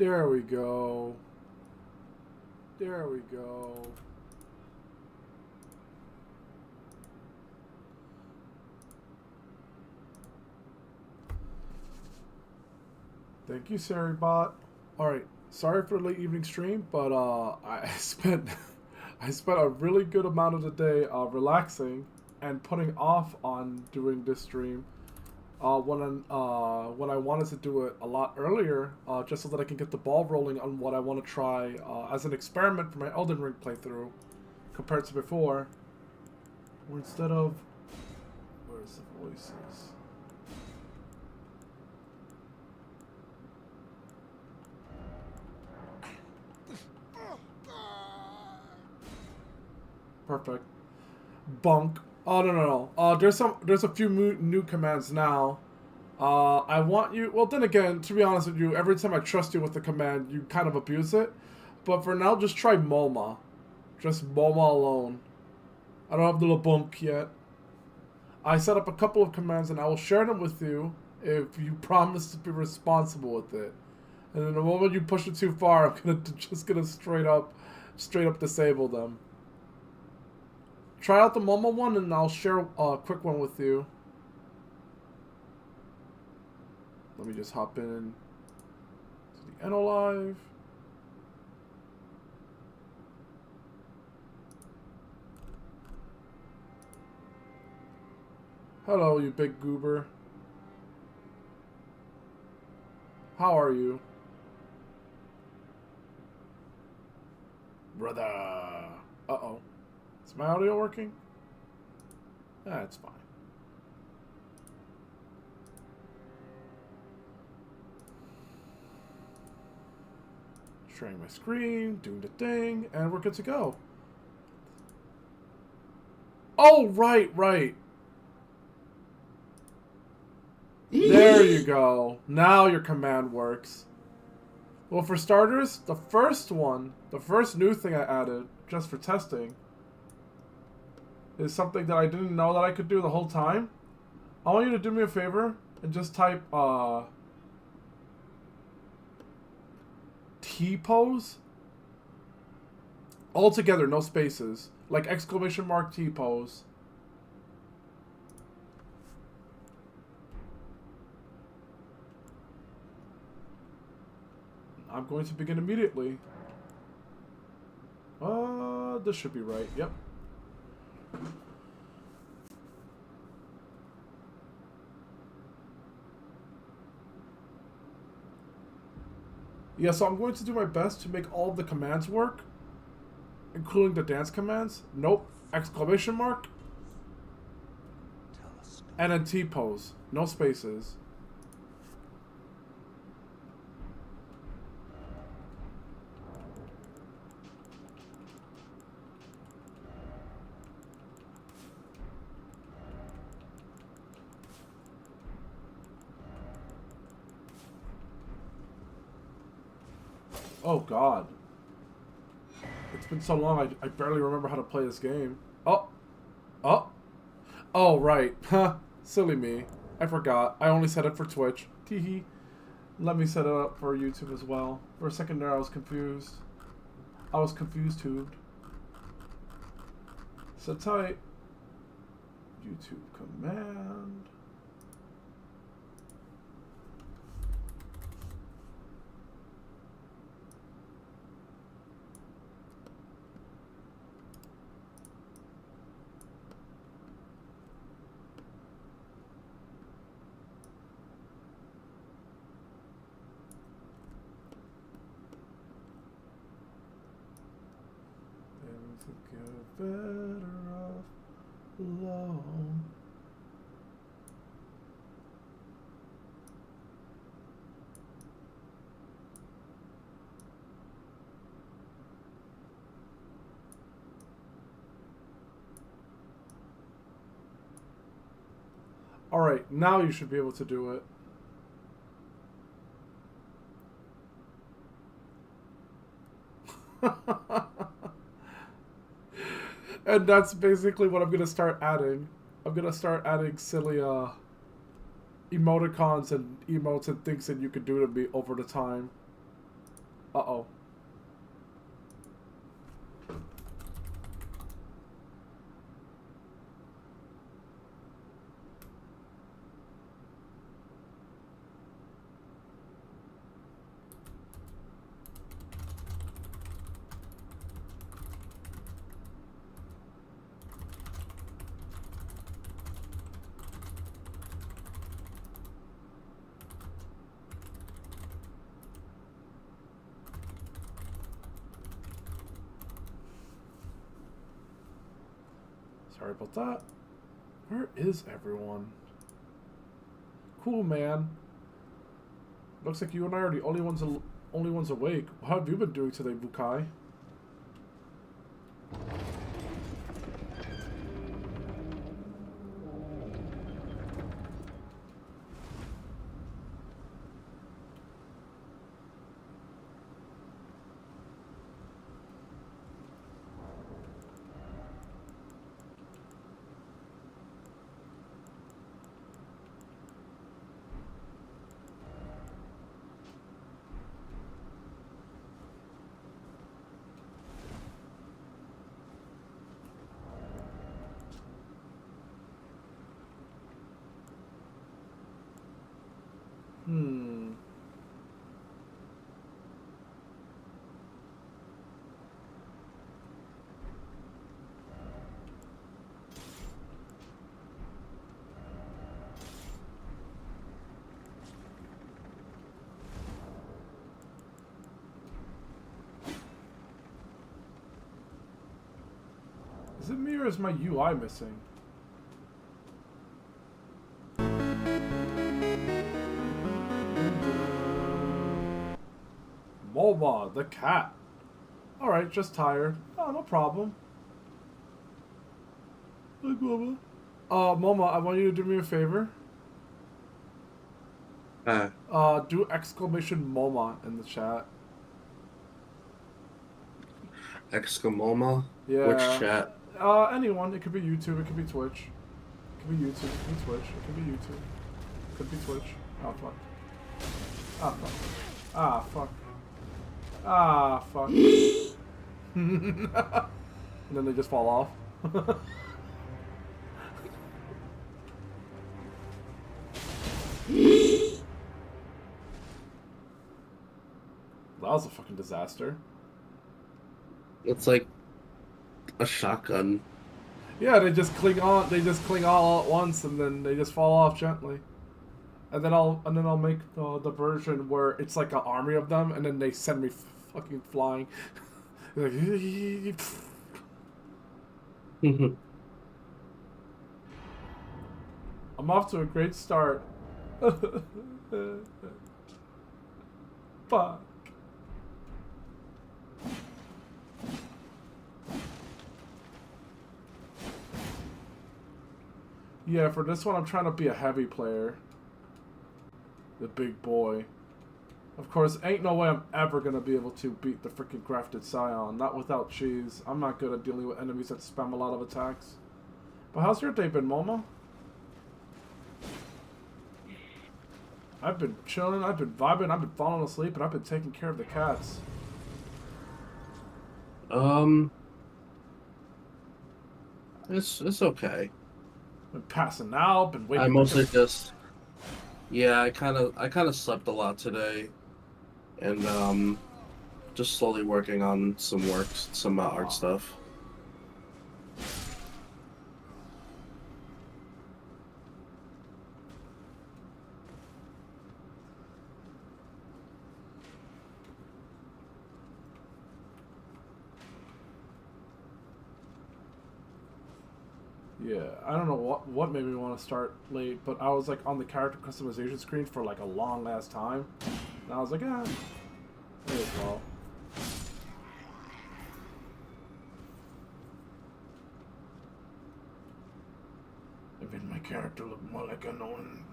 There we go. There we go. Thank you, Saribot. Alright, sorry for the late evening stream, but I spent I spent a really good amount of the day relaxing and putting off on doing this stream when I wanted to do it a lot earlier, just so that I can get the ball rolling on what I want to try as an experiment for my Elden Ring playthrough, compared to before, where instead of where's the voices? Perfect. Bunk. Oh no. There's a few new commands now. I want you. Well, then again, to be honest with you, every time I trust you with the command, you kind of abuse it. But for now, just try Moma. Just Moma alone. I don't have the bunk yet. I set up a couple of commands, and I will share them with you if you promise to be responsible with it. And then the moment you push it too far, I'm just gonna straight up disable them. Try out the Momo one, and I'll share a quick one with you. Let me just hop in to the Enolive. Hello, you big goober. How are you? Brother. Uh-oh. Is my audio working? That's fine. Sharing my screen, doing the thing, and we're good to go. Oh, right. There you go. Now your command works. Well, for starters, the first new thing I added, just for testing, is something that I didn't know that I could do the whole time. I want you to do me a favor and just type T-pose all together, no spaces, like exclamation mark T-pose. I'm going to begin immediately. This should be right. Yep. Yeah, so I'm going to do my best to make all of the commands work, including the dance commands. Nope. Exclamation mark. And then T-pose. No spaces. Oh god. It's been so long, I barely remember how to play this game. Oh, right. Huh. Silly me. I forgot. I only set it for Twitch. Teehee. Let me set it up for YouTube as well. For a second there, I was confused. Tubed. So tight. YouTube command. Better off alone. Alright, now you should be able to do it. And that's basically what I'm going to start adding. I'm going to start adding silly emoticons and emotes and things that you can do to me over the time. Uh-oh. Sorry about that. Where is everyone? Cool, man. Looks like you and I are the only ones awake. How have you been doing today, Bukai? Is it me or is my UI missing? Moba, the cat. Alright, just tired. Oh, no problem. Hi, Momo. Momo, I want you to do me a favor. Do exclamation MOMA in the chat. Exclamoma? Yeah. Which chat? Anyone. It could be YouTube, it could be Twitch. It could be YouTube, it could be Twitch, it could be YouTube. It could be Twitch. Oh, fuck. Ah, fuck. Ah, fuck. Ah, fuck. And then they just fall off. That was a fucking disaster. It's like a shotgun. Yeah, they just cling on. They just cling all at once, and then they just fall off gently. And then I'll make the version where it's like an army of them, and then they send me fucking flying. Like, I'm off to a great start. Fuck. Yeah, for this one, I'm trying to be a heavy player. The big boy. Of course, ain't no way I'm ever gonna be able to beat the freaking Grafted Scion. Not without cheese. I'm not good at dealing with enemies that spam a lot of attacks. But how's your day been, Momo? I've been chilling, I've been vibing, I've been falling asleep, and I've been taking care of the cats. It's okay. Been passing out, been waiting. I mostly just, yeah, I kind of slept a lot today, and just slowly working on some art stuff. Yeah, I don't know what made me want to start late, but I was like on the character customization screen for like a long ass time, and I was like, may as well. It made my character look more like an own.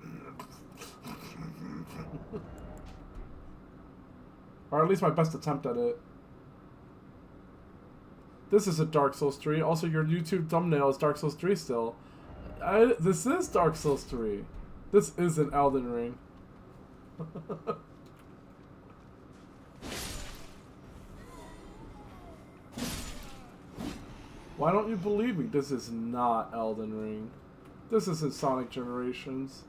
Or at least my best attempt at it. This is a Dark Souls 3. Also, your YouTube thumbnail is Dark Souls 3 still. This is Dark Souls 3. This isn't Elden Ring. Why don't you believe me? This is not Elden Ring. This isn't Sonic Generations.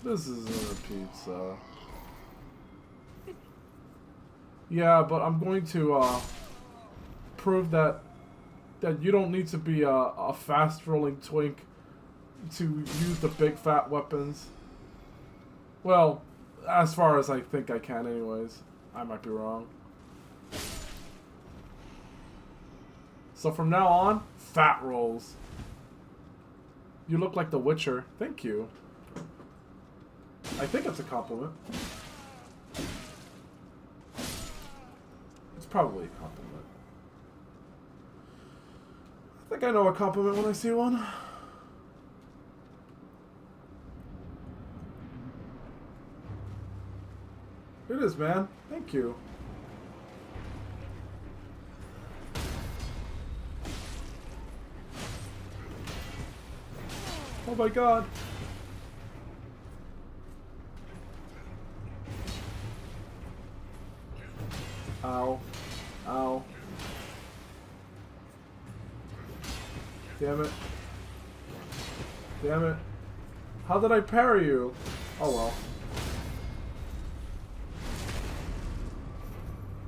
This isn't a pizza. Yeah, but I'm going to prove that you don't need to be a fast-rolling twink to use the big fat weapons. Well, as far as I think I can anyways. I might be wrong. So from now on, fat rolls. You look like the Witcher. Thank you. I think it's a compliment. It's probably a compliment. I think I know a compliment when I see one. It is, man. Thank you. Oh my god. Ow. Ow. Damn it. Damn it. How did I parry you? Oh well.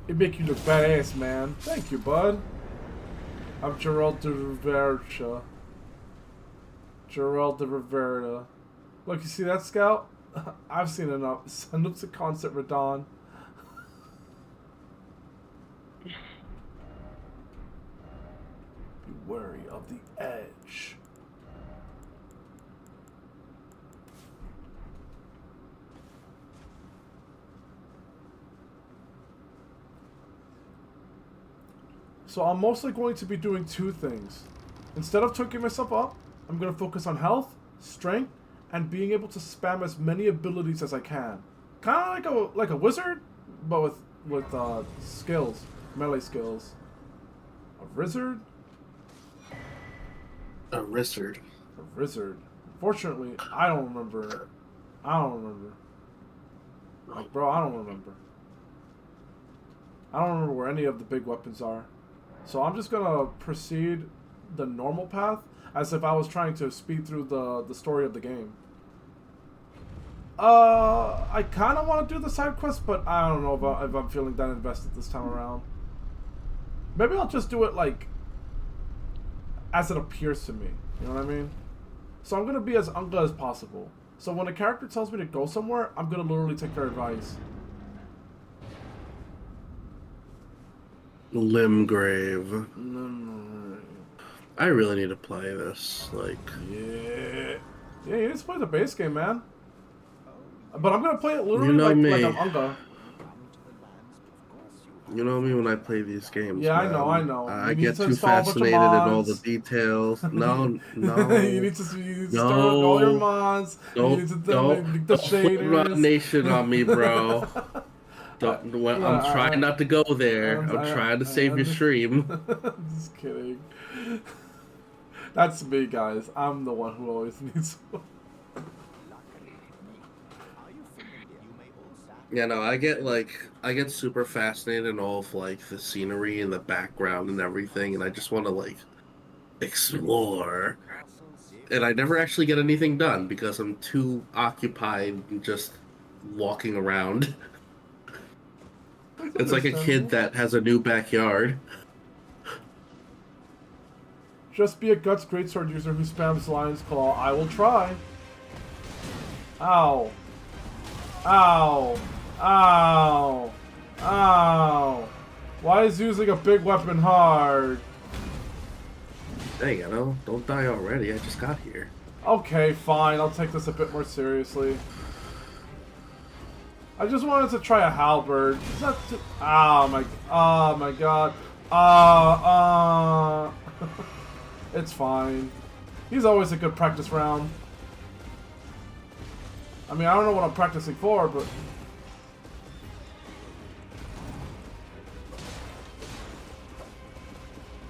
It make you look badass, man. Thank you, bud. I'm Gerald de Rivera. Gerald de Rivera. Look, you see that, Scout? I've seen enough. Send up to concert, Radon. Be wary of the edge. So I'm mostly going to be doing two things. Instead of tweaking myself up, I'm going to focus on health, strength, and being able to spam as many abilities as I can. Kind of like a wizard, but with skills, melee skills. A wizard? A wizard. A wizard. Fortunately, I don't remember. Like, bro, I don't remember. I don't remember where any of the big weapons are. So I'm just gonna proceed the normal path as if I was trying to speed through the story of the game. I kind of want to do the side quest, but I don't know if I'm feeling that invested this time around. Maybe I'll just do it like as it appears to me. You know what I mean? So I'm gonna be as unga as possible. So when a character tells me to go somewhere, I'm gonna literally take their advice. Limgrave. I really need to play this. Like, yeah, you need to play the base game, man. But I'm gonna play it literally you know like I'm Unga. You know me when I play these games. Yeah, man. I know. I get too fascinated in all the details. No. You need to start all your mods. Don't the shaders. Run Nation on me, bro. I'm trying not to go there. I'm trying to save your stream. Just kidding. That's me, guys. I'm the one who always needs. Yeah, no, I get super fascinated in all of like the scenery and the background and everything, and I just want to like explore. And I never actually get anything done because I'm too occupied just walking around. It's like a kid that has a new backyard. Just be a Guts Greatsword user who spams Lion's Claw. I will try. Ow. Ow. Ow. Ow. Why is using a big weapon hard? Hey, you know, don't die already. I just got here. Okay, fine. I'll take this a bit more seriously. I just wanted to try a halberd. It's not too... Oh my god. It's fine. He's always a good practice round. I mean, I don't know what I'm practicing for, but...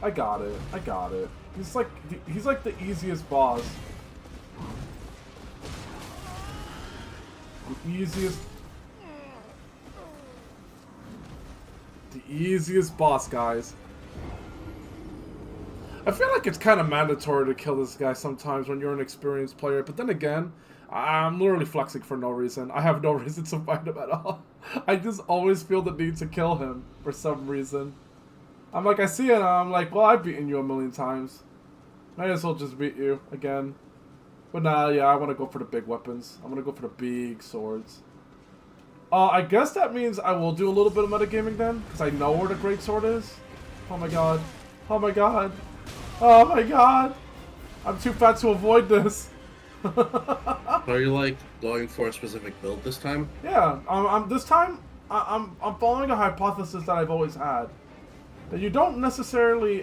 I got it. He's like the easiest boss. The easiest boss, guys. I feel like it's kind of mandatory to kill this guy sometimes when you're an experienced player, but then again, I'm literally flexing for no reason. I have no reason to fight him at all. I just always feel the need to kill him for some reason. I'm like, I see it, and I'm like, well, I've beaten you a million times. Might as well just beat you again. But nah, yeah, I want to go for the big weapons. I'm going to go for the big swords. I guess that means I will do a little bit of metagaming then, because I know where the great sword is. Oh my god. Oh my god. Oh my god. I'm too fat to avoid this. Are you like going for a specific build this time? Yeah, this time I'm following a hypothesis that I've always had. That you don't necessarily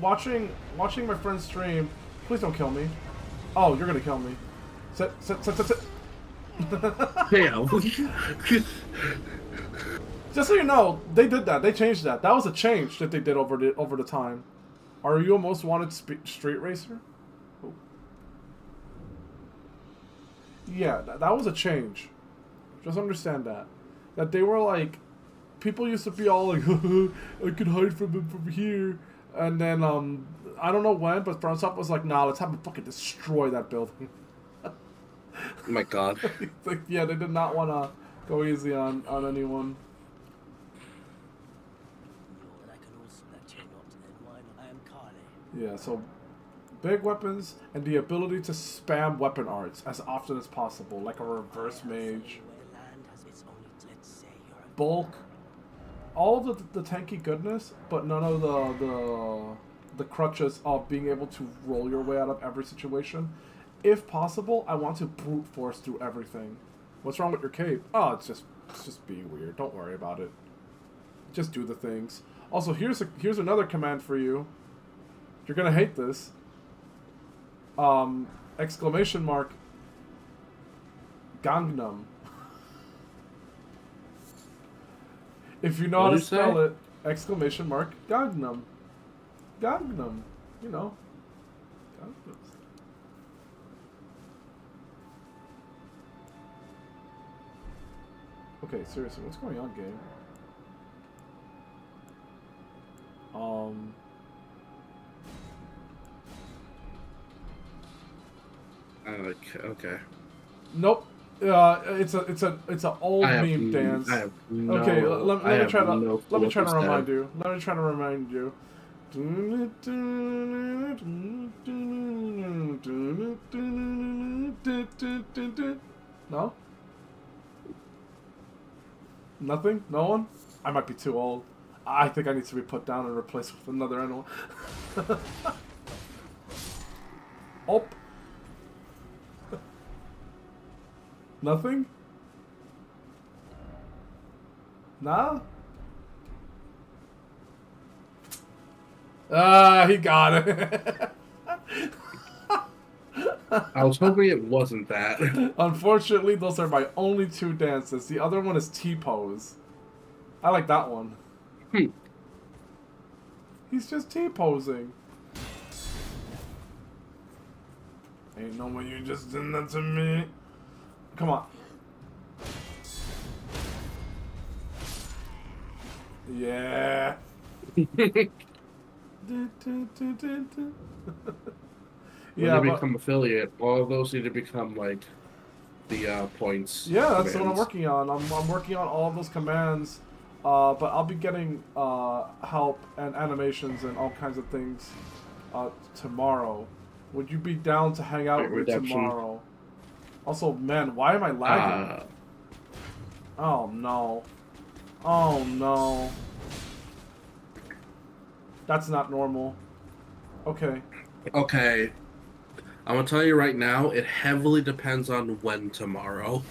watching my friend stream. Please don't kill me. Oh, you're gonna kill me. Sit. Damn. Just so you know, they did that. They changed that. That was a change that they did over the time. Are you a most wanted street racer? Oh. Yeah, that was a change. Just understand that. That they were like, people used to be all like, I could hide from him from here. And then, I don't know when, but FromSoft was like, nah, let's have him fucking destroy that building. Oh my god. Like, yeah, they did not want to go easy on anyone. Yeah, so big weapons and the ability to spam weapon arts as often as possible, like a reverse mage. Bulk. All of the tanky goodness, but none of the crutches of being able to roll your way out of every situation. If possible, I want to brute force through everything. What's wrong with your cape? Oh, it's just being weird. Don't worry about it. Just do the things. Also, here's another command for you. You're gonna hate this. Exclamation mark. Gangnam. If you know how to spell it, exclamation mark Gangnam. Gangnam. You know. Gangnam. Okay, seriously, what's going on, game? Okay. Nope. It's a old meme dance. I have no, okay, let me try to remind you. Let me try to remind you. No? Nothing? No one? I might be too old. I think I need to be put down and replaced with another animal. Oh. Nothing? Nah? He got it. I was hoping it wasn't that. Unfortunately, those are my only two dances. The other one is T-pose. I like that one. He's just T-posing. Ain't no way you just did that to me. Come on. Yeah. When they become affiliate, all of those need to become like the points. Yeah, that's what I'm working on. I'm working on all of those commands, but I'll be getting help and animations and all kinds of things tomorrow. Would you be down to hang out with me tomorrow? Also, man, why am I lagging? Oh no. Oh no. That's not normal. Okay. Okay. I'm gonna tell you right now, it heavily depends on when tomorrow.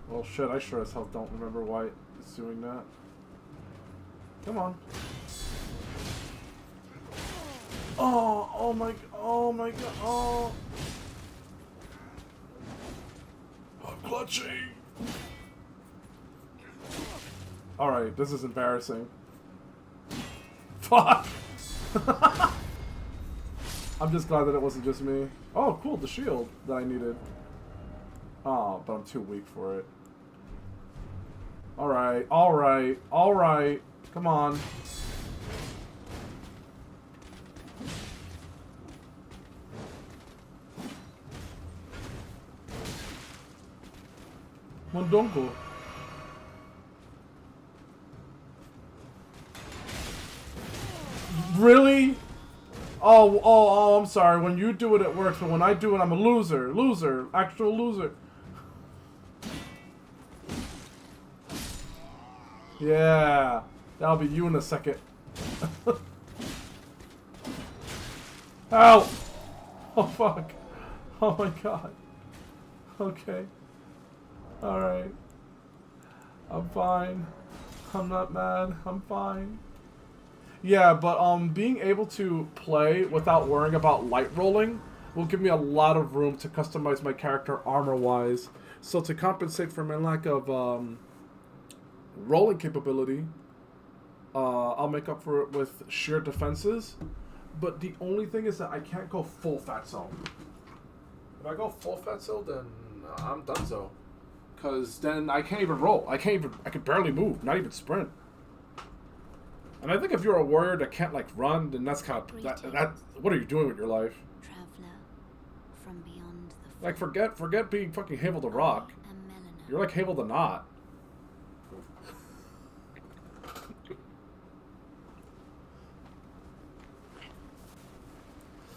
Well, shit, I sure as hell don't remember why it's doing that. Come on. Oh my god, oh. I'm clutching. Alright, this is embarrassing. Fuck! I'm just glad that it wasn't just me. Oh, cool, the shield that I needed. Oh, but I'm too weak for it. Alright, alright, alright. Come on. Mondongo. Really? Oh, I'm sorry. When you do it, it works, but when I do it, I'm a loser. Loser. Actual loser. Yeah. That'll be you in a second. Ow! Oh, fuck. Oh, my God. Okay. Alright. I'm fine. I'm not mad. I'm fine. Yeah, but being able to play without worrying about light rolling will give me a lot of room to customize my character armor-wise. So to compensate for my lack of rolling capability, I'll make up for it with sheer defenses. But the only thing is that I can't go full fatso. If I go full fatso, then I'm donezo. Because then I can't even roll. I can barely move, not even sprint. And I think if you're a warrior that can't like run, then that's kind of that. What are you doing with your life? Traveler from beyond the Like forget being fucking Havel the Rock. You're like Havel the Knot.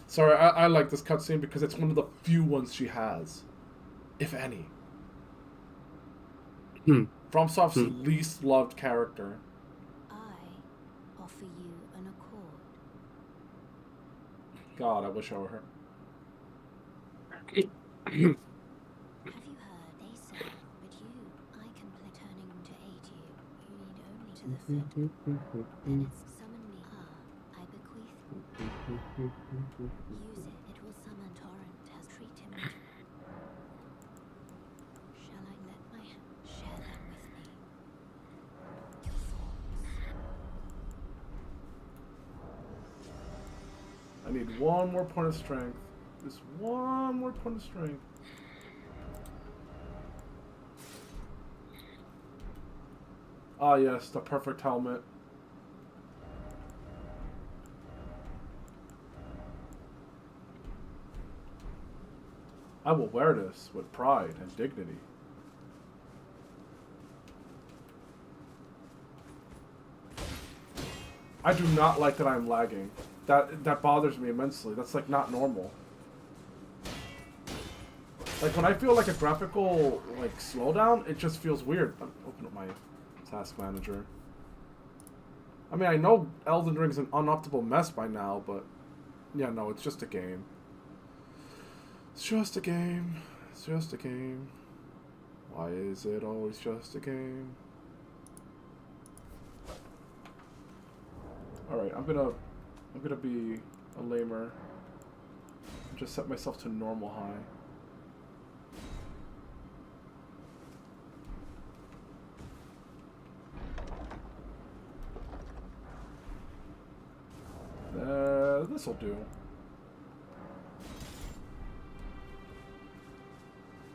Sorry, I like this cutscene because it's one of the few ones she has, if any. FromSoft's least loved character. offer you an accord. God, I wish I were her. Have you heard? They say, but I can play turning to aid you. You need only to the fit. Then it's summon me. I bequeath. Use it. It will summon torrent as treat him. Shall I let my share them with me? Your thoughts. I need one more point of strength. Just one more point of strength. Ah, yes, the perfect helmet. I will wear this with pride and dignity. I do not like that I'm lagging. That bothers me immensely. That's like not normal. Like when I feel like a graphical like slowdown, it just feels weird. Open up my task manager. I mean, I know Elden Ring's an unoptimal mess by now, but yeah, no, it's just a game. It's just a game. It's just a game. Why is it always just a game? Alright, I'm gonna be a lamer. Just set myself to normal high. This'll do.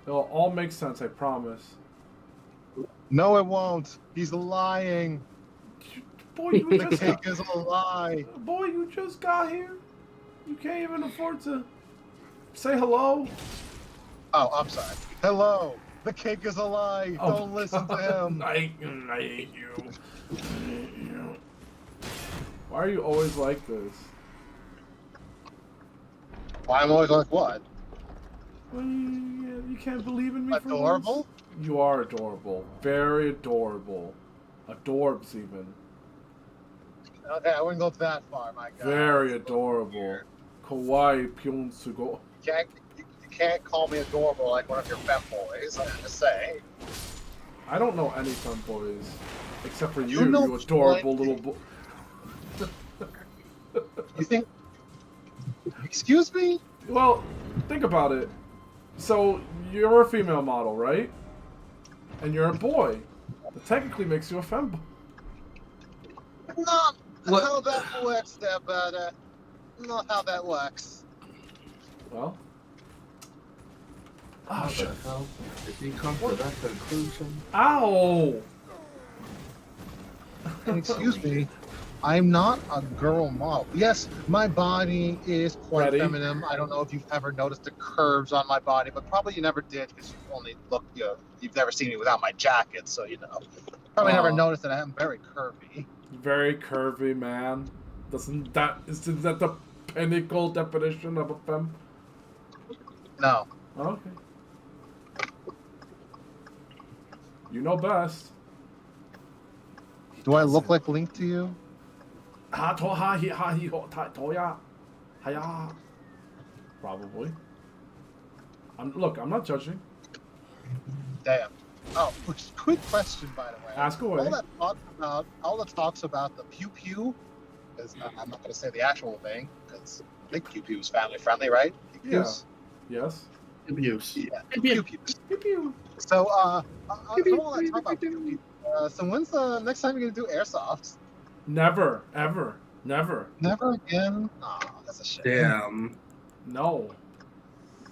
It'll all make sense, I promise. No, it won't. He's lying. Boy, you The just cake is a lie. boy, you just got here. You can't even afford to say hello. Oh, I'm sorry. Hello. The cake is a lie. Oh, Don't listen to him. I hate you. I hate you. Why are you always like this? Why I'm always like what? Well, you can't believe in me for Adorable? once? You are adorable. Very adorable. Adorbs even. Okay, I wouldn't go that far, my God. Very adorable. Kawaii Pyonsugo. You can't call me adorable like one of your femboys, I have to say. I don't know any femboys. Except for you, You know you adorable little boy. You think... Excuse me? Well, think about it. So, you're a female model, right? And you're a boy. That technically makes you a femboy. Not What? how that works there, but not how that works. Well, Oh, How shit. the hell did you come to that conclusion? Ow! And excuse me, I'm not a girl model. Yes, my body is quite Ready? feminine. I don't know if you've ever noticed the curves on my body, but probably you never did because you've only looked, you've never seen me without my jacket, so probably never Aw. noticed that I am very curvy. Very curvy, man. Isn't that the pinnacle definition of a femme? No, Okay. You know best. do I look like Link to you? Ha to ha hi ha hi ho ta toya. Hiya. Probably. Look, I'm not judging. Damn. Oh, quick question, by the way. Ask away. All the talks about the pew pew, because I'm not going to say the actual thing, because I think pew pew is family friendly, right? Pew pews? Yes. Abuse. Yeah. Pew pews. Pew pew. So, all that talk about pew pew. So when's the next time you're going to do airsoft? Never, ever, never. Never again. Oh, that's a shame. Damn. No.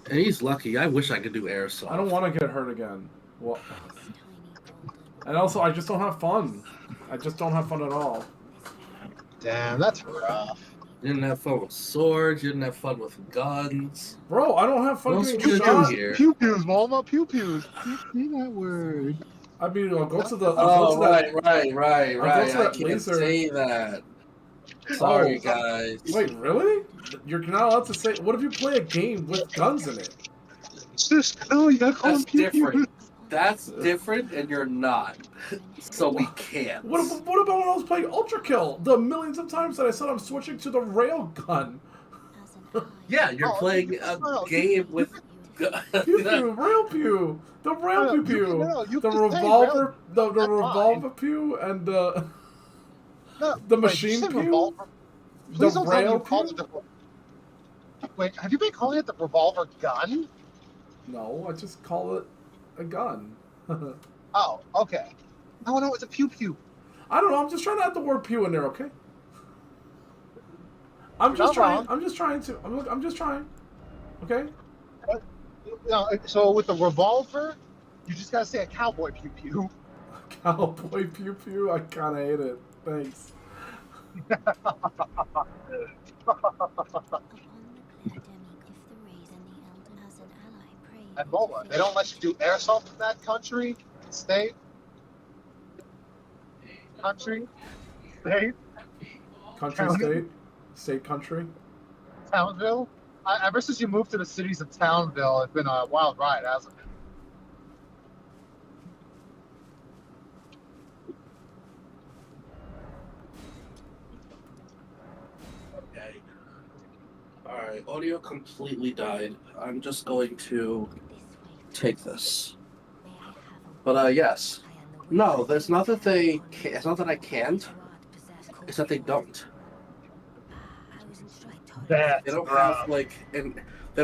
And he's lucky. I wish I could do airsoft. I don't want to get hurt again. Well, This tiny golden and also, I just don't have fun. I just don't have fun at all. Damn, that's rough. You didn't have fun with swords. You didn't have fun with guns. Bro, I don't have fun What getting else you shot. gonna do here? Pew pews, Mama. Pew pews. Say that word. I mean, I'll go to the. Oh, I'll go to right. I'll go to I that can't laser. say that. Sorry, Oh. guys. Wait, really? You're not allowed to say. What if you play a game with guns in it? It's just, no, you gotta call That's them pew pews. different. That's different, and you're not. So we can't. What about when I was playing Ultra Kill? The millions of times that I said I'm switching to the rail gun. as an eye. Yeah, you're Oh, playing a no, game with. Pew pew, rail pew, the rail pew pew, you the can say revolver, the That's revolver pew, and the No, the wait, machine you said pew, revolver. the Please don't tell me rail you called pew. it the. Wait, have you been calling it the revolver gun? No, I just call it a gun. Oh, okay. No, it's a pew pew. I don't know. I'm just trying to add the word pew in there, okay? I'm You're just not trying. wrong. I'm just trying to. I'm just trying. Okay. No, so with the revolver, you just gotta say a cowboy pew pew. Cowboy pew pew. I kind of hate it. Thanks. Upon the pandemic, if the rays and the elder has an ally praying. And Mola, they don't let you do airsoft in that country, state, country, state, Country, County? state, country. Townville. Ever since you moved to the cities of Townville, it's been a wild ride, hasn't it? Okay. Alright, audio completely died. I'm just going to take this. But, yes. No, there's not that they can't, it's not that I can't, it's that they don't. That's They don't rough. have, like, they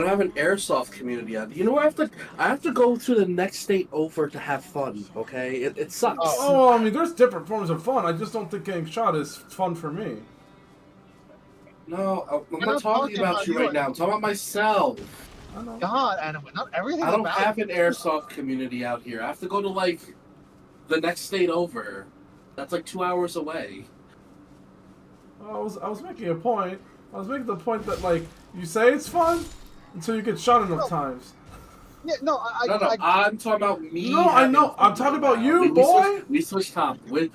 don't have an airsoft community yet. You know, I have to go to the next state over to have fun, okay? It sucks. Oh, I mean, there's different forms of fun. I just don't think getting shot is fun for me. No, I'm We're not not talking talking about about you you. right now. I'm talking about myself. I know. God, and not everything. I don't about have it. an airsoft community out here. I have to go to, like, the next state over. That's like 2 hours away. I was making a point. I was making the point that, like, you say it's fun until you get shot enough No. times. Yeah, no, I, No, I'm talking about me. No, I having know. I'm fun talking right about now. you, We boy.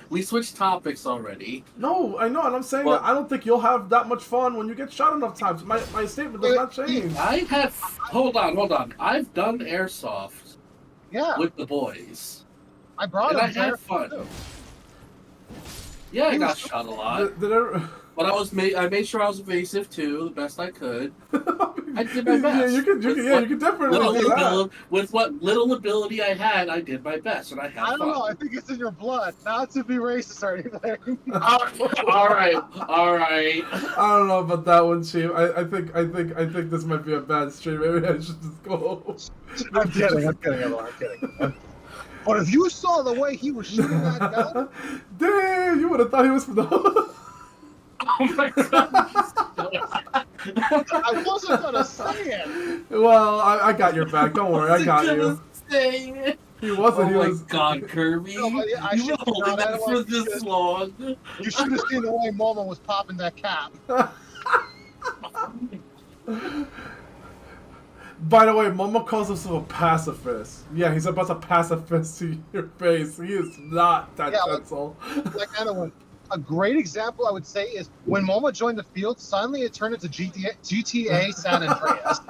we switched topics already. No, I know, and I'm saying Well- that I don't think you'll have that much fun when you get shot enough times. My statement does not change. I have. Hold on. I've done airsoft yeah, with the boys, I brought and him I had there, fun. too. Yeah, I He got was- shot a lot, Did I but I made sure I was evasive too, the best I could. I did my best. Yeah, you could definitely Little do that. ability, with what little ability I had, I did my best, and I had I don't fun. know. I think it's in your blood, not to be racist or anything. All right. I don't know about that one, Chief. I think this might be a bad stream. Maybe I should just go. I'm kidding, Elon, I'm kidding. But if you saw the way he was shooting that gun, Damn, you would have thought he was from the. Oh my god. I wasn't gonna say it. Well, I got your back. Don't worry, I got you. Say. He wasn't. Oh he my was. God, Kirby! No, but yeah, I You've been should've holding known that that for one this because- long. You should have seen the way Momo was popping that cap. By the way, Momo calls himself a pacifist. Yeah, he's about to pacifist to your face. He is not that Yeah, gentle. Like anyone. A great example I would say is when Momo joined the field, suddenly it turned into GTA San Andreas.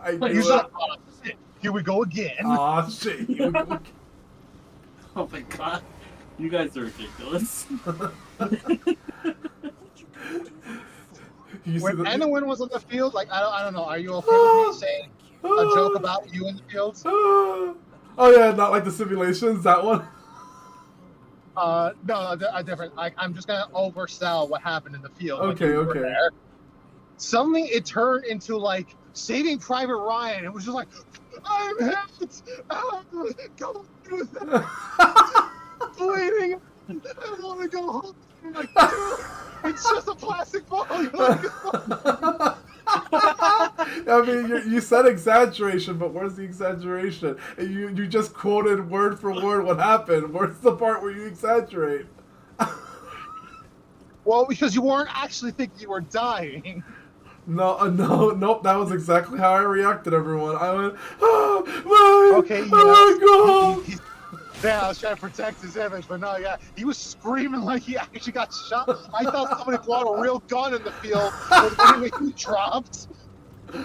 I knew He's it. like, oh, shit, here we go again. Aw, shit. Here we go. Oh my God, you guys are ridiculous. You see When the- anyone was on the field, like I don't know, are you okay with me saying a joke about you in the field? Oh yeah, not like the simulations. That one. No, a different. I'm just gonna oversell what happened in the field. when Okay, you were okay. there. Suddenly, it turned into like Saving Private Ryan. It was just like, I'm hit. Go through that. Bleeding. I want to go home. I'm like, dude, it's just a plastic ball. You're like, I mean, you said exaggeration, but where's the exaggeration? You just quoted word for word what happened. Where's the part where you exaggerate? well, because you weren't actually thinking you were dying. Nope. That was exactly how I reacted. Everyone, I went, oh my, Okay, oh my god. Yeah, I was trying to protect his image, but no, yeah, he was screaming like he actually got shot. I thought somebody brought a real gun in the field when he dropped.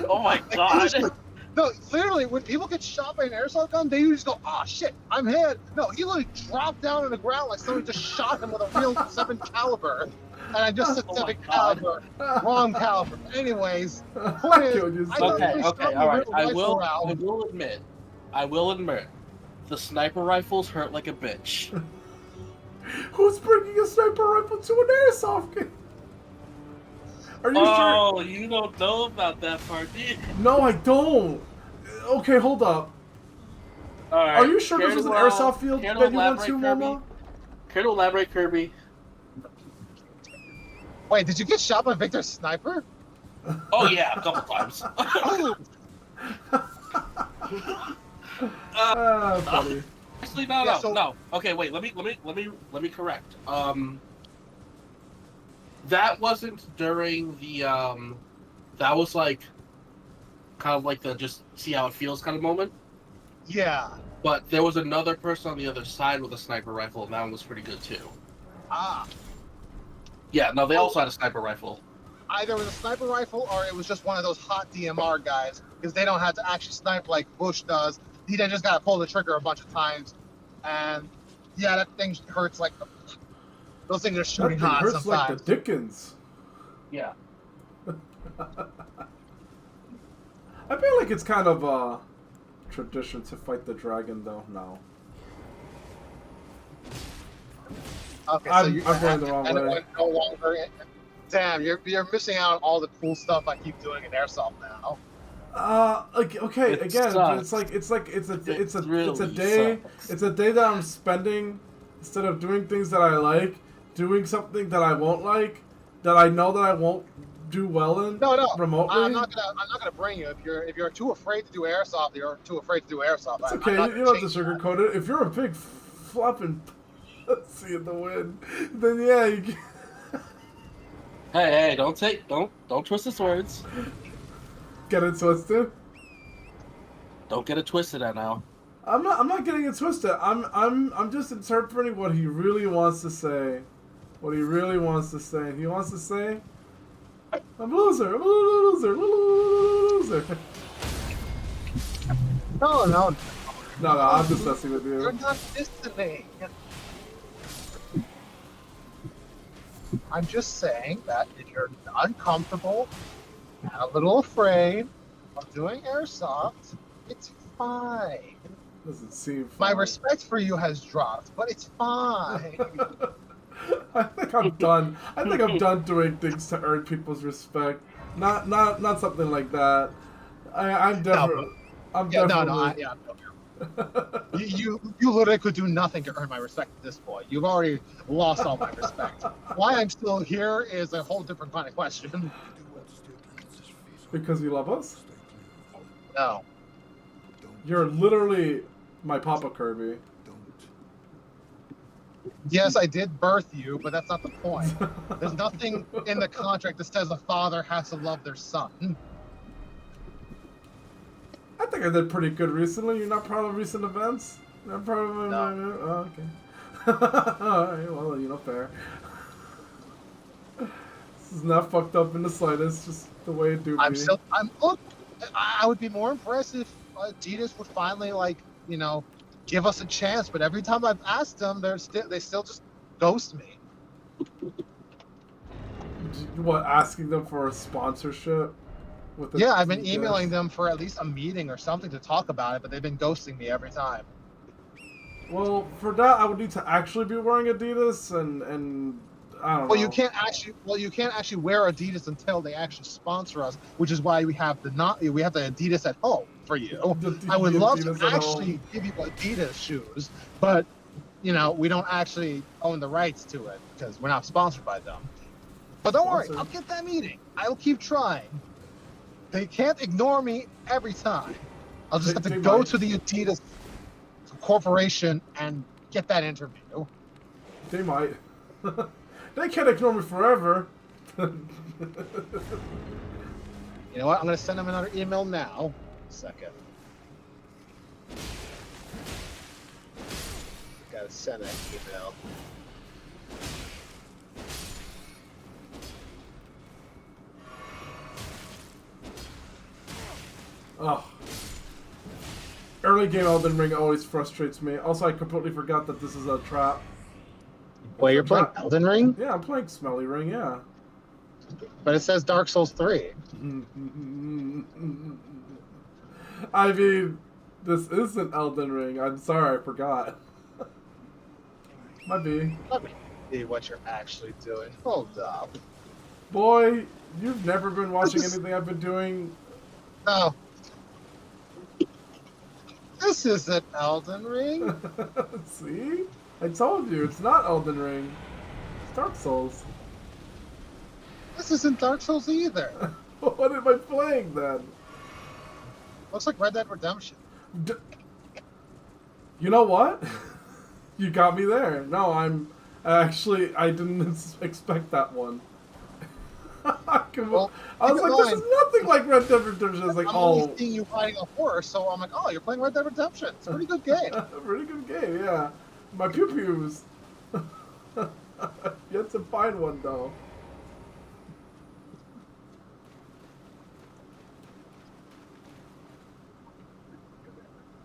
Oh my Like, he God. was like- no, literally, when people get shot by an airsoft gun, they usually go, "Oh shit, I'm hit." No, he literally dropped down on the ground like somebody just shot him with a real 7 caliber. And I just said Oh my 7 God. caliber, wrong caliber. Anyways, point is, Killed you I so thought Okay, they shot okay, the all right. real I rifle will round. admit, the sniper rifles hurt like a bitch. Who's bringing a sniper rifle to an airsoft game? Are you sure? Oh, you don't know about that part, do you? No, I don't. Okay, hold up. All right. Are you sure care this was to, an airsoft field care to that you went elaborate, to, Kirby? Momo? Care to elaborate, Kirby? Wait, did you get shot by Victor's sniper? Oh yeah, a couple times. Oh, Funny. Actually, no. Yeah, so- Okay, wait. Let me correct. That wasn't during the That was like, kind of like the just see how it feels kind of moment. yeah. But there was another person on the other side with a sniper rifle, and that one was pretty good too. Ah, Yeah, no, they also had a sniper rifle. either it was a sniper rifle or it was just one of those hot DMR guys because they don't have to actually snipe like Bush does. He then just got to pull the trigger a bunch of times, and yeah, that thing hurts like those things are That shooting thing hot hurts like sometimes. the Dickens. Yeah. I feel like it's kind of a tradition to fight the dragon, though. No. Okay, so I'm you're going the wrong way. no longer. Damn, you're missing out on all the cool stuff I keep doing in airsoft now. Okay, It again, sucks. but it's a really day. sucks. It's a day that I'm spending instead of doing things that I like, doing something that I won't like, that I know that I won't do well in. No, remotely. I'm not gonna bring you if you're too afraid to do airsoft. You're too afraid to do airsoft. It's I'm okay. not You gonna don't have to change that. sugarcoat it. If you're a big flopping pussy in the wind, then yeah, you can. Hey, don't twist his words. Get it twisted. Don't get it twisted now. I'm not getting it twisted. I'm just interpreting what he really wants to say. What he really wants to say. He wants to say, I'm a loser. I'm a loser. No, No, I'm just messing with you're you. not listening. I'm just saying that if you're uncomfortable and a little afraid of doing airsoft, it's fine. Doesn't seem My fun. respect for you has dropped, but it's fine. I think I'm done. I think I'm done doing things to earn people's respect. Not something like that. I'm definitely. I'm Yeah, definitely. You literally could do nothing to earn my respect at this point. You've already lost all my respect. Why I'm still here is a whole different kind of question. Because you love us? No. You're literally my Papa Kirby. Yes, I did birth you, but that's not the point. There's nothing in the contract that says a father has to love their son. I think I did pretty good recently. You're not proud of recent events? Not proud of No. Oh, okay. Alright, well, you know, fair. This is not fucked up in the slightest, just the way it do be. Look, I would be more impressed if Adidas would finally, like, you know, give us a chance, but every time I've asked them, they still just ghost me. What, asking them for a sponsorship? With Yeah, I've been emailing them for at least a meeting or something to talk about it, but they've been ghosting me every time. Well, for that, I would need to actually be wearing Adidas, and I don't know. You can't actually wear Adidas until they actually sponsor us, which is why we have the Adidas at home for you. I would love to actually give you Adidas shoes, but you know, we don't actually own the rights to it because we're not sponsored by them. But don't worry, I'll get that meeting. I'll keep trying. They can't ignore me every time. I'll just have to go to the Adidas corporation and get that interview. They might. They can't ignore me forever. You know what? I'm going to send them another email now. Second. Gotta send that email. Oh. Early game Elden Ring always frustrates me. Also, I completely forgot that this is a trap. Wait, you're playing Elden Ring? Yeah, I'm playing Smelly Ring, yeah. But it says Dark Souls 3. I mean, this isn't Elden Ring. I'm sorry, I forgot. Might be. Let me see what you're actually doing. Hold up. Boy, you've never been watching anything I've been doing. No. This isn't Elden Ring. See? I told you, it's not Elden Ring. It's Dark Souls. This isn't Dark Souls either. What am I playing then? Looks like Red Dead Redemption. You know what? You got me there. No, I didn't expect that one. I was like, this is nothing like Red Dead Redemption. It's like, I'm only seeing you riding a horse, so I'm like, oh, you're playing Red Dead Redemption. It's a pretty good game. Pretty good game, yeah. My pew-pews. Yet to find one, though.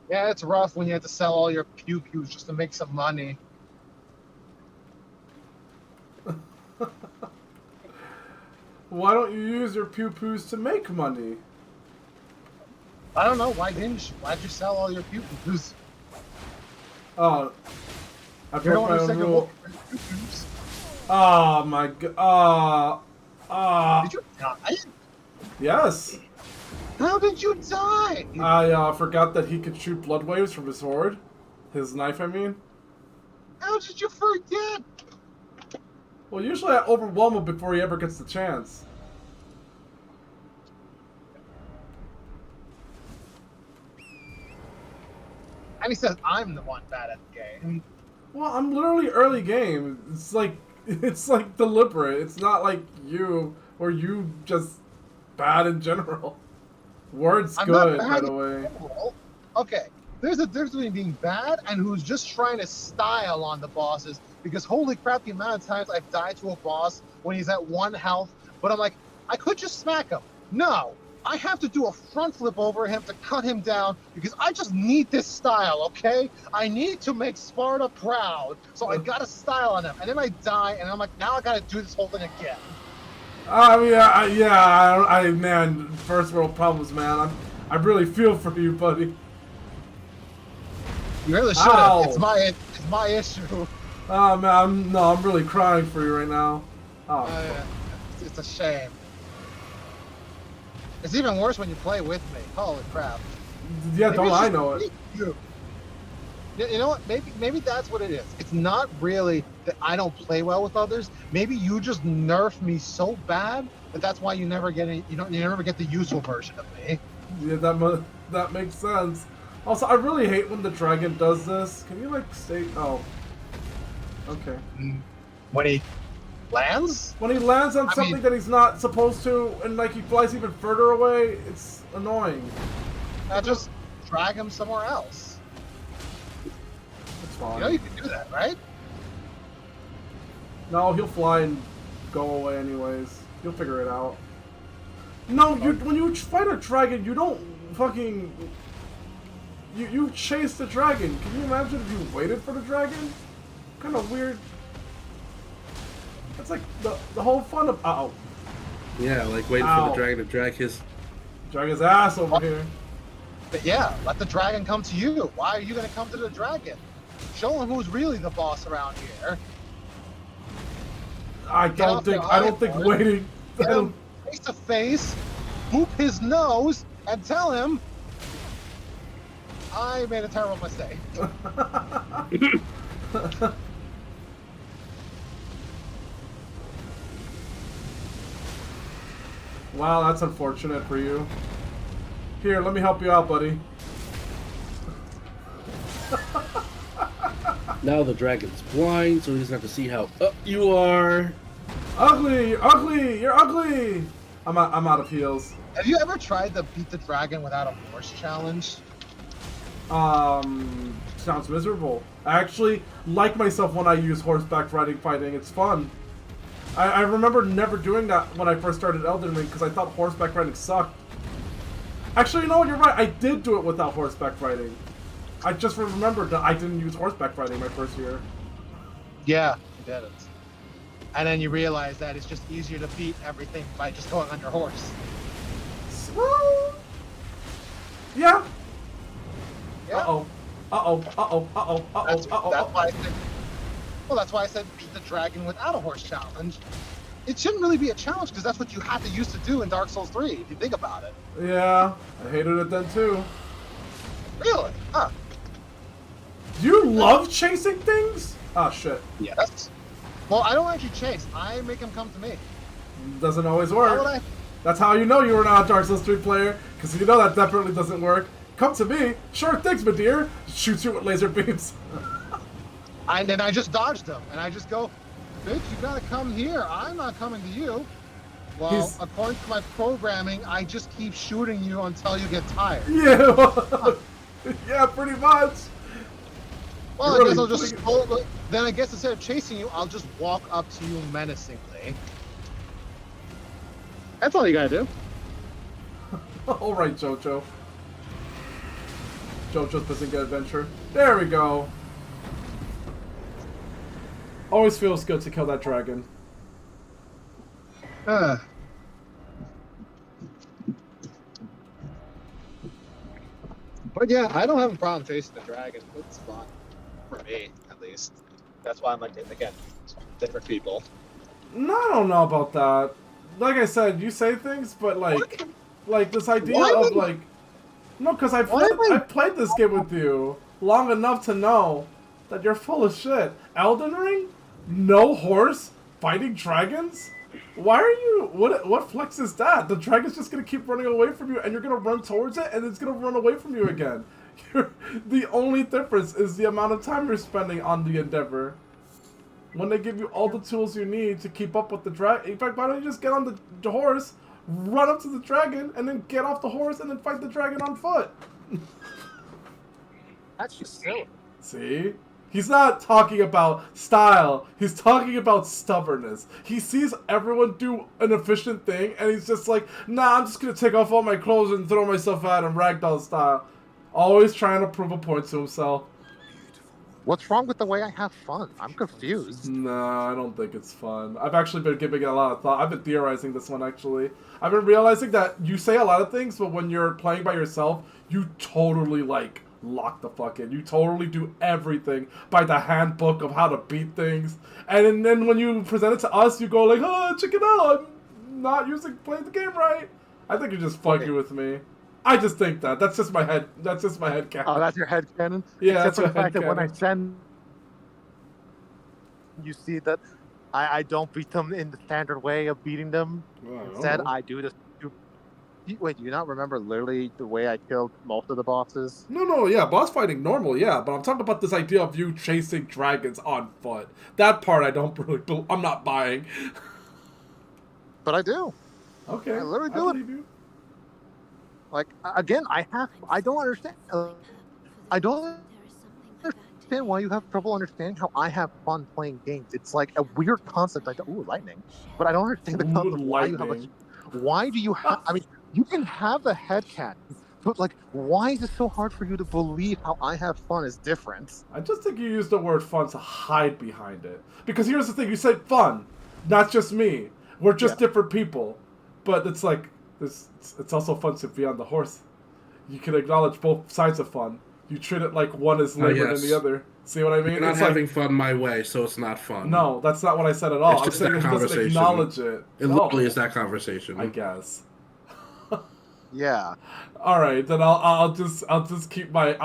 Yeah, it's rough when you have to sell all your pew-pews just to make some money. Why don't you use your pew-pews to make money? I don't know. Why didn't you? Why'd you sell all your pew-pews? Oh, I You're broke my own rule. Pew-pews. Oh my god. Did you die? Yes. How did you die? I forgot that he could shoot blood waves from his sword. His knife, I mean. How did you forget? Well, usually I overwhelm him before he ever gets the chance. And he says I'm the one bad at the game. Well, I'm literally early game. It's like deliberate. It's not like you or you just bad in general. Word's good, by the way. Okay, there's a difference between being bad and who's just trying to style on the bosses. Because holy crap, the amount of times I've died to a boss when he's at 1 health, but I'm like, I could just smack him. No, I have to do a front flip over him to cut him down because I just need this style, okay? I need to make Sparta proud, so I got a style on him. And then I die, and I'm like, now I gotta do this whole thing again. Man, first world problems, man. I really feel for you, buddy. You really should have. It's my issue. Oh man, I'm really crying for you right now. Oh, yeah. It's a shame. It's even worse when you play with me. Holy crap. Yeah, don't I know it. You know what? Maybe that's what it is. It's not really that I don't play well with others. Maybe you just nerf me so bad that's why you never get you never get the useful version of me. Yeah, that makes sense. Also, I really hate when the dragon does this. Can you like stay? Oh, okay. When he lands, When he lands on I something mean- that he's not supposed to, and like he flies even further away, it's annoying. just drag him somewhere else. It's fine. You know you can do that, right? No, he'll fly and go away anyways. You'll figure it out. No, when you fight a dragon, you don't fucking... You chase the dragon. Can you imagine if you waited for the dragon? Kind of weird. That's like the whole fun of... Uh-oh. Yeah, like waiting for the dragon to drag his ass over here. But yeah, let the dragon come to you. Why are you going to come to the dragon? Show him who's really the boss around here. I don't think waiting... Get him face to face, boop his nose, and tell him I made a terrible mistake. Wow, that's unfortunate for you. Here, let me help you out, buddy. Now the dragon's blind, so he doesn't have to see how up you are. Ugly! Ugly! You're ugly! I'm out of heals. Have you ever tried the beat the dragon without a horse challenge? Sounds miserable. I actually like myself when I use horseback riding fighting. It's fun. I remember never doing that when I first started Elden Ring because I thought horseback riding sucked. Actually, you know what? You're right. I did do it without horseback riding. I just remembered that I didn't use horseback riding my first year. Yeah, you did it. And then you realize that it's just easier to beat everything by just going on your horse. Well, yeah. Yeah. Uh-oh. Uh-oh. Uh-oh. Uh-oh. Uh-oh. That's Uh-oh. why I said. Well, that's why I said beat the dragon without a horse challenge. It shouldn't really be a challenge because that's what you had to used to do in Dark Souls 3. If you think about it. Yeah, I hated it then too. Really? Huh? Do you love chasing things? Ah, shit. Yes. Well, I don't actually chase. I make him come to me. Doesn't always Why work. would I? That's how you know you were not a Dark Souls 3 player, because you know that definitely doesn't work. Come to me. Sure, thanks, my dear. Shoots you with laser beams. And then I just dodged him, and I just go, bitch, you gotta come here. I'm not coming to you. Well, according to my programming, I just keep shooting you until you get tired. Yeah, yeah, pretty much. Well, Really? I guess I'll just then I guess instead of chasing you, I'll just walk up to you menacingly. That's all you gotta do. All right, Jojo. Jojo's Bizarre Adventure. There we go. Always feels good to kill that dragon. But yeah, I don't have a problem chasing the dragon. It's fun. For me, at least. That's why I'm like, again, different people. No, I don't know about that. Like I said, you say things, but like this idea of like, no, because I played this game with you long enough to know that you're full of shit. Elden Ring, no horse fighting dragons. Why are you? What flex is that? The dragon's just gonna keep running away from you, and you're gonna run towards it, and it's gonna run away from you again. The only difference is the amount of time you're spending on the endeavor. When they give you all the tools you need to keep up with the dragon. In fact, why don't you just get on the horse, run up to the dragon, and then get off the horse, and then fight the dragon on foot? That's just silly. See? He's not talking about style. He's talking about stubbornness. He sees everyone do an efficient thing, and he's just like, nah, I'm just gonna take off all my clothes and throw myself out in ragdoll style. Always trying to prove a point to himself. What's wrong with the way I have fun? I'm confused. No, I don't think it's fun. I've actually been giving it a lot of thought. I've been theorizing this one, actually. I've been realizing that you say a lot of things, but when you're playing by yourself, you totally, like, lock the fuck in. You totally do everything by the handbook of how to beat things. And then when you present it to us, you go like, oh, check it out. I'm not playing the game right. I think you're just fucking with me. I just think that. That's just my head. That's just my head canon. Oh, that's your head canon? Yeah, Except that's for the my fact that when I headcanon. send... you see that I don't beat them in the standard way of beating them. Well, I don't Instead, know. I do this. Wait, do you not remember literally the way I killed most of the bosses? No, yeah, boss fighting normal, yeah, but I'm talking about this idea of you chasing dragons on foot. That part I don't really, I'm not buying. But I do. Okay, I literally I do it. believe you. Like again, I don't understand. I don't understand why you have trouble understanding how I have fun playing games. It's like a weird concept. Ooh, lightning. But I don't understand the Ooh, concept. Why you have lightning. why do you have? I mean, you can have a headcanon, but like, why is it so hard for you to believe how I have fun is different? I just think you used the word fun to hide behind it. Because here's the thing, you said fun, not just me. We're just different people. But it's like, it's also fun to be on the horse. You can acknowledge both sides of fun. You treat it like one is labor than the Yes. other. See what I mean? You're not It's having like, fun my way, so it's not fun. no, that's not what I said at all. It's I'm just saying that that he doesn't conversation. acknowledge it. It No, literally is that conversation. I guess. Yeah. All right, then I'll just keep my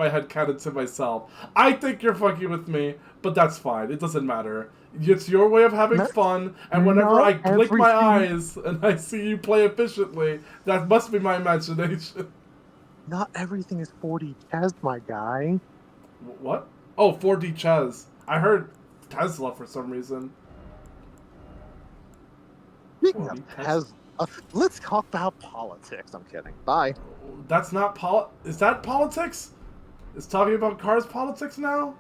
head canon to myself. I think you're fucking with me, but that's fine. It doesn't matter. It's your way of having fun, and whenever I blink my eyes and I see you play efficiently, that must be my imagination. Not everything is 4D chess, my guy. What? Oh, 4D chess. I heard Tesla for some reason. Speaking 4D of Tesla, let's talk about politics. I'm kidding. Bye. That's not Is that politics? Is talking about cars politics now?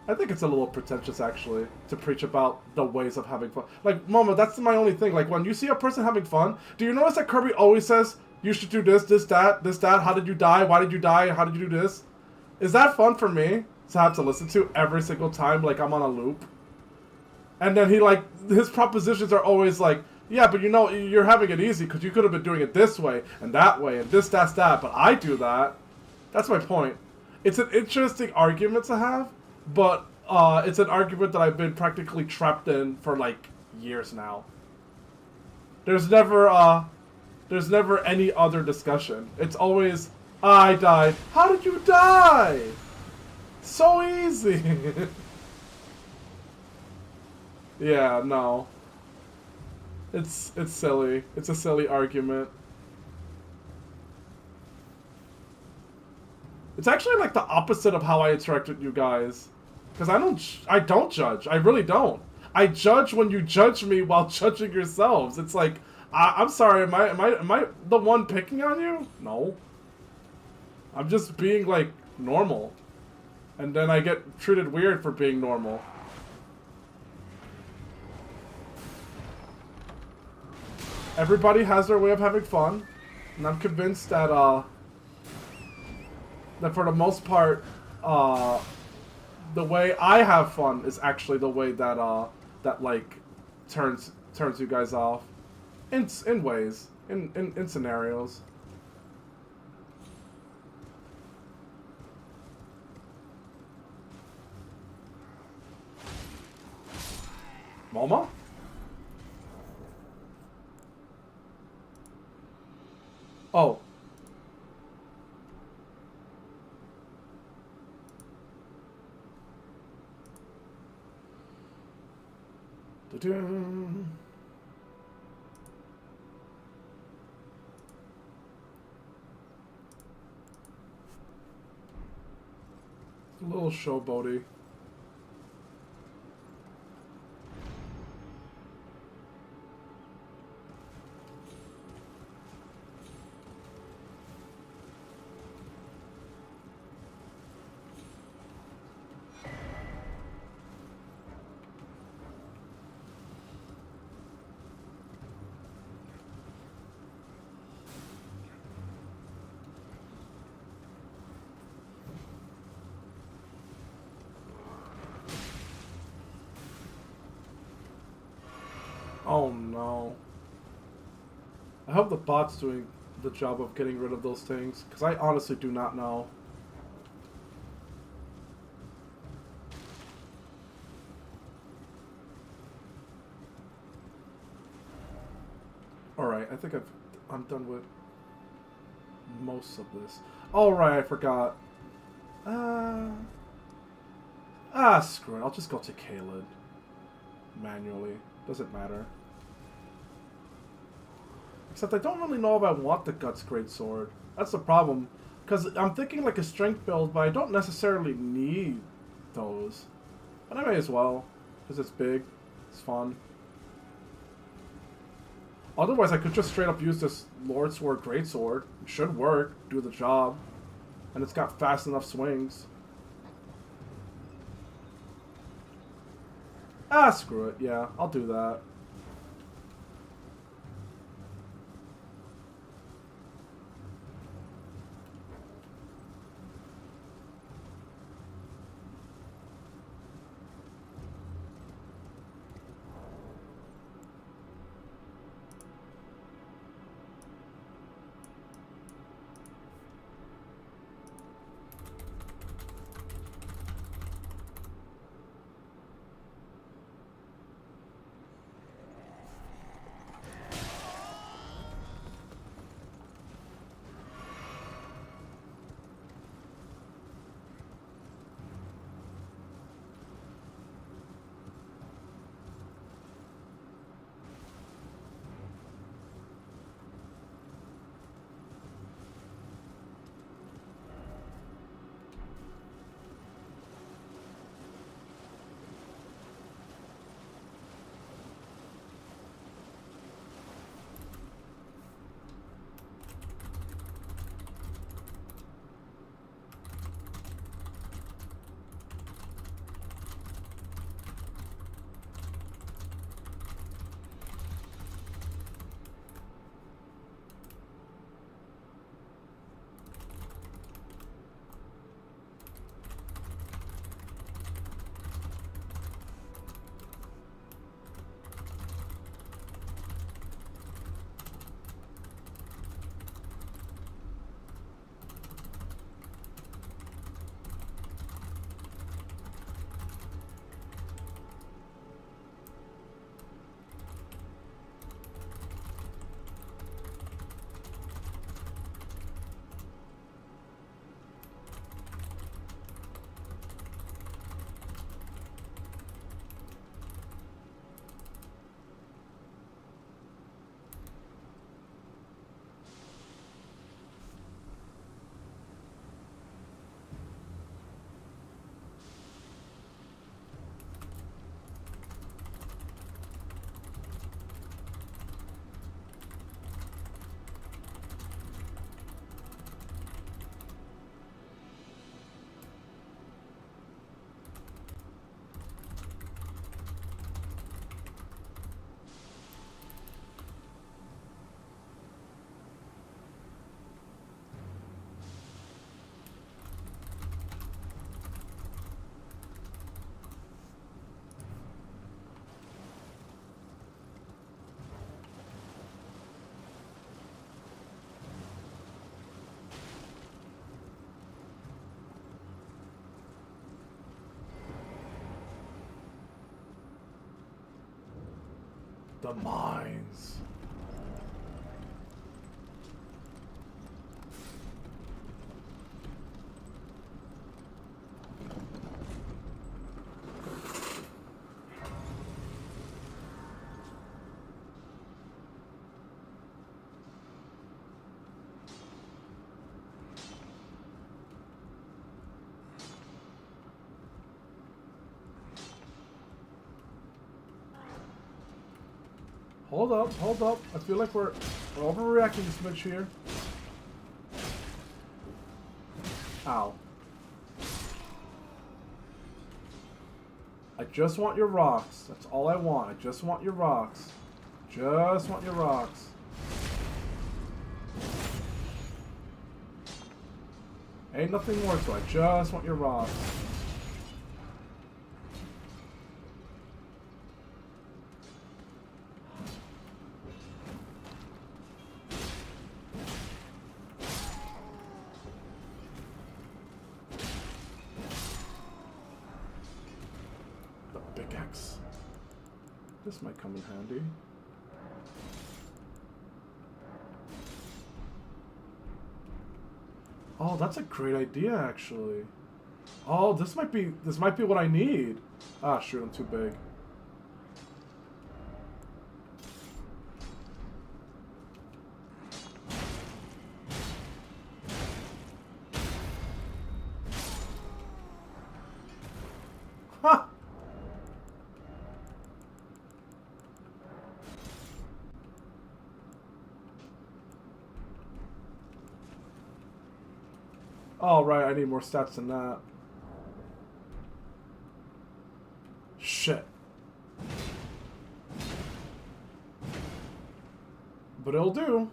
I think it's a little pretentious, actually, to preach about the ways of having fun. Like, Mama, that's my only thing. Like, when you see a person having fun, do you notice that Kirby always says, you should do this, this, that, how did you die, why did you die, how did you do this? Is that fun for me to have to listen to every single time, like I'm on a loop? And then he, like, his propositions are always like, yeah, but you know, you're having it easy because you could have been doing it this way, and that, this, that, but I do that. That's my point. It's an interesting argument to have, but it's an argument that I've been practically trapped in for, like, years now. There's never any other discussion. It's always, I died. How did you die? So easy. Yeah, no. It's silly. It's a silly argument. It's actually like the opposite of how I interact with you guys. Because I don't judge. I really don't. I judge when you judge me while judging yourselves. It's like, I'm sorry, am I the one picking on you? No. I'm just being, like, normal. And then I get treated weird for being normal. Everybody has their way of having fun, and I'm convinced that that for the most part, the way I have fun is actually the way that that like turns you guys off, in ways, in scenarios. Mama? Oh. Da-dum. A little showboaty. Oh no. I hope the bot's doing the job of getting rid of those things, because I honestly do not know. Alright, I think I'm done with most of this. Alright, I forgot. Ah, screw it. I'll just go to Kaled. Manually. Doesn't matter. Except I don't really know if I want the Guts Greatsword. That's the problem. Because I'm thinking like a strength build, but I don't necessarily need those. But I may as well. Because it's big. It's fun. Otherwise, I could just straight up use this Lord Sword Greatsword. It should work. Do the job. And it's got fast enough swings. Ah, screw it. Yeah, I'll do that. The mines. Hold up, hold up. I feel like we're overreacting this much here. Ow. I just want your rocks. That's all I want. I just want your rocks. Just want your rocks. Ain't nothing more to it. I just want your rocks. This might come in handy. Oh, that's a great idea, actually. Oh, this might be what I need. Ah, shoot, I'm too big. Huh. Oh, right, I need more stats than that. Shit. But it'll do.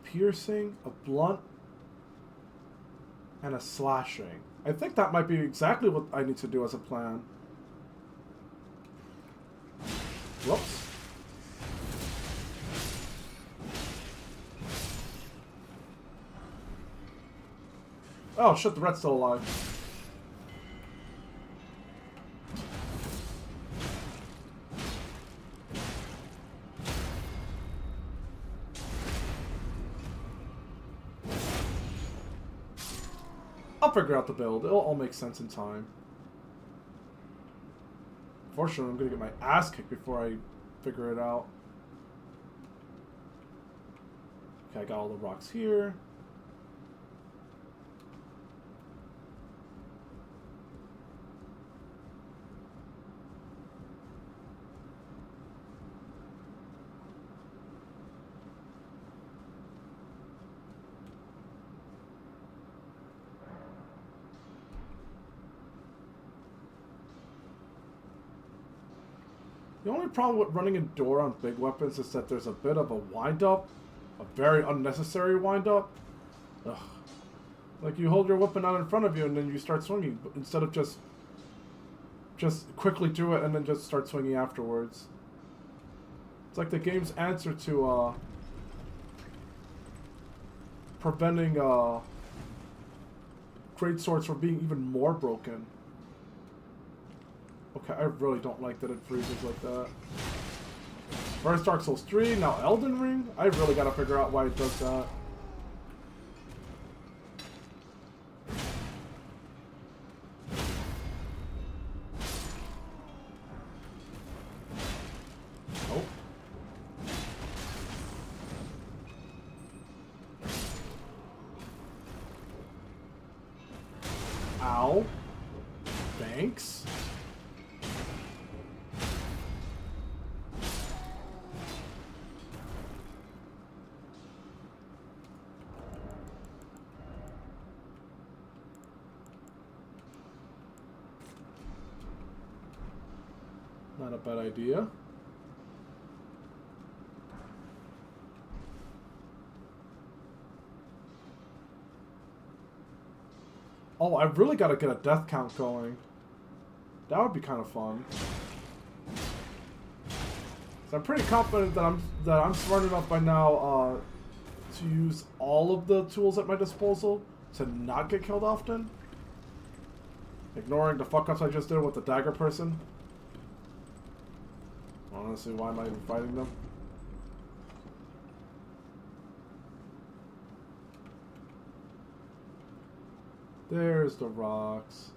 Piercing, a blunt, and a slashing. I think that might be exactly what I need to do as a plan. Whoops. Oh shit, the rat's still alive. I'll figure out the build. It'll all make sense in time. Fortunately, I'm gonna get my ass kicked before I figure it out. Okay, I got all the rocks here. The only problem with running Endure on big weapons is that there's a bit of a wind-up. A very unnecessary wind-up. Ugh. Like, you hold your weapon out in front of you and then you start swinging, instead of just quickly do it and then just start swinging afterwards. It's like the game's answer to, preventing, great swords from being even more broken. Okay, I really don't like that it freezes like that. First Dark Souls 3, now Elden Ring? I really gotta figure out why it does that. Nope. Ow. Thanks. Not a bad idea. Oh, I really got to get a death count going. That would be kind of fun. So I'm pretty confident that I'm smart enough by now to use all of the tools at my disposal to not get killed often. Ignoring the fuck-ups I just did with the dagger person. Honestly, why am I even fighting them? There's the rocks.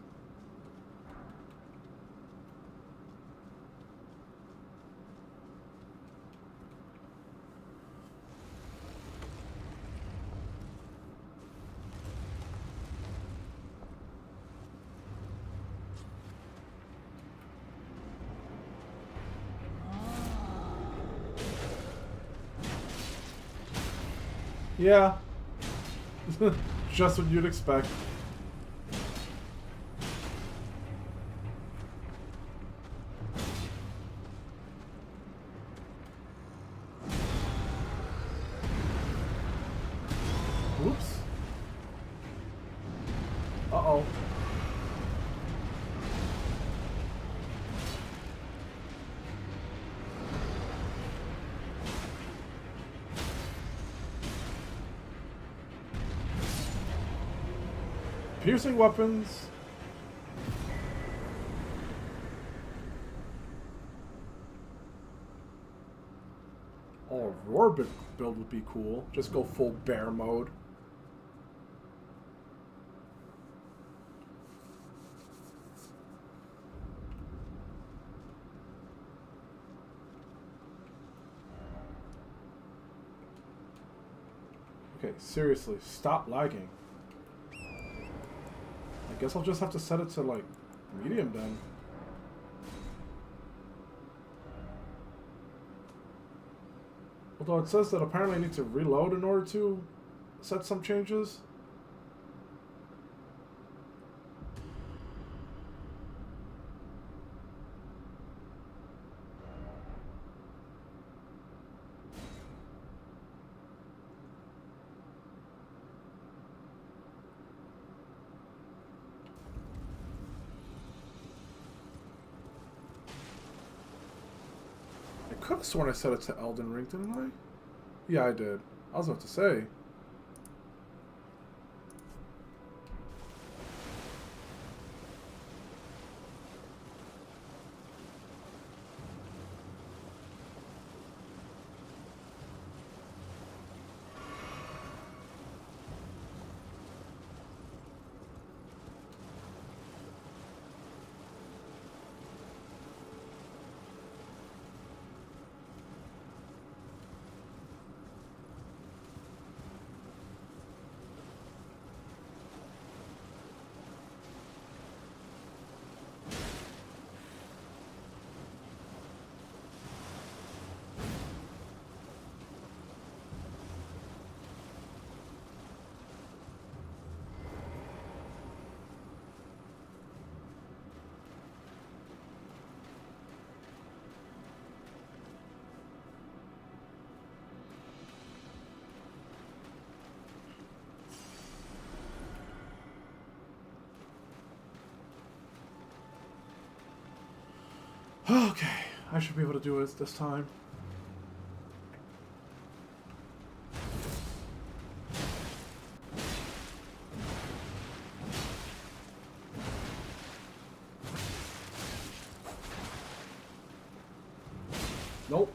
Yeah. Just what you'd expect. Whoops. Uh-oh. Piercing weapons. Oh, roar build would be cool. Just go full bear mode. Okay, seriously, stop lagging. I guess I'll just have to set it to, like, medium then. Although it says that apparently I need to reload in order to set some changes. I could have sworn I set it to Elden Ring, didn't I? Yeah, I did. I was about to say. Okay, I should be able to do it this time. Nope.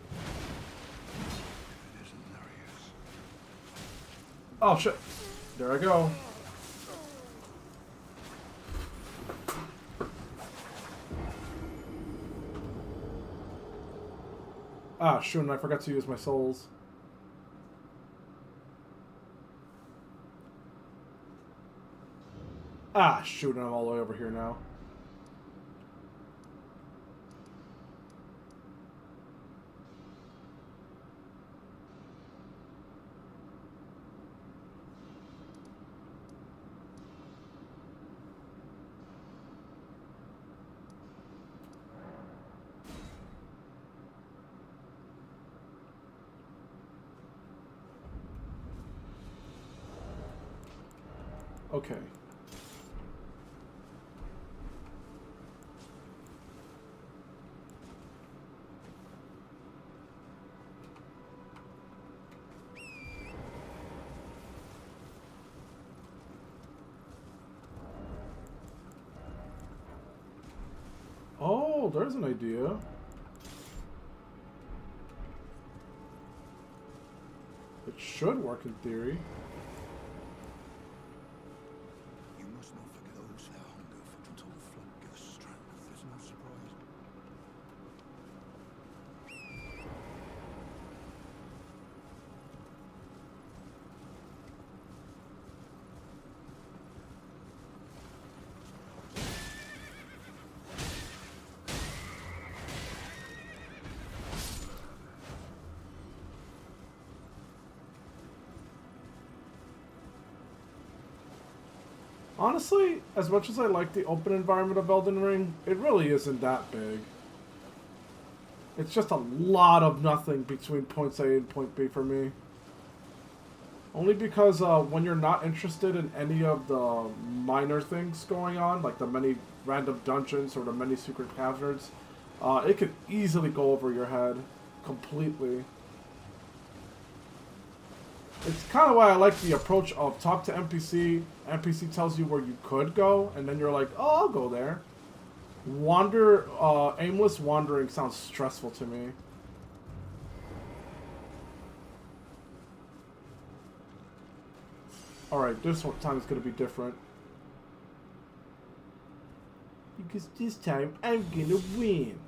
Oh shit. There I go. Ah, shoot, and I forgot to use my souls. Ah, shoot, and I'm all the way over here now. Okay. Oh, there's an idea. It should work in theory. You must not forget those their hunger for until the flood gives strength. There's no surprise. Honestly, as much as I like the open environment of Elden Ring, it really isn't that big. It's just a lot of nothing between points A and point B for me. Only because when you're not interested in any of the minor things going on, like the many random dungeons or the many secret caverns, it could easily go over your head completely. It's kind of why I like the approach of talk to NPC. NPC tells you where you could go, and then you're like, oh, I'll go there. Aimless wandering sounds stressful to me. Alright, this time is going to be different. Because this time, I'm going to win.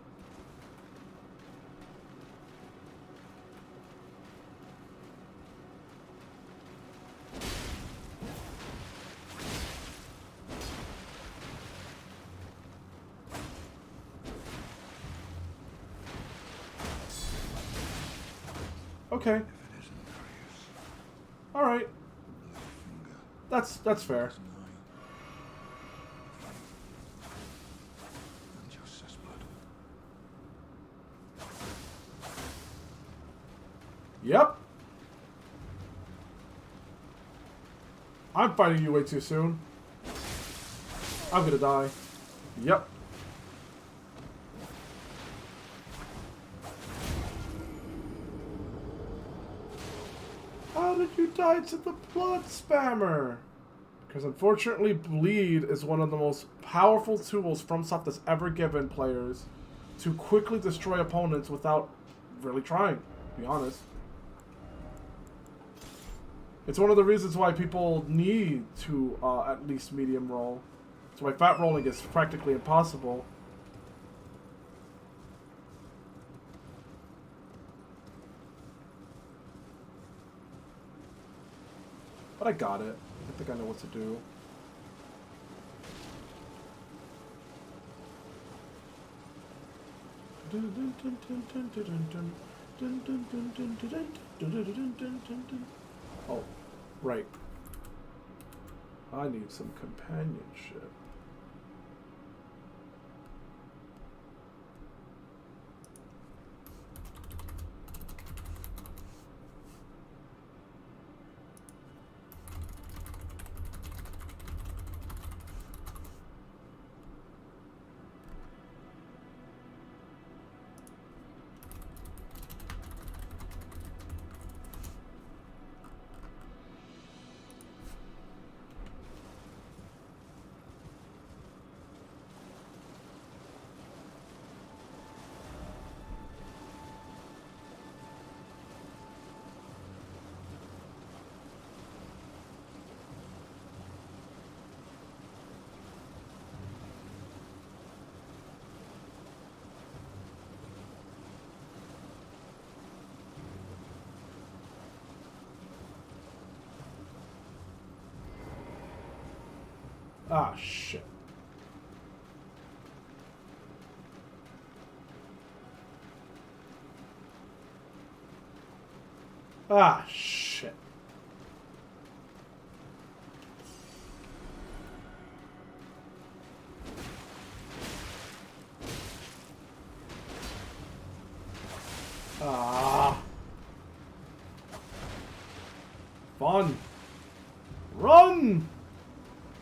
Okay. Alright. That's fair. Yep. I'm fighting you way too soon. I'm gonna die. Yep. How did you die to the blood spammer? Because unfortunately, bleed is one of the most powerful tools FromSoft has ever given players to quickly destroy opponents without really trying, to be honest. It's one of the reasons why people need to at least medium roll. That's why fat rolling is practically impossible. But I got it. I think I know what to do. Oh, right. I need some companionship. Ah, shit. Ah, shit. Ah. Fun. Run!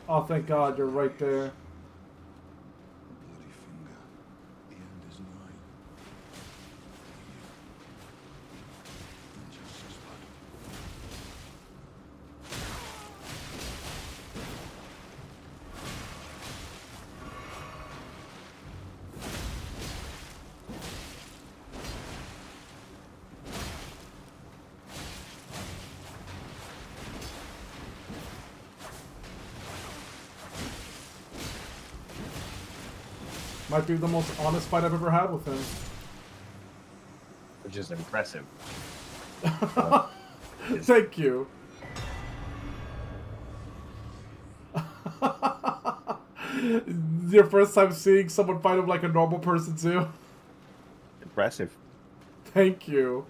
Oh, thank God, you're right there. Bloody finger. The end is nigh. Injustice blood. Might be the most honest fight I've ever had with him. Which is impressive. Thank you. Your first time seeing someone fight him like a normal person too? Impressive. Thank you.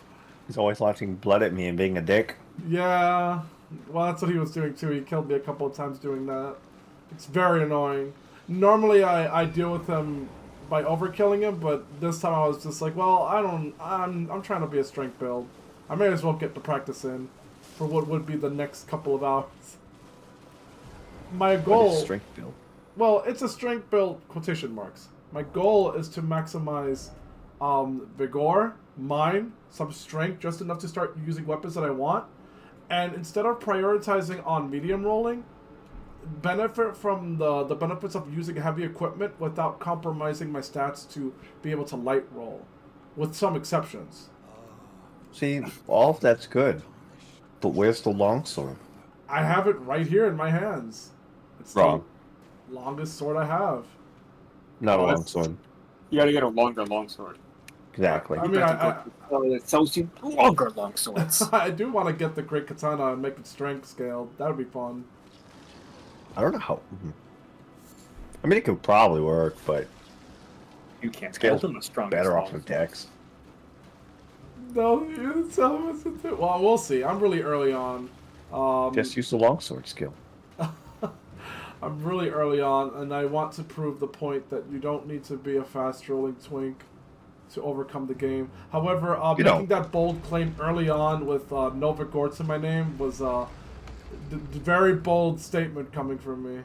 He's always launching blood at me and being a dick. Yeah. Well, that's what he was doing too. He killed me a couple of times doing that. It's very annoying. Normally I deal with him by overkilling him, but this time I was just like, well, I'm trying to be a strength build. I may as well get the practice in for what would be the next couple of hours. My What goal... is strength build? Well, it's a strength build, quotation marks. My goal is to maximize vigor, mine, some strength, just enough to start using weapons that I want. And instead of prioritizing on medium rolling, benefit from the benefits of using heavy equipment without compromising my stats to be able to light roll, with some exceptions. See, all of that's good. But where's the longsword? I have it right here in my hands. It's Wrong. the longest sword I have. Not a Oh, that's- longsword. You gotta get a longer longsword. Exactly. I mean, It sells you longer longswords. I do want to get the Great Katana and make it strength scaled. That would be fun. I don't know how. I mean, it could probably work, but You can't Scale's scale them as strong better as off with Dex. No, well, we'll see. I'm really early on. Just use the longsword skill. I'm really early on, and I want to prove the point that you don't need to be a fast-rolling twink to overcome the game. However, You making don't. that bold claim early on with Nova Gortz in my name was a very bold statement coming from me.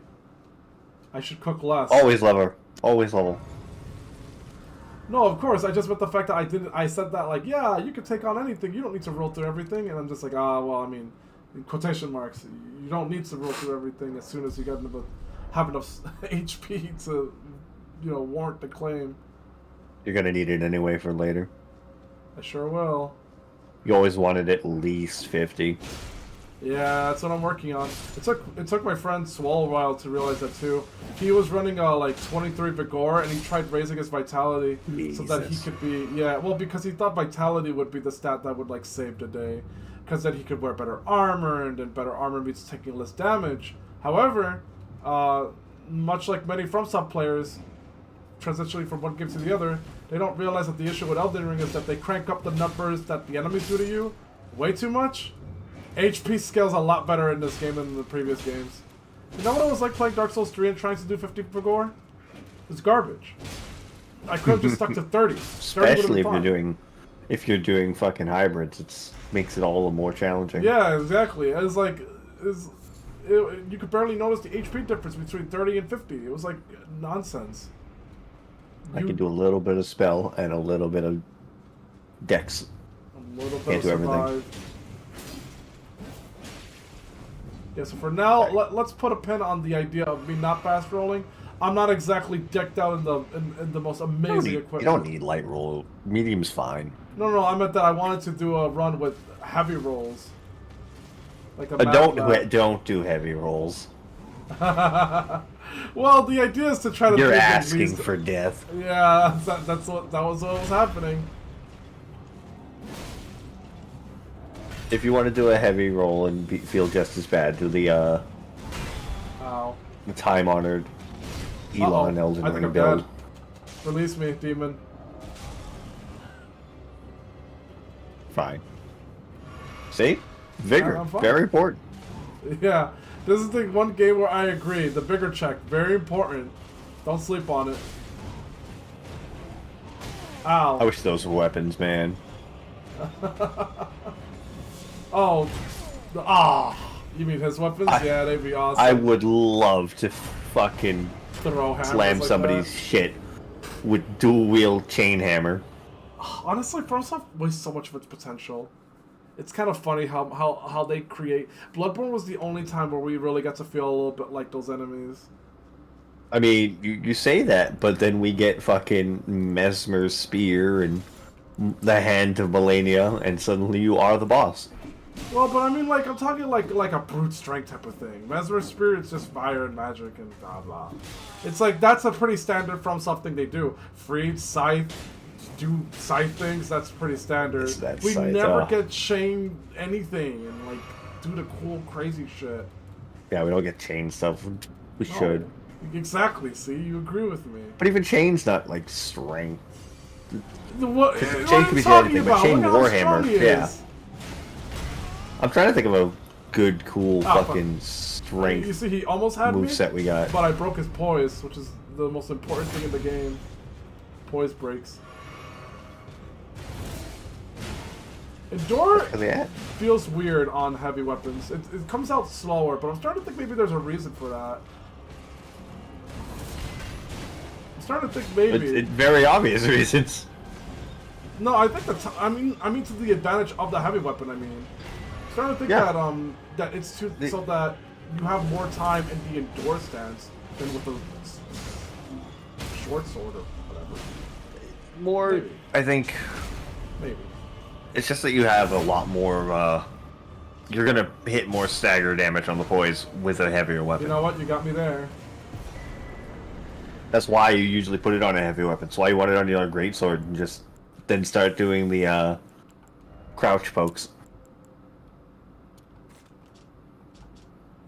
I should cook less. Always level. Always level. No, of course. I just meant the fact that I said that like, yeah, you can take on anything. You don't need to roll through everything. And I'm just like, well, I mean, in quotation marks, you don't need to roll through everything as soon as you have enough HP to, warrant the claim. You're gonna need it anyway for later. I sure will. You always wanted at least 50. Yeah, that's what I'm working on. It took my friend Swole a while to realize that too. He was running like 23 Vigor, and he tried raising his Vitality so that he Jesus. could be because he thought Vitality would be the stat that would like save the day, because then he could wear better armor, and then better armor means taking less damage. However, much like many FromSoft players, transitioning from one game to the other, they don't realize that the issue with Elden Ring is that they crank up the numbers that the enemies do to you way too much. HP scales a lot better in this game than in the previous games. You know what it was like playing Dark Souls 3 and trying to do 50 Vigor? It's garbage. I could have just stuck to 30. 30 would've Especially been if fine. you're doing fucking hybrids, it makes it all the more challenging. Yeah, exactly. It was like, you could barely notice the HP difference between 30 and 50. It was like nonsense. I can do a little bit of spell and a little bit of dex. A little bit Can't of do everything. survive. Yeah, so for now, let's put a pin on the idea of me not fast rolling. I'm not exactly decked out in the most amazing equipment. You don't need light roll. Medium's fine. No, I meant that I wanted to do a run with heavy rolls. Like a map map. Don't do heavy rolls. Well, the idea is to try to. You're do at asking least- for death. Yeah, that was what was happening. If you want to do a heavy roll and feel just as bad, do the Ow. time-honored Elon Uh-oh. Elden I think Ring I'm build. dead. Release me, demon. Fine. See? Vigor. I'm fine. Very important. Yeah, this is the one game where I agree. The bigger check, very important. Don't sleep on it. Ow. I wish those were weapons, man. Oh. You mean his weapons? Yeah, they'd be awesome. I would love to fucking Throw hammers slam like somebody's that. shit with dual-wield chain hammer. Honestly, FromSoft wastes so much of its potential. It's kind of funny how they create... Bloodborne was the only time where we really got to feel a little bit like those enemies. I mean, you say that, but then we get fucking Mesmer's spear and the Hand of Melania, and suddenly you are the boss. Well, but I mean, like, I'm talking like a brute strength type of thing. Mesmer's Spirit is just fire and magic and blah blah. It's like, that's a pretty standard FromSoft thing they do. Freed, Scythe, do Scythe things, that's pretty standard. That's We Scythe, never get chain anything and, like, do the cool, crazy shit. Yeah, we don't get chain stuff. We No. should. Exactly, see? You agree with me. But even chain's not, like, strength. What Chain are can you be talking anything, but about? chain Look how Warhammer, strong he yeah. is. I'm trying to think of a good, cool Oh, fucking strength You see, he almost had me, moveset we got. but I broke his poise, which is the most important thing in the game. Poise breaks. Endure feels weird on heavy weapons. It comes out slower, but I'm starting to think maybe there's a reason for that. I'm starting to think maybe. It's very obvious reasons. No, I think that's. I mean to the advantage of the heavy weapon. I mean, I'm starting to think that that it's so that you have more time in the endure stance than with the short sword or whatever. More, maybe. I think. Maybe. It's just that you have a lot more. You're gonna hit more stagger damage on the poise with a heavier weapon. You know what? You got me there. That's why you usually put it on a heavy weapon. That's why you want it on your greatsword and just then start doing the crouch pokes.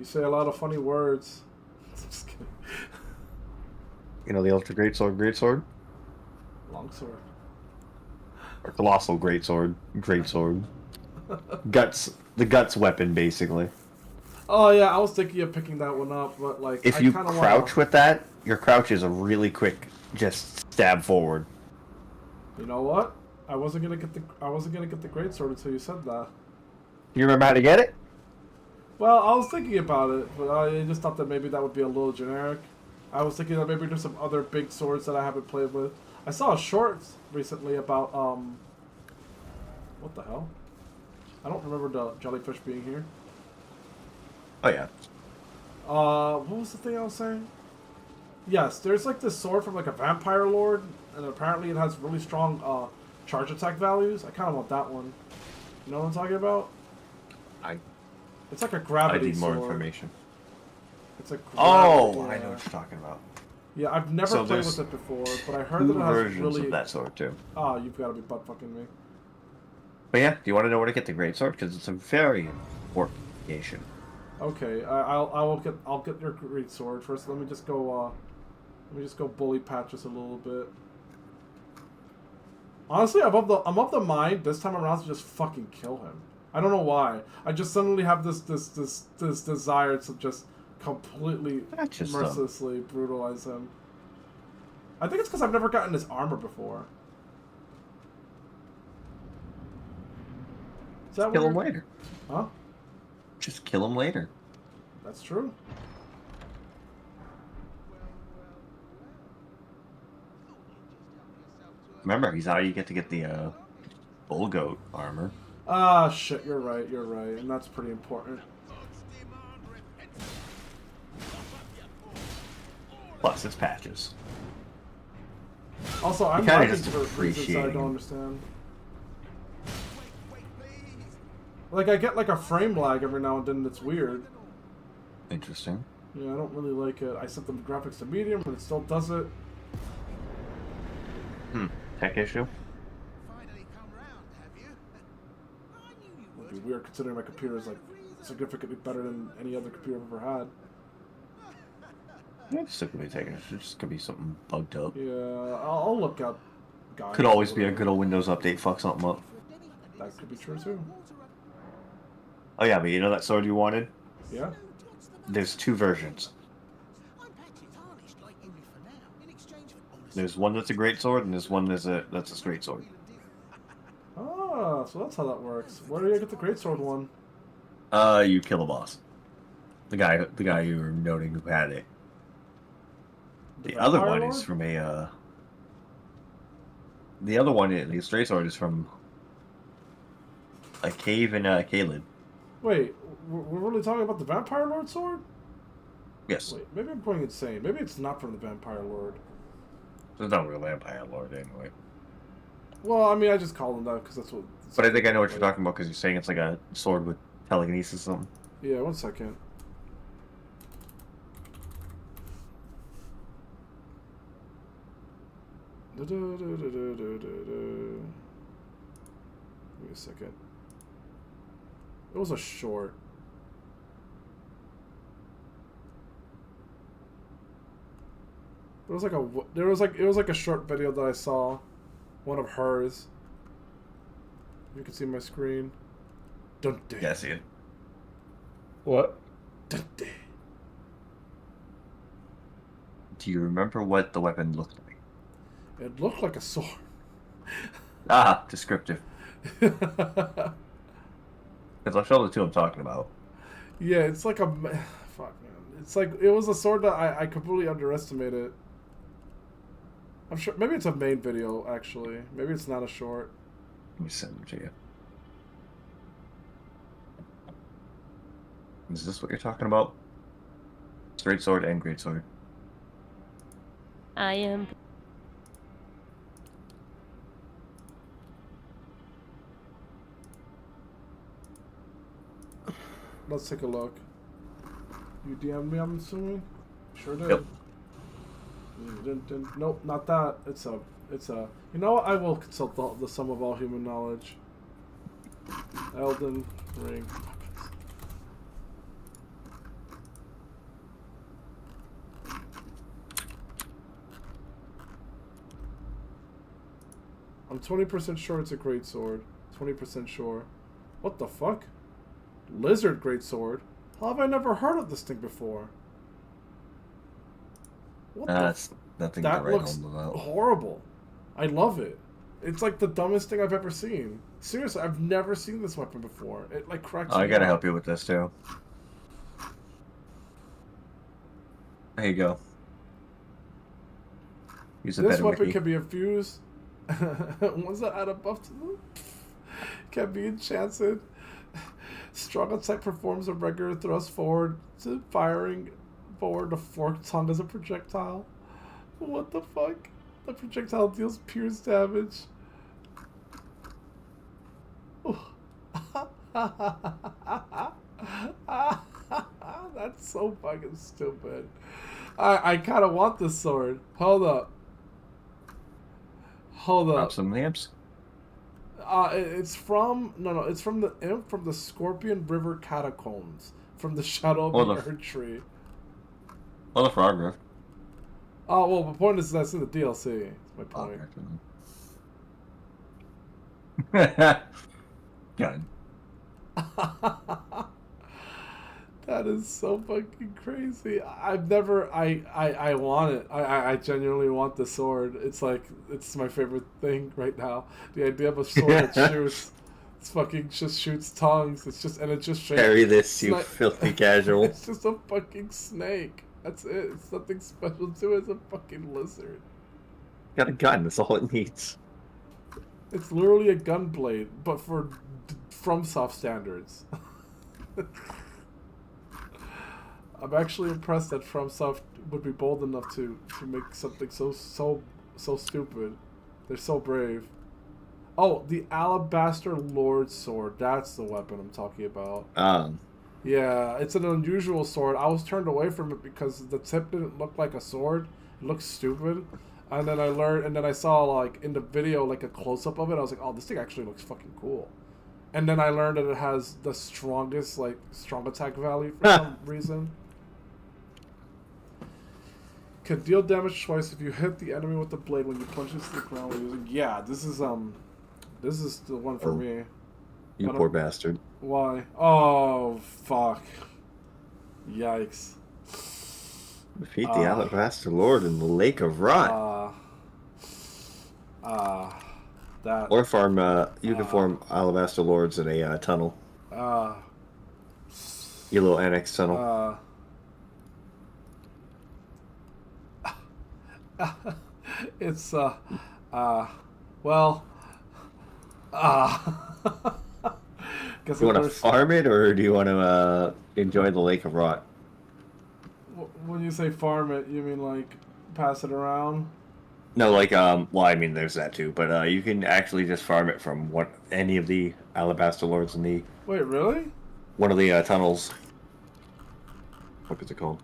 You say a lot of funny words. Just kidding. You know the ultra greatsword? Longsword. Or colossal greatsword. The guts weapon, basically. Oh yeah, I was thinking of picking that one up, but like if you crouch with that, your crouch is a really quick just stab forward. You know what? I wasn't gonna get the greatsword until you said that. You remember how to get it? Well, I was thinking about it, but I just thought that maybe that would be a little generic. I was thinking that maybe there's some other big swords that I haven't played with. I saw a short recently about what the hell? I don't remember the jellyfish being here. Oh yeah. What was the thing I was saying? Yes, there's like this sword from like a vampire lord, and apparently it has really strong charge attack values. I kind of want that one. You know what I'm talking about? It's like a gravity sword. I need more information. It's a gravity, I know what you're talking about. Yeah, I've never played with it before, but I heard that it has versions really... of that sword too. Oh, you've got to be butt fucking me. But yeah, do you want to know where to get the greatsword? Because it's a very important creation. Okay, I'll get your greatsword first. Let me just go bully Patches a little bit. Honestly, I'm of the mind this time around to just fucking kill him. I don't know why. I just suddenly have this desire to just completely mercilessly brutalize him. I think it's because I've never gotten his armor before. Is that kill him later. Huh? Just kill him later. That's true. Remember, he's how you get the bull goat armor. Ah, shit, you're right, and that's pretty important. Plus, it's Patches. Also, I'm lagging for reasons I don't understand. Like, I get like a frame lag every now and then that's weird. Interesting. Yeah, I don't really like it. I set the graphics to medium, but it still does it. Tech issue? It'd be weird considering my computer is like significantly better than any other computer I've ever had. Yeah, it's still gonna be taking it. It just could be something bugged up. Yeah, I'll look up guys. Could always be a good old Windows update fuck something up. That could be true too. Oh yeah, but you know that sword you wanted? Yeah. There's two versions. There's one that's a great sword, and there's one that's a straight sword. Ah, so that's how that works. Where do you get the greatsword one? You kill a boss. The guy you were noting who had it. The other one is from a. The other one, the straight sword, is from a cave in Caelid. Wait, we're really talking about the Vampire Lord sword? Yes. Wait, maybe I'm going insane. Maybe it's not from the Vampire Lord. There's no real Vampire Lord anyway. Well, I mean, I just call him that because that's what... But I think I know what you're talking about because you're saying it's like a sword with telekinesis or something. Yeah, 1 second. Give me a second. It was a short. It was like a short video that I saw, one of hers. You can see my screen. Dun-dun. Yeah, I see it. What? Dun-dun. Do you remember what the weapon looked like? It looked like a sword. Ah, descriptive. Because I'll show the two I'm talking about. Yeah, it's like a fuck man. It's like it was a sword that I completely underestimated. I'm sure maybe it's a main video actually. Maybe it's not a short. Let me send them to you. Is this what you're talking about? Straight sword and great sword. I am. Let's take a look. You DM me, I'm assuming? Sure did. Yep. Nope, not that. It's a. You know what? I will consult the sum of all human knowledge. Elden Ring. I'm 20% sure it's a great sword. 20% sure. What the fuck? Lizard great sword? How have I never heard of this thing before? What That's nothing to that write looks home about. horrible. I love it. It's like the dumbest thing I've ever seen. Seriously, I've never seen this weapon before. It like cracks Oh, I me gotta up. help you with this too. There you go. Use a This better weapon wiki. can be infused. Ones that add a buff to them can be enchanted. Strong attack performs a regular thrust forward to firing forward a forked tongue as a projectile. What the fuck? The projectile deals pierce damage. That's so fucking stupid. I kind of want this sword. Hold up. Hold up. Drop some lamps. It's from it's from the imp from the Scorpion River Catacombs from the Shadow of the Earth Tree. Well, the frog rift. Oh well, the point is that's in the DLC. That's my point. Gun. That is so fucking crazy. I've never. I want it. I genuinely want the sword. It's like it's my favorite thing right now. The idea of a sword that shoots. It's fucking just shoots tongues. It's just and it just shakes. Carry this, you filthy casual. It's just a fucking snake. That's it. It's nothing special to it. It's a fucking lizard. Got a gun. That's all it needs. It's literally a gunblade, but for FromSoft standards. I'm actually impressed that FromSoft would be bold enough to make something so stupid. They're so brave. Oh, the Alabaster Lord Sword. That's the weapon I'm talking about. Yeah, it's an unusual sword. I was turned away from it because the tip didn't look like a sword. It looked stupid. And then I saw like in the video like a close up of it. I was like, oh, this thing actually looks fucking cool. And then I learned that it has the strongest strong attack value for some reason. Can deal damage twice if you hit the enemy with the blade when you punch into the ground using. Yeah, this is the one for me. You poor bastard. Why? Oh fuck! Yikes! Defeat the Alabaster Lord in the Lake of Rot. That. Or farm. You can farm Alabaster Lords in a tunnel. Your little annex tunnel. It's Do you want to farm it, or do you want to enjoy the Lake of Rot? When you say farm it, you mean like pass it around? No, like well, I mean, there's that too, but you can actually just farm it from any of the Alabaster Lords in the. Wait, really? One of the tunnels. What is it called?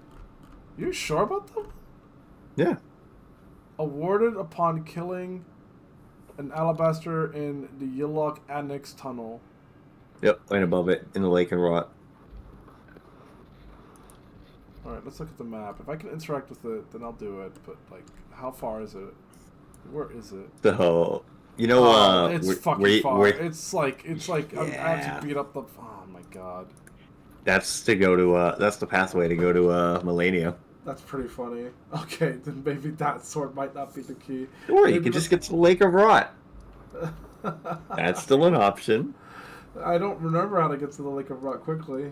You sure about them? Yeah. Awarded upon killing an alabaster in the Yilok Annex Tunnel. Yep, right above it in the Lake of Rot. Alright, let's look at the map. If I can interact with it, then I'll do it. But, like, how far is it? Where is it? So, you know, it's fucking far. It's like yeah. I have to beat up the. Oh my god. That's to go to. That's the pathway to go to Melania. That's pretty funny. Okay, then maybe that sword might not be the key. Or you Maybe could just get to the Lake of Rot. That's still an option. I don't remember how to get to the Lake of Rot quickly.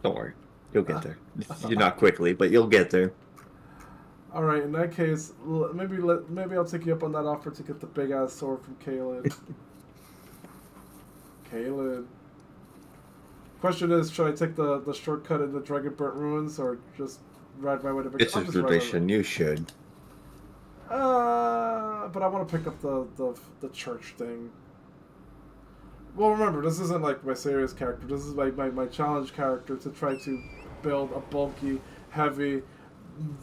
Don't worry. You'll get there. You're not quickly, but you'll get there. All right, in that case, maybe I'll take you up on that offer to get the big ass sword from Caelid. Caelid. Question is, should I take the shortcut in the Dragonburnt Ruins or just ride my way to? It's a tradition. You should. But I want to pick up the church thing. Well, remember, this isn't like my serious character. This is my challenge character to try to build a bulky, heavy,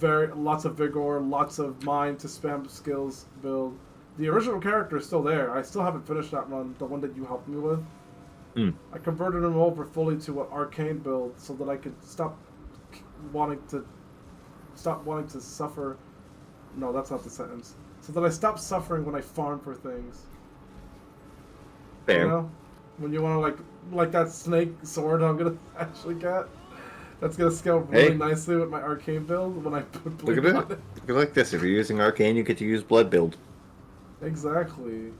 lots of vigor, lots of mind to spam skills build. The original character is still there. I still haven't finished that run, the one that you helped me with. I converted him over fully to an arcane build so that I could stop wanting to suffer. No, that's not the sentence. So that I stop suffering when I farm for things. Fair. You know? When you want to like that snake sword I'm gonna actually get. That's gonna scale really nicely with my arcane build when I put Look at it. Look at it like this. If you're using arcane, you get to use blood build. Exactly.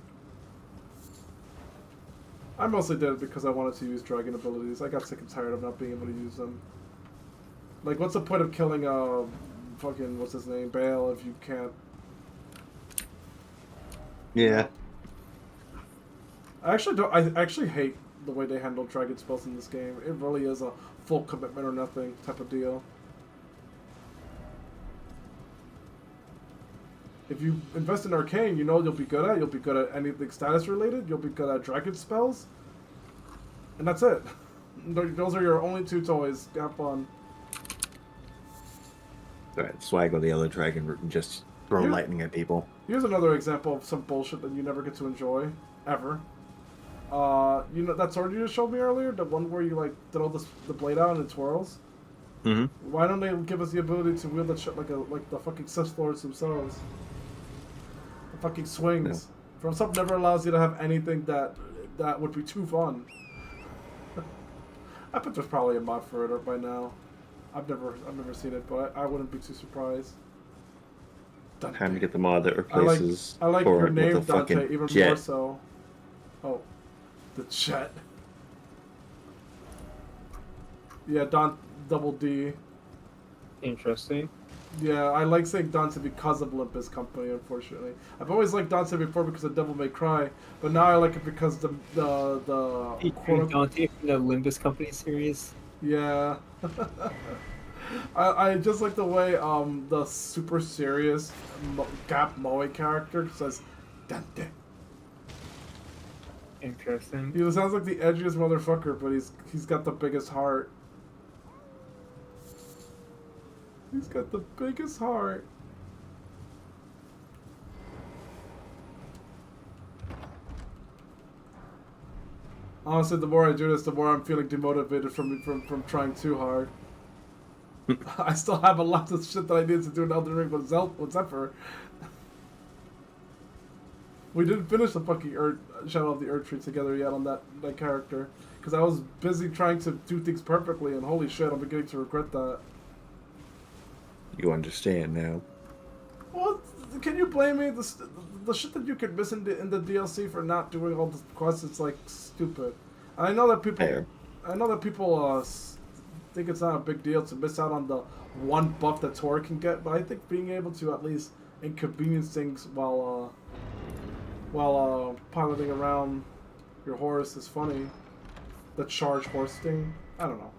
I mostly did it because I wanted to use dragon abilities. I got sick and tired of not being able to use them. Like, what's the point of killing fucking what's his name, Bale, if you can't? Yeah. I actually hate the way they handle dragon spells in this game. It really is a full commitment or nothing type of deal. If you invest in arcane, you know you'll be good at. You'll be good at anything status related. You'll be good at dragon spells, and that's it. Those are your only two toys. Have fun. Alright, swag on the other dragon route and just throw lightning at people. Here's another example of some bullshit that you never get to enjoy, ever. You know that sword you just showed me earlier, the one where you like throw the blade out and it twirls. Mm-hmm. Why don't they give us the ability to wield that shit like the fucking Sith Lords themselves? The fucking swings. No. From something never allows you to have anything that would be too fun. I bet there's probably a mod for it by now. I've never seen it, but I wouldn't be too surprised. Time to get the mod that replaces I like Torrent your name, with the Dante, fucking even jet. more so. Oh, the jet. Yeah, Double D. Interesting. Yeah, I like saying Dante because of Olympus Company, unfortunately. I've always liked Dante before because of Devil May Cry, but now I like it because the Dante from the Olympus Company series. Yeah. I just like the way the super serious Gap Moe character says Dante. Interesting. He sounds like the edgiest motherfucker, but he's got the biggest heart. He's got the biggest heart. Honestly, the more I do this, the more I'm feeling demotivated from trying too hard. I still have a lot of shit that I need to do in Elden Ring with Zephyr. We didn't finish the fucking Shadow of the Earth Tree together yet on that character. Because I was busy trying to do things perfectly, and holy shit, I'm beginning to regret that. You understand now. Well, can you blame me? The shit that you could miss in the DLC for not doing all the quests, it's like stupid. And I know that people, Fair. think it's not a big deal to miss out on the one buff that Tora can get, but I think being able to at least inconvenience things while piloting around your horse is funny. The charge horse thing, I don't know.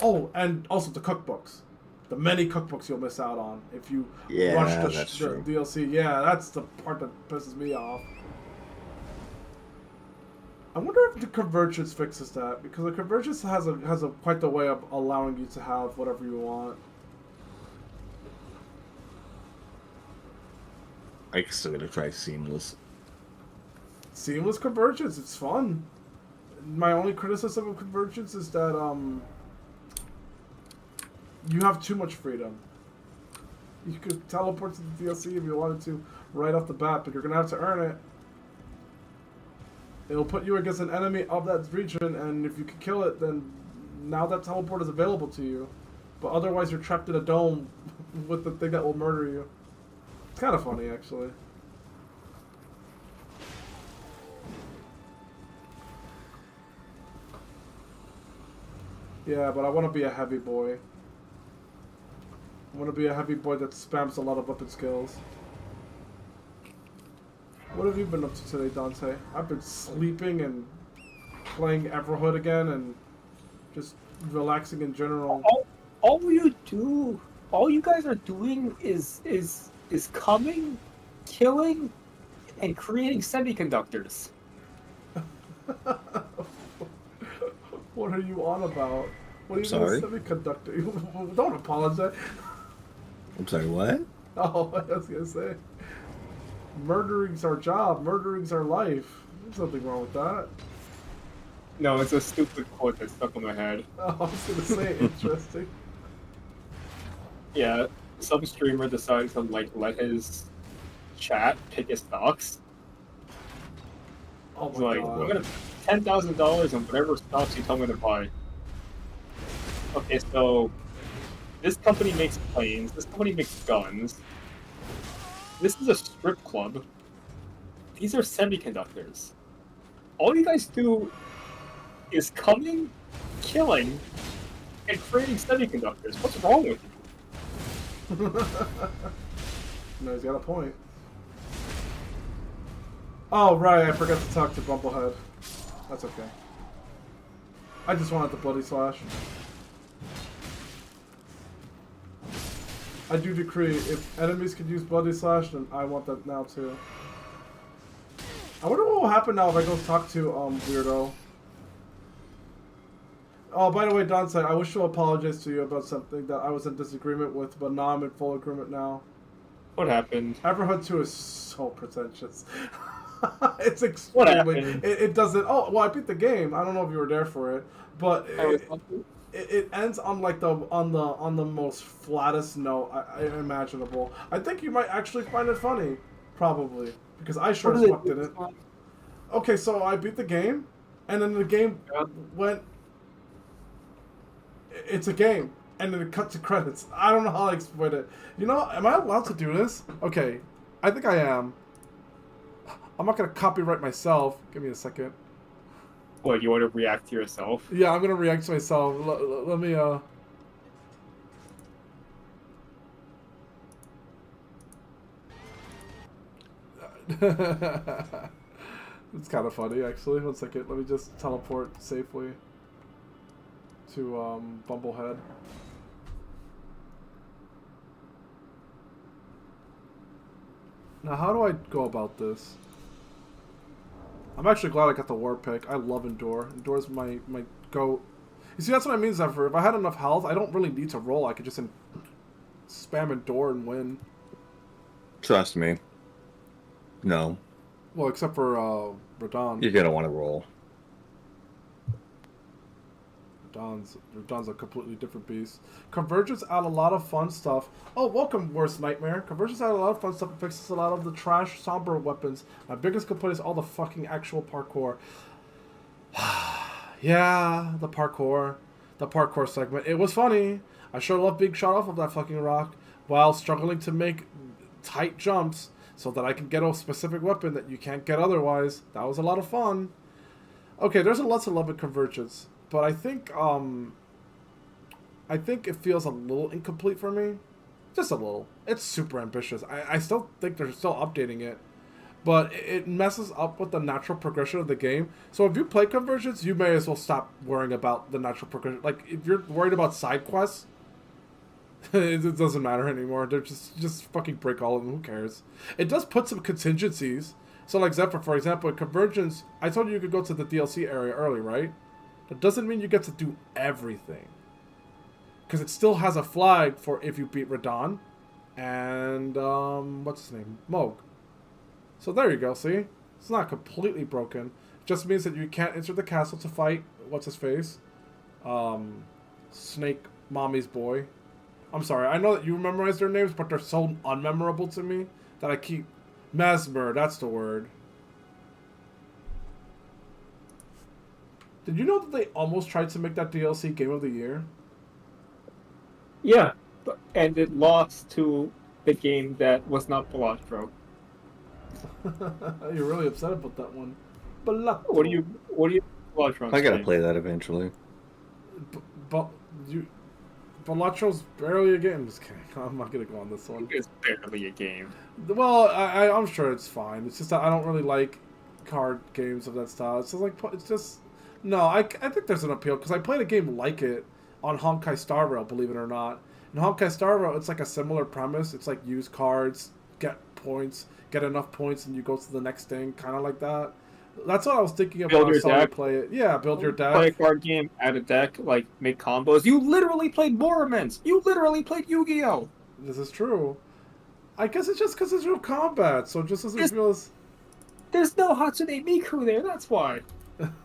Oh, and also the cookbooks. The many cookbooks you'll miss out on if you rush the DLC. Yeah, that's the part that pisses me off. I wonder if the Convergence fixes that, because the Convergence has a quite the way of allowing you to have whatever you want. I'm still gonna try Seamless. Seamless Convergence, it's fun. My only criticism of Convergence is that you have too much freedom. You could teleport to the DLC if you wanted to right off the bat, but you're gonna have to earn it. It'll put you against an enemy of that region, and if you can kill it, then now that teleport is available to you. But otherwise, you're trapped in a dome with the thing that will murder you. It's kind of funny, actually. Yeah, but I want to be a heavy boy. I want to be a heavy boy that spams a lot of weapon skills. What have you been up to today, Dante? I've been sleeping and playing Everhood again and just relaxing in general. All you guys are doing is coming, killing, and creating semiconductors. What are you on about? What are you Sorry? doing semiconductor? Don't apologize. I'm sorry, what? Oh, I was gonna say. Murdering's our job. Murdering's our life. There's nothing wrong with that. No, it's a stupid quote that stuck in my head. Oh, I was gonna say interesting. Yeah, some streamer decided to let his chat pick his stocks. Oh He's my like, god. I'm gonna $10,000 on whatever stocks you tell me to buy. Okay, so this company makes planes. This company makes guns. This is a strip club. These are semiconductors. All you guys do is coming, killing, and creating semiconductors. What's wrong with you? No, he's got a point. Oh, right, I forgot to talk to Bumblehead. That's okay. I just wanted the Bloody Slash. I do decree, if enemies could use Bloody Slash, then I want that now too. I wonder what will happen now if I go talk to Weirdo. Oh, by the way, Dante, I wish to apologize to you about something that I was in disagreement with, but now I'm in full agreement now. What happened? Everhood 2 is so pretentious. It's What extremely. happened? It doesn't. Oh, well, I beat the game. I don't know if you were there for it, but I was it ends on like on the most flattest note imaginable. I think you might actually find it funny, probably, because I sure as fuck didn't. Okay, so I beat the game, and then the game went. It's a game, and then it cut to credits. I don't know how to explain it. You know, am I allowed to do this? Okay, I think I am. I'm not gonna copyright myself. Give me a second. What, you want to react to yourself? Yeah, I'm gonna react to myself. Let me It's kind of funny, actually. 1 second. Let me just teleport safely to Bumblehead. Now, how do I go about this? I'm actually glad I got the war pick. I love Endure. Endure's my goat. You see, that's what I mean, Zephyr. If I had enough health, I don't really need to roll. I could just spam Endure and win. Trust me. No. Well, except for Radon. You're gonna want to roll. Radon's a completely different beast. Convergence add a lot of fun stuff. Oh, welcome, Worst Nightmare. Convergence add a lot of fun stuff and fixes a lot of the trash, somber weapons. My biggest complaint is all the fucking actual parkour. Yeah, the parkour. The parkour segment. It was funny. I sure love being shot off of that fucking rock while struggling to make tight jumps so that I can get a specific weapon that you can't get otherwise. That was a lot of fun. Okay, there's a lot to love in Convergence. But I think it feels a little incomplete for me. Just a little. It's super ambitious. I still think they're still updating it. But it messes up with the natural progression of the game. So if you play Convergence, you may as well stop worrying about the natural progression. Like, if you're worried about side quests, it doesn't matter anymore. They're just fucking break all of them. Who cares? It does put some contingencies. So like Zephyr, for example, in Convergence, I told you could go to the DLC area early, right? That doesn't mean you get to do everything. Because it still has a flag for if you beat Radon. And, what's his name? Moog. So there you go, see? It's not completely broken. It just means that you can't enter the castle to fight, what's his face? Snake Mommy's boy. I'm sorry, I know that you memorize their names, but they're so unmemorable to me that I keep... Mesmer, that's the word. Did you know that they almost tried to make that DLC Game of the Year? Yeah, and it lost to the game that was not Balatro. You're really upset about that one. What do you Balatro on I gotta stream? play that eventually. But you, Balatro's barely a game. Just kidding. I'm not gonna go on this one. It's barely a game. Well, I'm sure it's fine. It's just that I don't really like card games of that style. It's just like it's just no. I think there's an appeal because I played a game like it on Honkai Star Rail. Believe it or not, in Honkai Star Rail, it's like a similar premise. It's like use cards, get points, get enough points, and you go to the next thing. Kind of like that. That's what I was thinking of Build when I your saw you deck. play it. Yeah, build your deck. Play a card game, add a deck, like make combos. You literally played Boromance. You literally played Yu-Gi-Oh. This is true. I guess it's just because it's real combat, so it just doesn't It's- feel as... There's no Hatsune Miku there. That's why.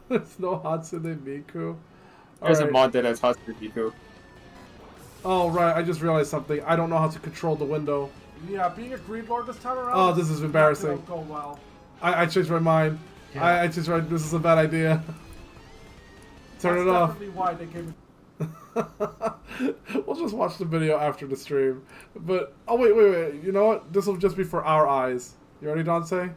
There's no Hatsune Miku. There's a Alright. mod that has Hatsune Miku. Oh, right, I just realized something. I don't know how to control the window. Yeah, being a Greed Lord this time around... Oh, this is embarrassing. Not gonna go well. I changed my mind. Yeah. I changed my... This is a bad idea. Turn it off. Definitely why they gave We'll just watch the video after the stream. But, oh, wait. You know what? This will just be for our eyes. You ready, Dante?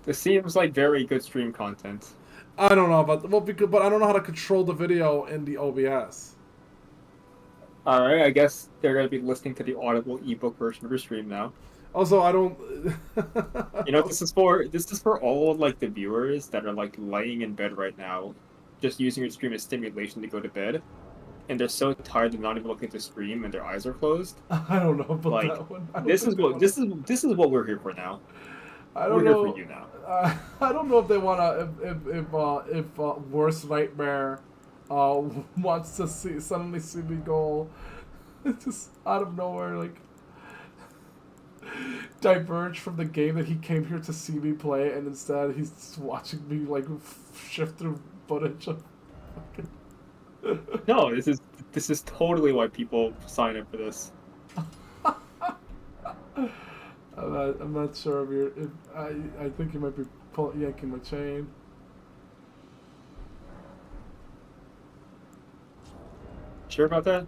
This seems like very good stream content. I don't know about... Well, but I don't know how to control the video in the OBS. Alright, I guess they're gonna be listening to the audible ebook version of your stream now. Also, I don't... You know what this is for? This is for all like the viewers that are like laying in bed right now, just using your stream as stimulation to go to bed, and they're so tired they're not even looking at the stream and their eyes are closed. I don't know about Like, that one. I don't This is think they what wanna- this is what we're here for now. I don't We're know. here for you now. I don't know if they wanna if Worst Nightmare wants to suddenly see me go just out of nowhere like diverge from the game that he came here to see me play, and instead he's just watching me like shift through footage of fucking... No, this is totally why people sign up for this. I'm not sure if I think you might be yanking my chain. Sure about that?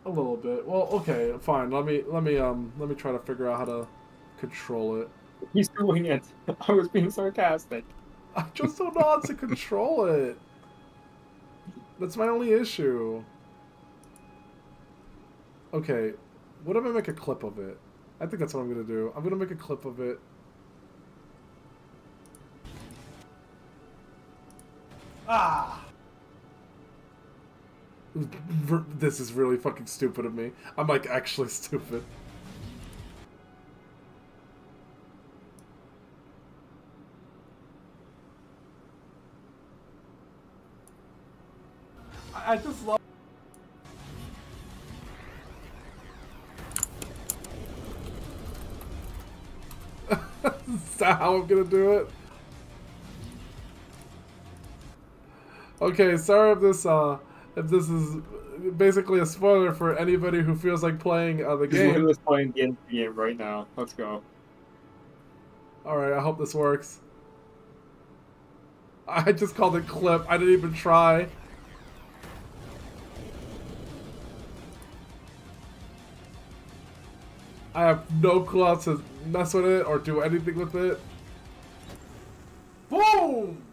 A little bit. Well, okay, fine. Let me try to figure out how to control it. He's doing it. I was being sarcastic. I just don't know how to control it. That's my only issue. Okay, what if I make a clip of it? I think that's what I'm gonna do. I'm gonna make a clip of it. Ah! This is really fucking stupid of me. I'm like actually stupid. I just love... Is that how I'm gonna do it? Okay, sorry if this is basically a spoiler for anybody who feels like playing the He's game. literally playing the end of the game right now. Let's go. Alright, I hope this works. I just called it clip. I didn't even try. I have no clue how to mess with it or do anything with it. Boom!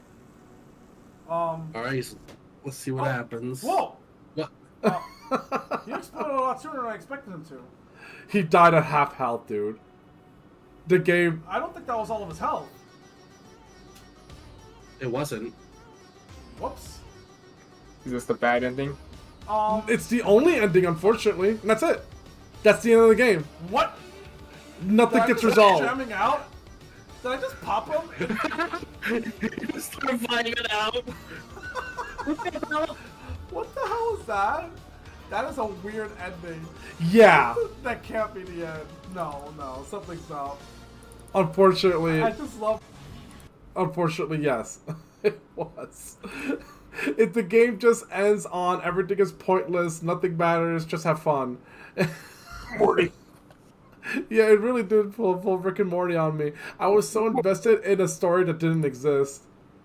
All right, let's see what happens. Whoa! What? He exploded a lot sooner than I expected him to. He died at half health, dude. The game... I don't think that was all of his health. It wasn't. Whoops. Is this the bad ending? It's the only ending, unfortunately. And that's it. That's the end of the game. What? Nothing Did I gets just resolved. Jamming out? Did I just pop him? Start fighting it out. What the hell is that? That is a weird ending. Yeah. That can't be the end. No, something's up. Unfortunately... I just love... Unfortunately, yes. It was. If the game just ends on everything is pointless, nothing matters, just have fun. Morty. Yeah, it really did pull Rick and Morty on me. I was so invested in a story that didn't exist.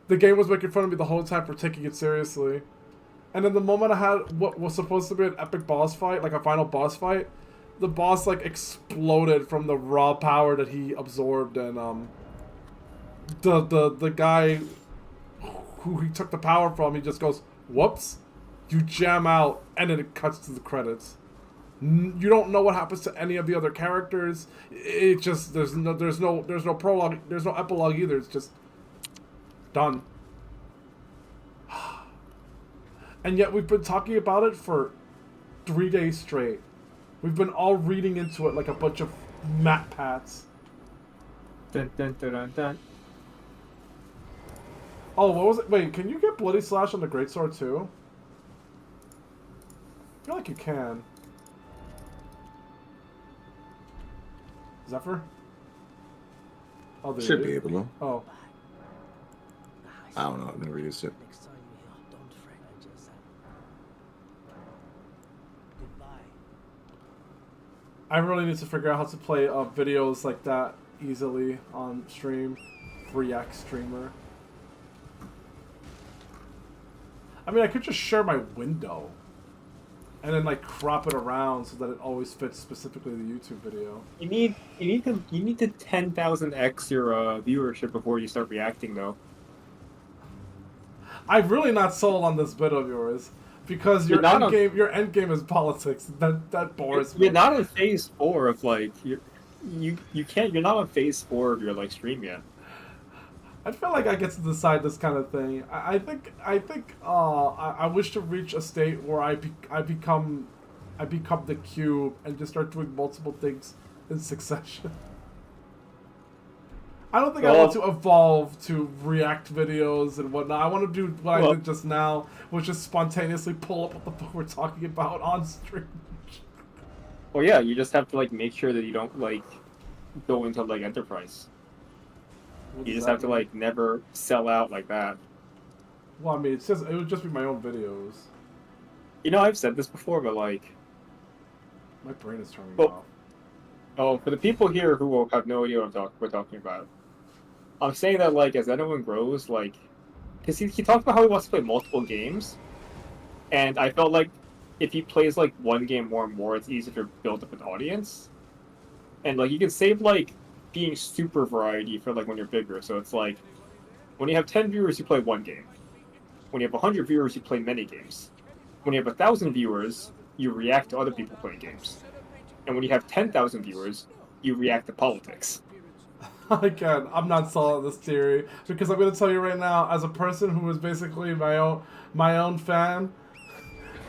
the game was making fun of me the whole time for taking it seriously. And then the moment I had what was supposed to be an epic boss fight, like a final boss fight, the boss like exploded from the raw power that he absorbed, and the guy who he took the power from, he just goes, "Whoops!" You jam out, and then it cuts to the credits. You don't know what happens to any of the other characters. It just there's no prologue, there's no epilogue either. It's just done. And yet we've been talking about it for 3 days straight. We've been all reading into it like a bunch of Matt Pats. Dun, dun, dun, dun, dun. Oh, what was it? Wait, can you get Bloody Slash on the Greatsword too? I feel like you can. Zephyr? Oh, there Should it be is. able to. Oh. I don't know. I've never used it. I really need to figure out how to play videos like that easily on stream. React streamer. I mean, I could just share my window and then like crop it around so that it always fits specifically the YouTube video. You need to 10,000x your viewership before you start reacting, though. I'm really not sold on this bit of yours because your end game is politics. That bores me. You're not on phase 4 of like you're not on phase 4 of your like stream yet. I feel like I get to decide this kind of thing. I wish to reach a state where I become the cube and just start doing multiple things in succession. I don't think I want to evolve to react videos and whatnot. I want to do what I did just now, which is spontaneously pull up what the fuck we're talking about on stream. Well, yeah, you just have to like make sure that you don't like go into like enterprise. You just have to like never sell out like that. Well, I mean, it would just be my own videos. You know, I've said this before, but like, my brain is turning off. Oh, for the people here who will have no idea what we're talking about, I'm saying that like as anyone grows, like, because he talked about how he wants to play multiple games, and I felt like if he plays like one game more and more, it's easier to build up an audience, and like you can save like being super variety for like when you're bigger. So it's like when you have 10 viewers, you play one game. When you have 100 viewers, you play many games. When you have 1,000 viewers, you react to other people playing games. And when you have 10,000 viewers, you react to politics. Again, I'm not sold on this theory because I'm going to tell you right now, as a person who is basically my own fan,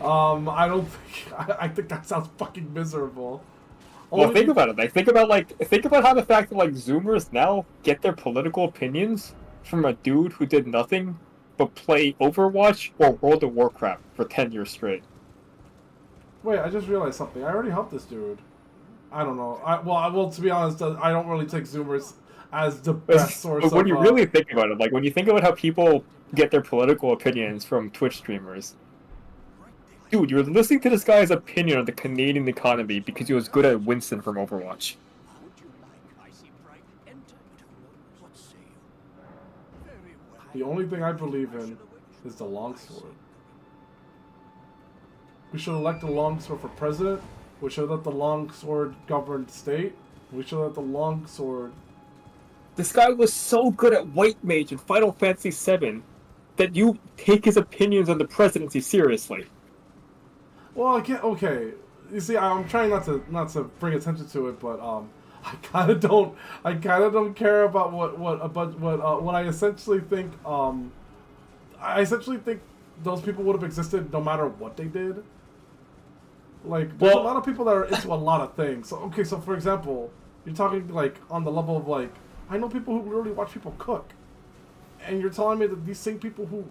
I think that sounds fucking miserable. Well, think about it. Like, think about how the fact that like Zoomers now get their political opinions from a dude who did nothing but play Overwatch or World of Warcraft for 10 years straight. Wait, I just realized something. I already helped this dude. I don't know. Well, to be honest, I don't really take Zoomers as the best source. But when you really think about it, like when you think about how people get their political opinions from Twitch streamers, dude, you're listening to this guy's opinion on the Canadian economy because he was good at Winston from Overwatch. The only thing I believe in is the longsword. We should elect the longsword for president. We should let the longsword govern the state. We should let the longsword... This guy was so good at White Mage in Final Fantasy VII that you take his opinions on the presidency seriously. Well, I can't. Okay, you see, I'm trying not to bring attention to it, but I kind of don't care about what I essentially think. I essentially think those people would have existed no matter what they did. Like, there's a lot of people that are into a lot of things. So, okay, so for example, you're talking like on the level of like, I know people who literally watch people cook, and you're telling me that these same people who,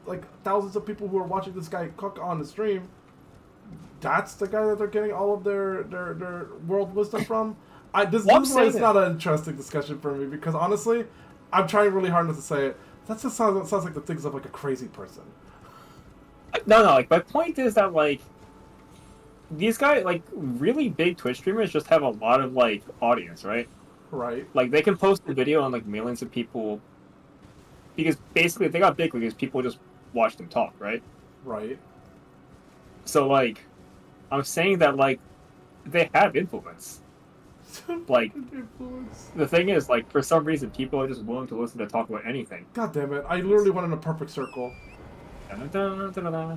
like thousands of people who are watching this guy cook on the stream, that's the guy that they're getting all of their world wisdom from? This is why it's not an interesting discussion for me, because honestly, I'm trying really hard not to say it. That just sounds like the things of like a crazy person. No, like my point is that like these guys, like really big Twitch streamers, just have a lot of like audience, right? Right. Like they can post a video and like millions of people because basically they got big because people just watch them talk, right? Right. So like, I'm saying that like, they have influence. Like, Influence. the thing is, like, for some reason, people are just willing to listen to talk about anything. God damn it! I literally went in a perfect circle. Da-da-da-da-da-da.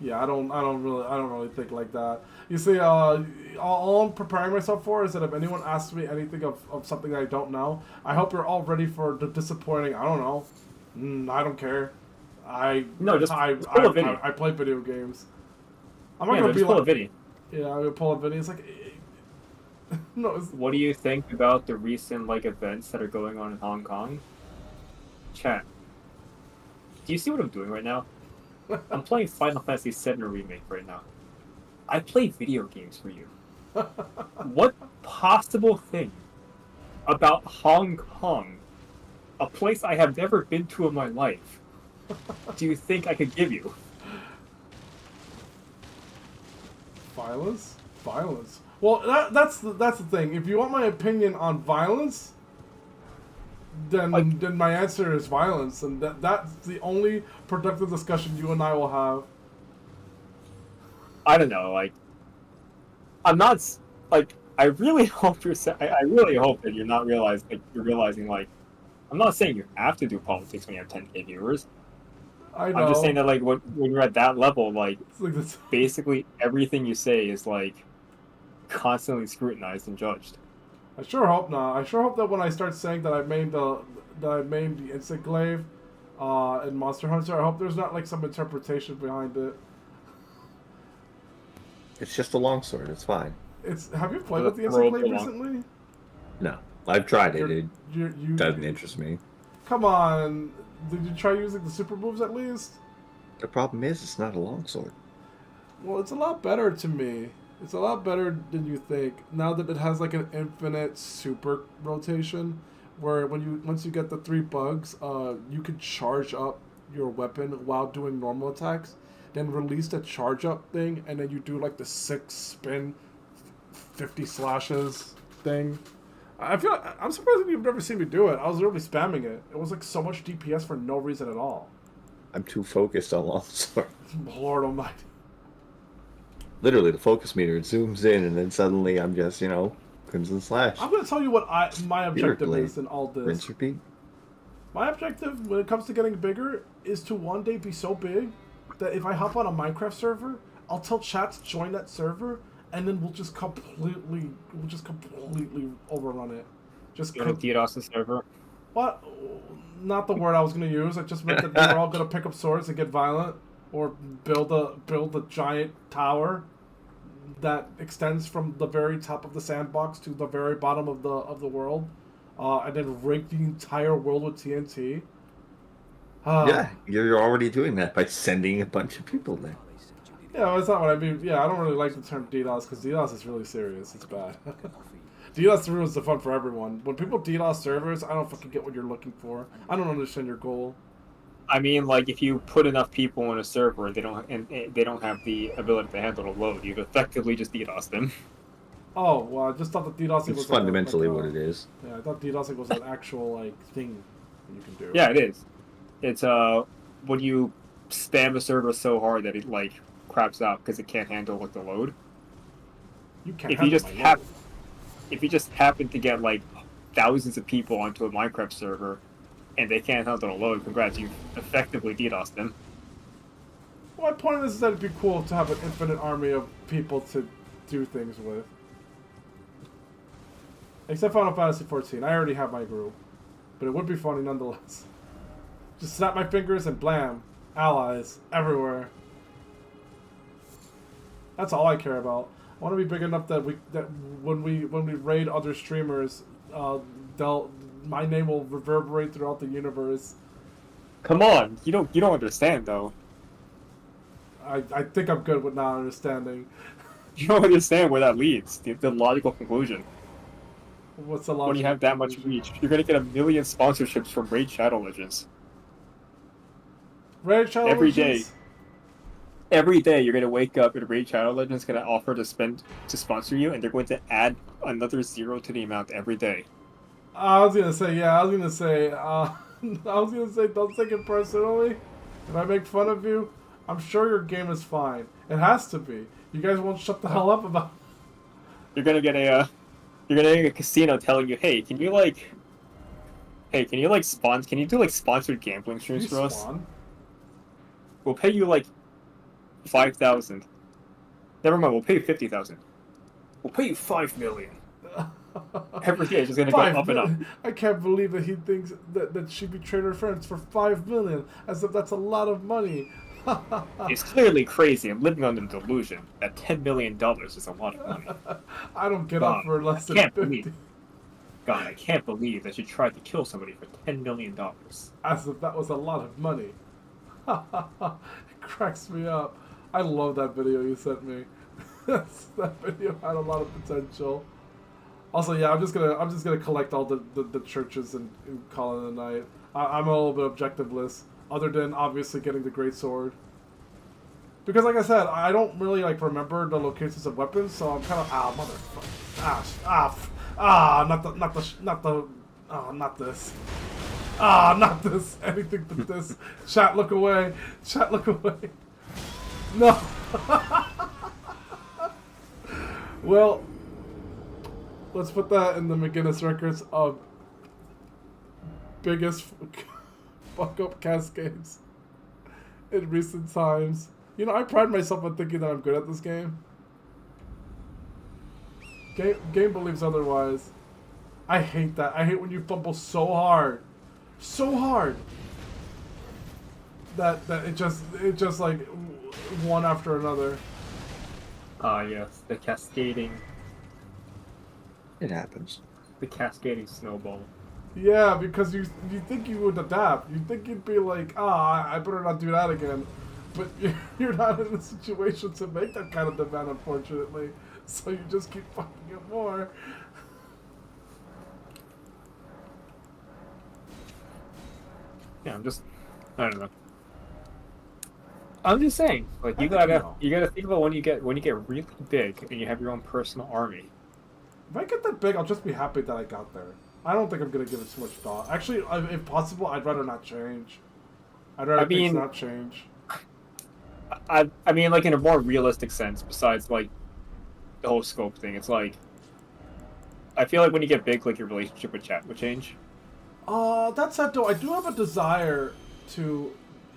Yeah, I don't really think like that. You see, all I'm preparing myself for is that if anyone asks me anything of something that I don't know, I hope you're all ready for the disappointing. I don't know. I don't care. No, just pull a video. I play video games. I'm not Yeah, gonna just be pull a like, video. yeah, I'm gonna pull a video. It's like, no, What do you think about the recent like events that are going on in Hong Kong? Chat. Do you see what I'm doing right now? I'm playing Final Fantasy VII Remake right now. I play video games for you. What possible thing about Hong Kong, a place I have never been to in my life, do you think I could give you? violence. Well, that's the thing. If you want my opinion on violence, then my answer is violence, and that's the only productive discussion you and I will have. I don't know, like, I'm not, like, I really hope I really hope that you're not realizing, like, I'm not saying you have to do politics when you have 10K viewers. I know. I'm just saying that, like, when you're at that level, like, It's like this. basically everything you say is, like, constantly scrutinized and judged. I sure hope not. I sure hope that when I start saying that I made the instant glaive in Monster Hunter, I hope there's not like some interpretation behind it. It's just a longsword. It's fine. Have you played with the instant glaive recently? No, I've tried it. You Doesn't interest me. Come on, did you try using the super moves at least? The problem is, it's not a longsword. Well, it's a lot better to me. It's a lot better than you think. Now that it has like an infinite super rotation, where once you get the 3 bugs, you can charge up your weapon while doing normal attacks, then release the charge up thing, and then you do like the 6 spin, 50 slashes thing. I'm surprised that you've never seen me do it. I was literally spamming it. It was like so much DPS for no reason at all. I'm too focused on longsword. Lord almighty. Literally, the focus meter, it zooms in, and then suddenly I'm just, Crimson Slash. I'm going to tell you what my objective is in all this. Rinse, repeat. My objective when it comes to getting bigger is to one day be so big that if I hop on a Minecraft server, I'll tell chat to join that server, and then we'll just completely overrun it. Just You want to DDoS the server? What? Not the word I was going to use. I just meant that we're all going to pick up swords and get violent, or build a giant tower that extends from the very top of the sandbox to the very bottom of the world, and then rig the entire world with TNT. Yeah, you're already doing that by sending a bunch of people there. Yeah, well, that's not what I mean. Yeah, I don't really like the term DDoS because DDoS is really serious. It's bad. DDoS ruins the fun for everyone. When people DDoS servers, I don't fucking get what you're looking for. I don't understand your goal. I mean, like, if you put enough people on a server and they don't have the ability to handle the load, you've effectively just DDoS them. Oh, well, I just thought that DDoSing was It's fundamentally what it is. Yeah, I thought DDoSing was an actual, like, thing that you can do. Yeah, it is. It's, when you spam a server so hard that it, like, craps out because it can't handle, like, the load. You can't If you just happen to get, like, thousands of people onto a Minecraft server and they can't handle the load, congrats, you've effectively DDoSed them. Well, my point is that it'd be cool to have an infinite army of people to do things with. Except Final Fantasy XIV. I already have my group. But it would be funny nonetheless. Just snap my fingers and blam. Allies. Everywhere. That's all I care about. I want to be big enough that when we raid other streamers, my name will reverberate throughout the universe. Come on, you don't understand though. I think I'm good with not understanding. You don't understand where that leads. The logical conclusion. What's the logical when you have that much reach, you're gonna get 1 million sponsorships from Raid Shadow Legends. Raid Shadow Legends? Every day you're gonna wake up and Raid Shadow Legends gonna offer to sponsor you, and they're going to add another 0 to the amount every day. I was gonna say, I was gonna say, don't take it personally. If I make fun of you, I'm sure your game is fine. It has to be. You guys won't shut the hell up about. You're gonna get a casino telling you, hey, can you like can you do like sponsored gambling streams for us? Spawn. We'll pay you like 5,000. Never mind, we'll pay you 50,000. We'll pay you 5 million. Every day it's just gonna go up and up. I can't believe that he thinks that she betrayed her friends for 5 million, as if that's a lot of money. He's clearly crazy and living under the delusion that $10 million is a lot of money. I don't get up for less than can't 50. believe. God, I can't believe that you tried to kill somebody for $10 million. As if that was a lot of money. It cracks me up. I love that video you sent me. That video had a lot of potential. Also, yeah, I'm just gonna collect all the churches and call it a night. I'm a little bit objectiveless, other than obviously getting the great sword. Because like I said, I don't really like remember the locations of weapons, so I'm kind of motherfucker, not this, anything but this. Chat, look away. Chat, look away. No. Well, let's put that in the McGinnis records of biggest fuck up cascades in recent times. You know, I pride myself on thinking that I'm good at this game. Game believes otherwise. I hate that. I hate when you fumble so hard. So hard. That it just like one after another. Ah, yes, the cascading It happens. snowball. Yeah, because you think you would adapt. You think you'd be like, I better not do that again. But you're not in a situation to make that kind of demand, unfortunately. So you just keep fucking it more. Yeah, I don't know. I'm just saying, like you gotta think about when you get really big and you have your own personal army. If I get that big, I'll just be happy that I got there. I don't think I'm gonna give it too much thought. Actually, if possible, I'd rather not change. I'd rather things not change. I mean, like in a more realistic sense, besides like the whole scope thing, it's like I feel like when you get big, like your relationship with chat would change. That said, though, I do have a desire to,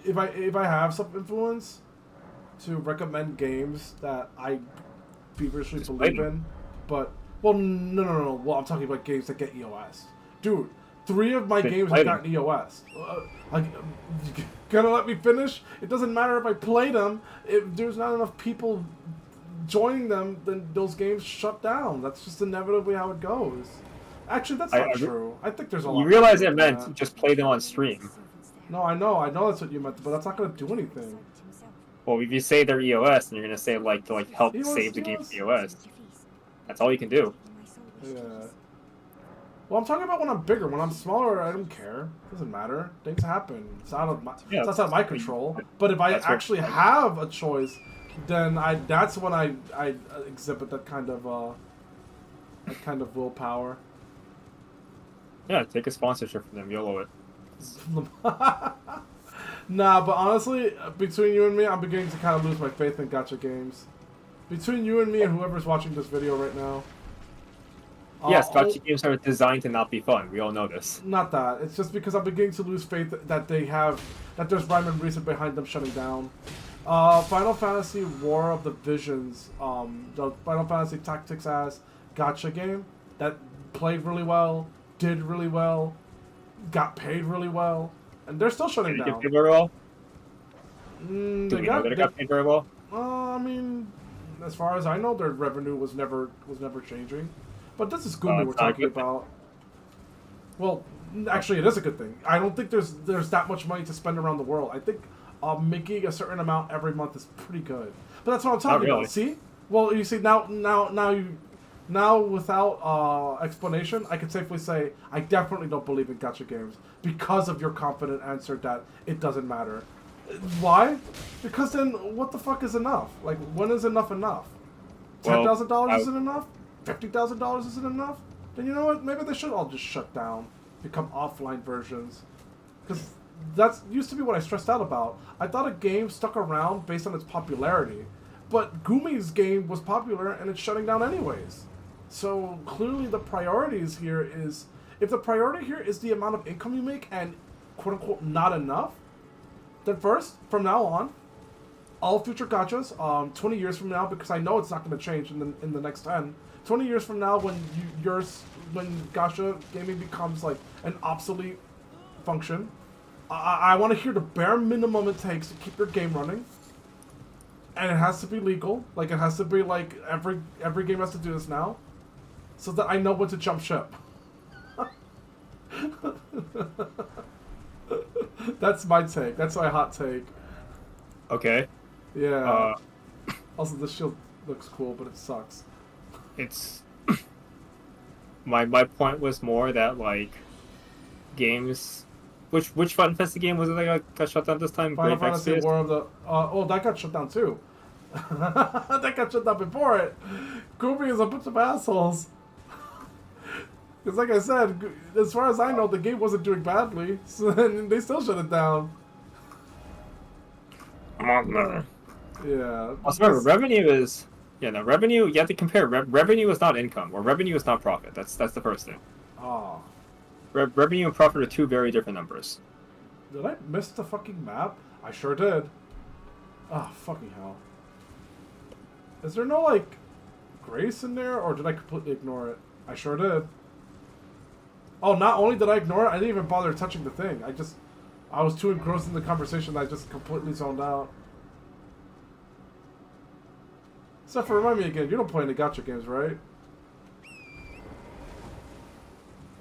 if I have some influence, to recommend games that I feverishly believe in. But well, no. Well, I'm talking about games that get EOS. Dude, 3 of my games have gotten EOS. Gonna let me finish? It doesn't matter if I play them. If there's not enough people joining them, then those games shut down. That's just inevitably how it goes. Actually, that's not true. I think there's a lot. You realize it meant just play them on stream. No, I know that's what you meant, but that's not gonna do anything. Well, if you say they're EOS, then you're gonna say like to help save the game from EOS. That's all you can do. Yeah. Well, I'm talking about when I'm bigger. When I'm smaller, I don't care. Doesn't matter. Things happen. It's out of it's outside my control. But if I actually have a choice, then that's when I exhibit that kind of willpower. Yeah, take a sponsorship from them. YOLO it. Nah, but honestly, between you and me, I'm beginning to kind of lose my faith in gacha games. Between you and me and whoever's watching this video right now. Yes, gacha games are designed to not be fun. We all know this. Not that. It's just because I'm beginning to lose faith that there's rhyme and reason behind them shutting down. Final Fantasy War of the Visions, the Final Fantasy Tactics as gacha game that played really well, did really well, got paid really well, and they're still shutting down. Did it get paid very well? They got paid very well? I mean, as far as I know, their revenue was never changing. But this is Goomy we're talking about. Well, actually, it is a good thing. I don't think there's that much money to spend around the world. I think making a certain amount every month is pretty good. But that's what I'm talking about. See? Well, you see now without explanation, I can safely say I definitely don't believe in gacha games because of your confident answer that it doesn't matter. Why? Because then what the fuck is enough? Like, when is enough enough? $10,000 isn't enough? $50,000 isn't enough? Then you know what? Maybe they should all just shut down, become offline versions. Because that's used to be what I stressed out about. I thought a game stuck around based on its popularity, but Gumi's game was popular and it's shutting down anyways. So clearly the priorities here is, if the priority here is the amount of income you make and quote unquote not enough, then first, from now on, all future gachas, 20 years from now, because I know it's not going to change in the next 10, 20 years from now when when gacha gaming becomes like an obsolete function, I want to hear the bare minimum it takes to keep your game running. And it has to be legal. Like, it has to be like every game has to do this now. So that I know when to jump ship. That's my take. That's my hot take. Okay. Yeah. Also, this shield looks cool, but it sucks. It's my point was more that like games. Which Final Fantasy game was it that got shut down this time? Final Great Fantasy Exodus? War of the... that got shut down too. That got shut down before it. Gumi is a bunch of assholes. Because like I said, as far as I know, the game wasn't doing badly. So they still shut it down. Yeah. Also, remember, revenue is... Yeah, no, revenue, you have to compare. Revenue is not income, or revenue is not profit. That's the first thing. Oh. Revenue and profit are two very different numbers. Did I miss the fucking map? I sure did. Ah, fucking hell. Is there no, like, grace in there, or did I completely ignore it? I sure did. Oh, not only did I ignore it, I didn't even bother touching the thing. I was too engrossed in the conversation that I just completely zoned out. Except for, remind me again, you don't play any gacha games, right?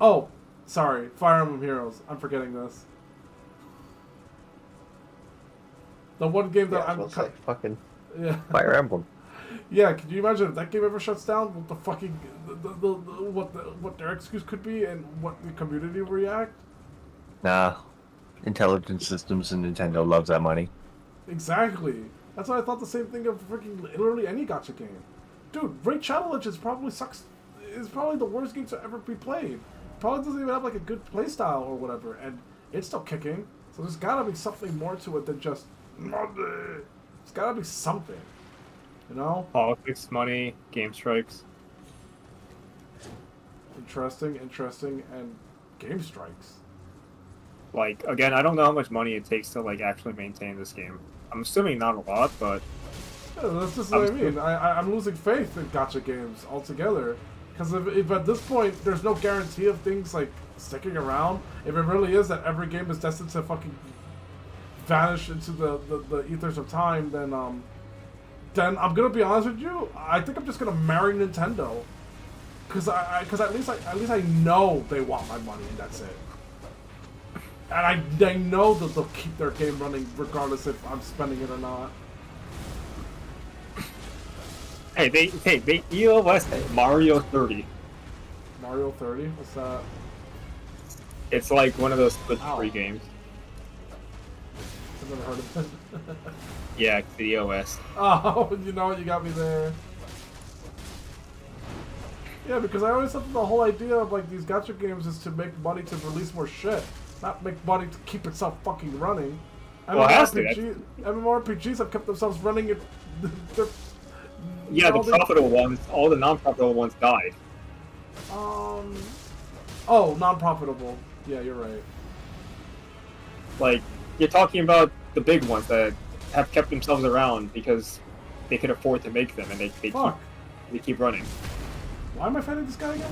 Oh, sorry, Fire Emblem Heroes. I'm forgetting this. The one game that I'm... It's like fucking Yeah. Fire Emblem. Yeah, can you imagine if that game ever shuts down? What the fucking... what their excuse could be and what the community will react? Nah. Intelligent Systems and Nintendo loves that money. Exactly. That's why I thought the same thing of freaking literally any gacha game. Dude, Raid Shadow Legends probably sucks. Is probably the worst game to ever be played. Probably doesn't even have like a good playstyle or whatever, and it's still kicking. So there's gotta be something more to it than just money. There's gotta be something. You know? Politics, money, game strikes. Interesting, and game strikes. Like, again, I don't know how much money it takes to like actually maintain this game. I'm assuming not a lot, but... Yeah, that's just what I mean. I'm losing faith in gacha games altogether. Because if at this point there's no guarantee of things like sticking around, if it really is that every game is destined to fucking vanish into the ethers of time, then I'm gonna be honest with you. I think I'm just gonna marry Nintendo. Because at least I know they want my money and that's it. And I know that they'll keep their game running regardless if I'm spending it or not. Hey, they EOS Mario 30. Mario 30? What's that? It's like one of those split free games. I've never heard of it. Yeah, it's the EOS. Oh, you know what? You got me there. Yeah, because I always thought the whole idea of like these gacha games is to make money to release more shit. Not make money to keep itself fucking running. Well, MMORPGs have kept themselves running. Yeah, the profitable ones, all the non-profitable ones died. Oh, non-profitable. Yeah, you're right. Like, you're talking about the big ones that have kept themselves around because they can afford to make them, and they keep running. Why am I fighting this guy again?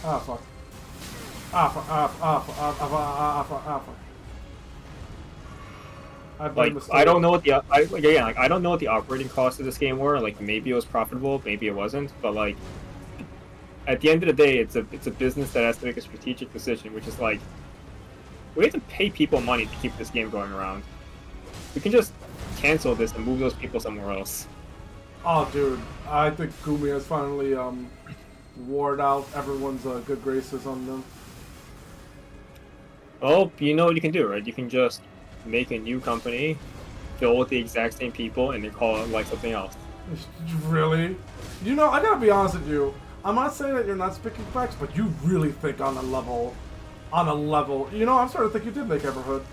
Ah, fuck. I don't know what the I don't know what the operating costs of this game were. Like, maybe it was profitable, maybe it wasn't. But like, at the end of the day, it's a business that has to make a strategic decision, which is like, we have to pay people money to keep this game going around. We can just cancel this and move those people somewhere else. Oh, dude, I think Gumi has finally ward out everyone's good graces on them. Oh, you know what you can do, right? You can just make a new company, fill with the exact same people, and then call it like something else. Really? You know, I gotta be honest with you. I'm not saying that you're not speaking facts, but you really think on a level. You know, I'm starting to think you did make Everhood.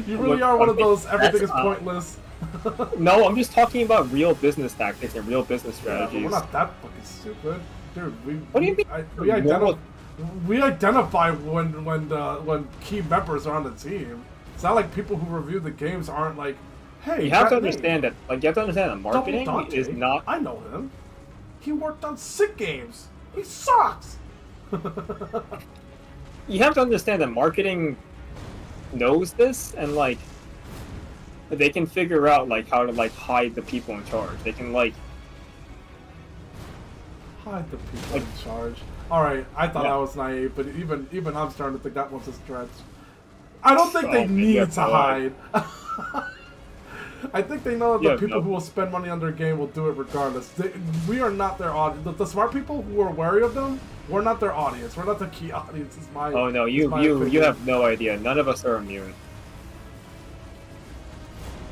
You really are one of those, everything is pointless. No, I'm just talking about real business tactics and real business Yeah, but strategies. we're not that fucking stupid. Dude, What do you mean? We identify when key members are on the team. It's not like people who review the games aren't like, hey, You have to that name. understand that, like, you have to understand that marketing Double Dante. is not. I know him. He worked on sick games. He sucks. You have to understand that marketing knows this, and like, they can figure out like how to like hide the people in charge. They can like hide the people in charge. All right, I thought Yeah. I was naive, but even I'm starting to think that one's a stretch. I don't think they need to hide. I think they know that the people who will spend money on their game will do it regardless. We are not their audience. The smart people who are wary of them, we're not their audience. We're not the key audience. Is my Oh no, you have no idea. None of us are immune.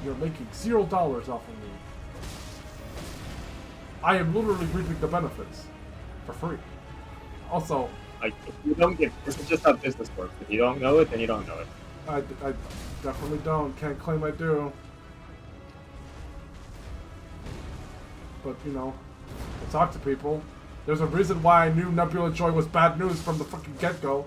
You're making $0 off of me. I am literally reaping the benefits for free. Also, Like, if you don't get, this is just how business works. If you don't know it, then you don't know it. I definitely don't. Can't claim I do. But, you know, I talk to people. There's a reason why I knew Nebula Joy was bad news from the fucking get-go.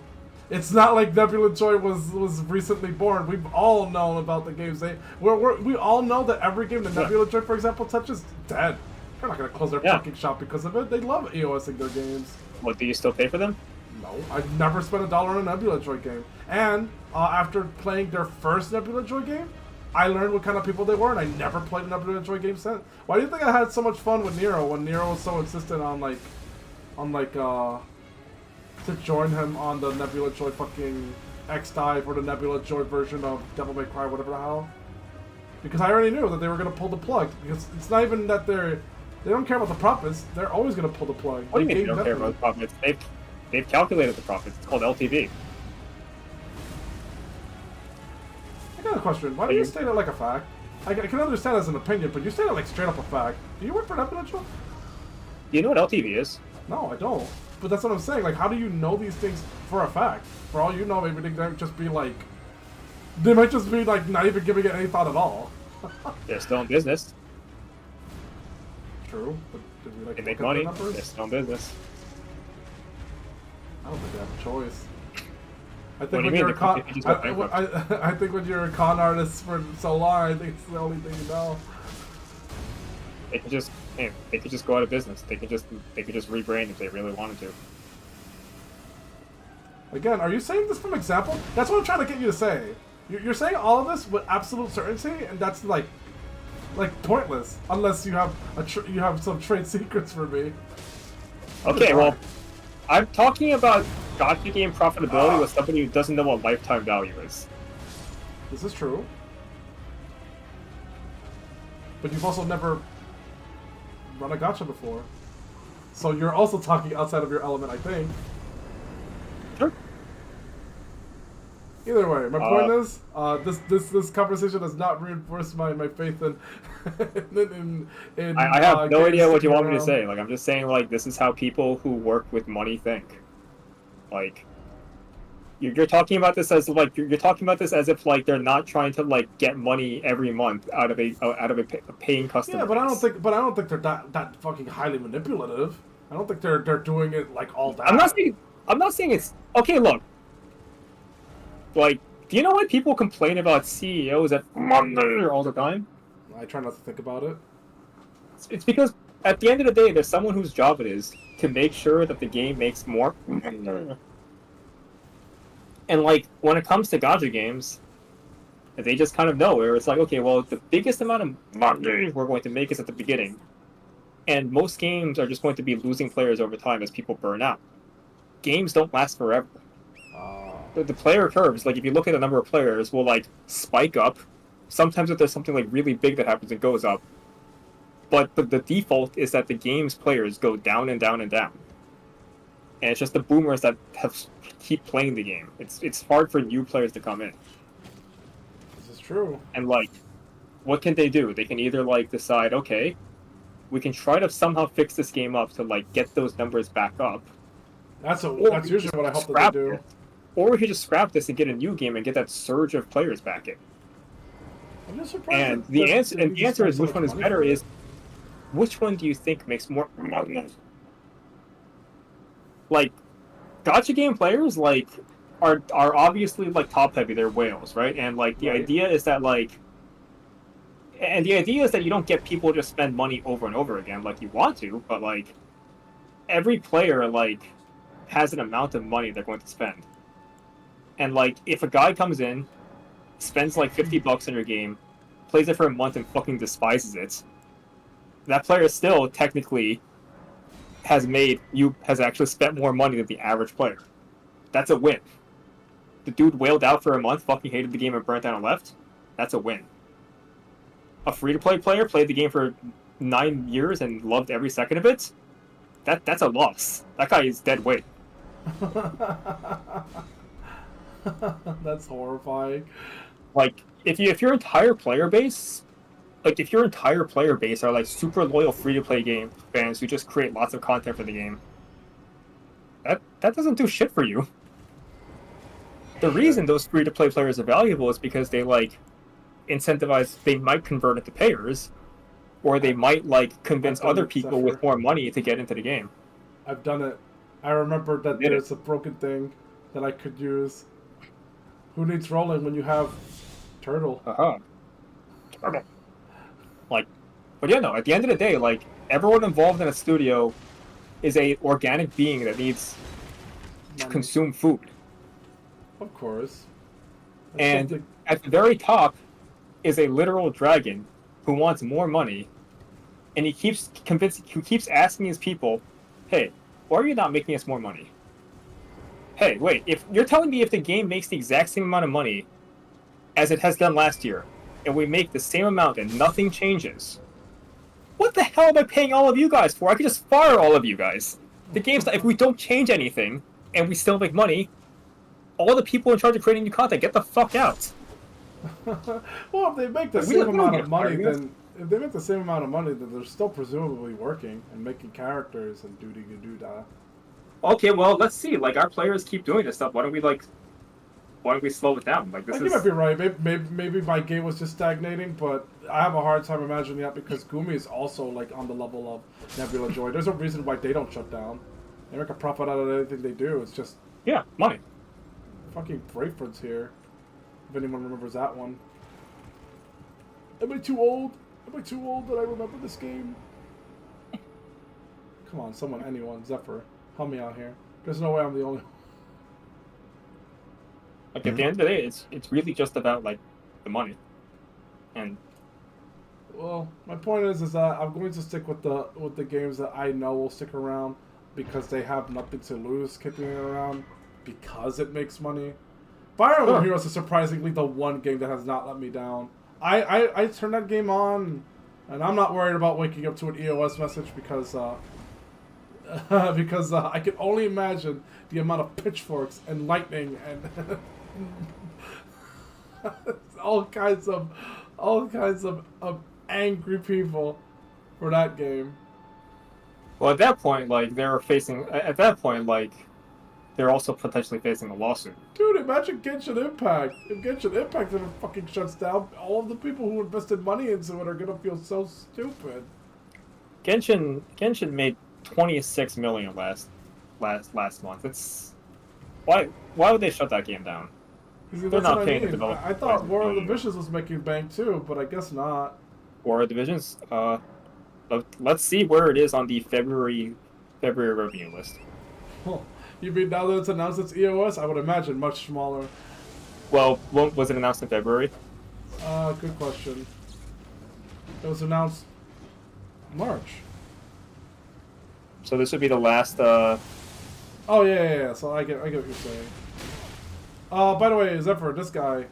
It's not like Nebula Joy was recently born. We've all known about the games. We all know that every game that Nebula Joy, for example, touches dead. They're not going to close their fucking shop because of it. They love EOSing their games. What, do you still pay for them? No, I've never spent $1 on a Nebula Joy game. And after playing their first Nebula Joy game, I learned what kind of people they were, and I never played a Nebula Joy game since. Why do you think I had so much fun with Nero when Nero was so insistent on to join him on the Nebula Joy fucking X-Dive or the Nebula Joy version of Devil May Cry, whatever the hell? Because I already knew that they were gonna pull the plug. Because it's not even that they don't care about the profits. They're always gonna pull the plug. What do you mean they don't care about the profits? They've calculated the profits. It's called LTV. I got a question. Why do you state it like a fact? I can understand as an opinion, but you state it like straight up a fact. Do you work for Nebula Joy? Do you know what LTV is? No, I don't. But that's what I'm saying. Like, how do you know these things for a fact? For all you know, maybe they might just be like, not even giving it any thought at all. They're still in business. True, but did we They make money. They're still in business. I don't think they have a choice. I What think do you when mean? you're a con, They just go bankrupt. I think when you're a con artist for so long, I think it's the only thing you know. They could just go out of business. They could just rebrand if they really wanted to. Again, are you saying this from example? That's what I'm trying to get you to say. You're saying all of this with absolute certainty, and that's like pointless unless you have you have some trade secrets for me. Okay, well, I'm talking about gotcha game profitability with somebody who doesn't know what lifetime value is. This is true, but you've also never run a gotcha before, so you're also talking outside of your element, I think. Sure. Either way, my point is, this conversation has not reinforced my faith in. I have no idea what you want me to say. Like, I'm just saying, like, this is how people who work with money think. Like, you're talking about this as like you're talking about this as if like they're not trying to like get money every month out of a paying customer. Yeah, but I don't think they're that fucking highly manipulative. I don't think they're doing it like all that. I'm not saying it's okay. Look, like, do you know why people complain about CEOs at Monday all the time? I try not to think about it. It's because at the end of the day, there's someone whose job it is to make sure that the game makes more. And like when it comes to gacha games, they just kind of know where it's like, okay, well, the biggest amount of money we're going to make is at the beginning, and most games are just going to be losing players over time as people burn out. Games don't last forever. The player curves, like if you look at the number of players, will like spike up. Sometimes if there's something like really big that happens, it goes up. But the default is that the game's players go down and down and down. And it's just the boomers that keep playing the game. It's hard for new players to come in. This is true. And like, what can they do? They can either like decide, okay, we can try to somehow fix this game up to like get those numbers back up. That's Or that's we usually just what I hope that scrap they do. it. Or we could just scrap this and get a new game and get that surge of players back in. I'm just surprised. And that- the that answer they and the just answer spend is so which much one is money better for it. is which one do you think makes more money? Like gacha game players like are obviously like top heavy, they're whales, right? And like the Right. idea is that like and the idea is that you don't get people to just spend money over and over again like you want to, but like every player like has an amount of money they're going to spend. And like if a guy comes in, spends like $50 on your game, plays it for a month and fucking despises it, that player still technically has actually spent more money than the average player. That's a win. The dude wailed out for a month, fucking hated the game and burnt down and left. That's a win. A free-to-play player played the game for 9 years and loved every second of it. That's a loss. That guy is dead weight. That's horrifying. Like if your entire player base are like super loyal free-to-play game fans who just create lots of content for the game, that doesn't do shit for you. The reason those free-to-play players are valuable is because they like incentivize. They might convert into payers, or they might like convince I've done other it, people Zephyr. with more money to get into the game. I've done it. I remember that Did it. there's a broken thing that I could use. Who needs rolling when you have turtle? Like, but yeah, no. At the end of the day, like everyone involved in a studio is a organic being that needs to Money. consume food. Of course. That's And something- at the very top is a literal dragon who wants more money, and he keeps asking his people, "Hey, why are you not making us more money? Hey, wait, if you're telling me if the game makes the exact same amount of money as it has done last year, and we make the same amount and nothing changes, what the hell am I paying all of you guys for? I could just fire all of you guys. The game's not, if we don't change anything and we still make money, all the people in charge of creating new content, get the fuck out." Well, if they make the We same don't amount get of money, fired. then if they make the same amount of money, then they're still presumably working and making characters and do da. Okay, well, let's see. Like, our players keep doing this stuff. Why don't we slow it down? Like, this You is... might be right. Maybe my game was just stagnating, but I have a hard time imagining that because Gumi is also like on the level of Nebula Joy. There's a reason why they don't shut down. They make a profit out of anything they do. It's just Yeah, money. fucking Brayford's here. If anyone remembers that one. Am I too old? Am I too old that I remember this game? Come on, anyone, Zephyr, help me out here. There's no way I'm the only one. Like, at the end of the day, it's really just about, like, the money. And... Well, my point is that I'm going to stick with the games that I know will stick around because they have nothing to lose keeping it around because it makes money. Fire Emblem Heroes is surprisingly the one game that has not let me down. I turned that game on, and I'm not worried about waking up to an EOS message because I can only imagine the amount of pitchforks and lightning and all kinds of angry people for that game. Well, at that point, like, they're also potentially facing a lawsuit. Dude, imagine Genshin Impact. If Genshin Impact ever fucking shuts down, all of the people who invested money into it are gonna feel so stupid. Genshin made 26 million last month. It's why would they shut that game down? They're They're not what paying the I developers. I thought War of the Vicious was making bank too, but I guess not. War of Divisions. Let's see where it is on the February revenue list. You mean now that it's announced it's EOS? I would imagine much smaller. Well, was it announced in February? Good question. It was announced March. So this would be the last. Oh yeah. So I get what you're saying. By the way, Zephyr, this guy,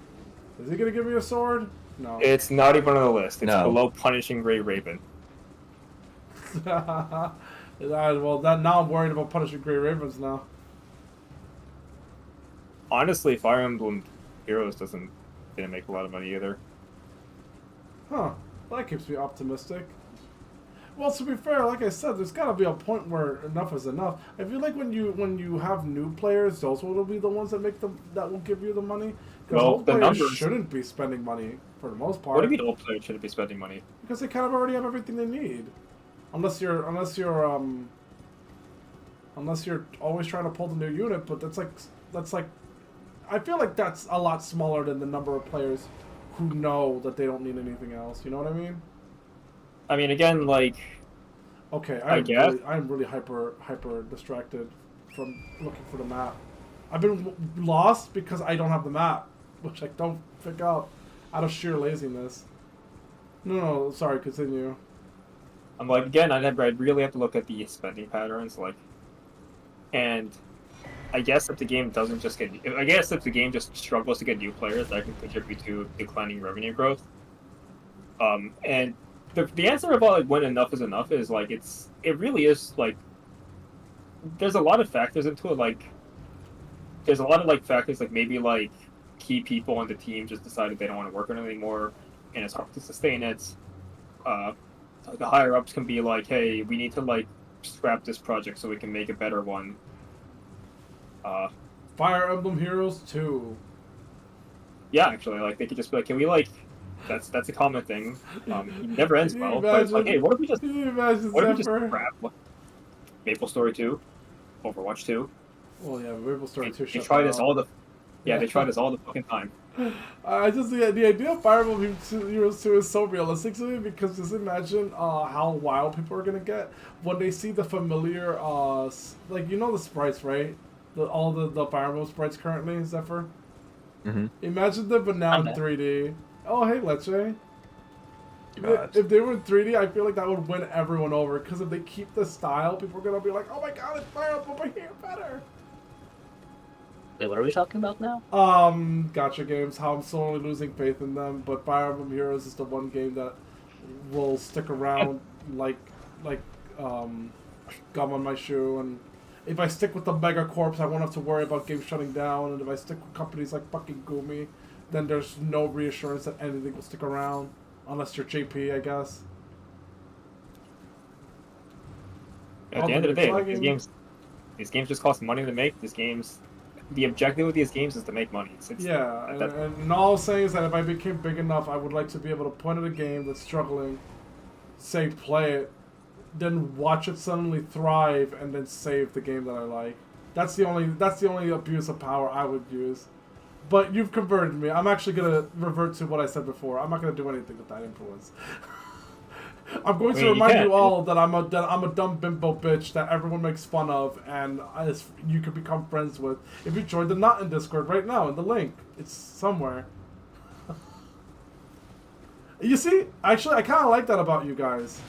is he gonna give me a sword? No. It's not even on the list. It's No. below Punishing Grey Raven. Well, now I'm worried about punishing Grey Ravens now. Honestly, Fire Emblem Heroes didn't make a lot of money either. Huh. Well, that keeps me optimistic. Well, to be fair, like I said, there's got to be a point where enough is enough. I feel like when you have new players, those will be the ones that that will give you the money. Because Well, old the players numbers- shouldn't be spending money for the most part. What do you mean old players shouldn't be spending money? Because they kind of already have everything they need, unless you're always trying to pull the new unit. But that's like, I feel like that's a lot smaller than the number of players who know that they don't need anything else. You know what I mean? I mean, again, like, Okay, I guess. I'm really hyper distracted from looking for the map. I've been lost because I don't have the map, which I don't pick up out of sheer laziness. No, sorry, continue. I'm like, again, I'd really have to look at the spending patterns, like, and I guess if the game doesn't just get, I guess if the game just struggles to get new players, that can contribute to declining revenue growth. And the answer about like when enough is enough is like it really is like there's a lot of factors into it. Like there's a lot of like factors like maybe like key people on the team just decided they don't want to work on it anymore, and it's hard to sustain it. The higher ups can be like, hey, we need to like scrap this project so we can make a better one. Fire Emblem Heroes 2. Yeah, actually, like they could just be like, can we like, that's a common thing. It never ends Can you well. But it's like, imagine- hey, what if we just Can you imagine what if we just Zephyr? scrap Maple Story 2, Overwatch 2? Well, yeah, Maple Story 2 They shut try that this down. all the they try this all the fucking time. I just the idea of Fire Emblem Heroes 2 is so realistic to me because just imagine how wild people are gonna get when they see the familiar like you know the sprites, right? All the Fire Emblem sprites currently, Zephyr. Mm-hmm. Imagine them, but now in Okay. 3D. Oh, hey, Leche. God. If they were in 3D, I feel like that would win everyone over. Because if they keep the style, people are gonna be like, "Oh my god, it's Fire Emblem over here better." Wait, what are we talking about now? Gotcha games. How I'm slowly losing faith in them, but Fire Emblem Heroes is the one game that will stick around like gum on my shoe. And if I stick with the Mega Corps, I won't have to worry about games shutting down. And if I stick with companies like fucking Gumi, then there's no reassurance that anything will stick around. Unless you're JP, I guess. At the end of the day, like, these games just cost money to make. The objective of these games is to make money. It's Yeah, and all I'm saying is that if I became big enough, I would like to be able to point at a game that's struggling, say play it, then watch it suddenly thrive, and then save the game that I like. That's the only abuse of power I would use. But you've converted me. I'm actually gonna revert to what I said before. I'm not gonna do anything with that influence. I'm going to remind you all that I'm a dumb bimbo bitch that everyone makes fun of, and you can become friends with if you join the Not in Discord right now in the link. It's somewhere. You see, actually, I kind of like that about you guys.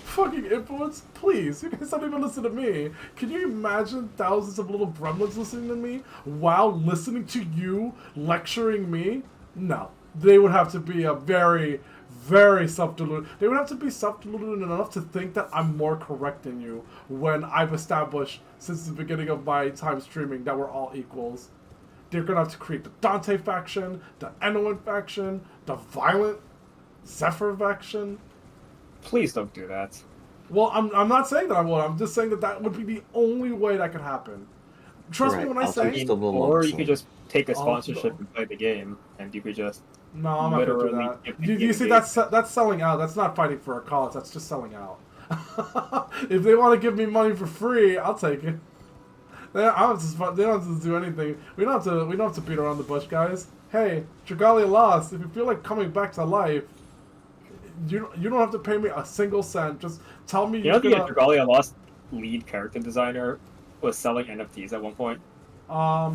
Fucking influence, please. You guys don't even listen to me. Can you imagine thousands of little gremlins listening to me while listening to you lecturing me? No, they would have to be a very self-deluded. They would have to be self-deluded enough to think that I'm more correct than you when I've established since the beginning of my time streaming that we're all equals. They're gonna have to create the Dante faction, the Enoin faction, the violent Zephyr faction. Please don't do that. Well, I'm not saying that I would. I'm just saying that that would be the only way that could happen. Trust me when I say. Or you could just take a sponsorship and play the game, and you could just. No, I'm not gonna do that. You see, that's selling out. That's not fighting for a cause. That's just selling out. If they want to give me money for free, I'll take it. They don't have to do anything. We don't have to beat around the bush, guys. Hey, Dragalia lost. If you feel like coming back to life, you don't have to pay me a single cent. Just tell me. You know the Dragalia Lost lead character designer was selling NFTs at one point? No,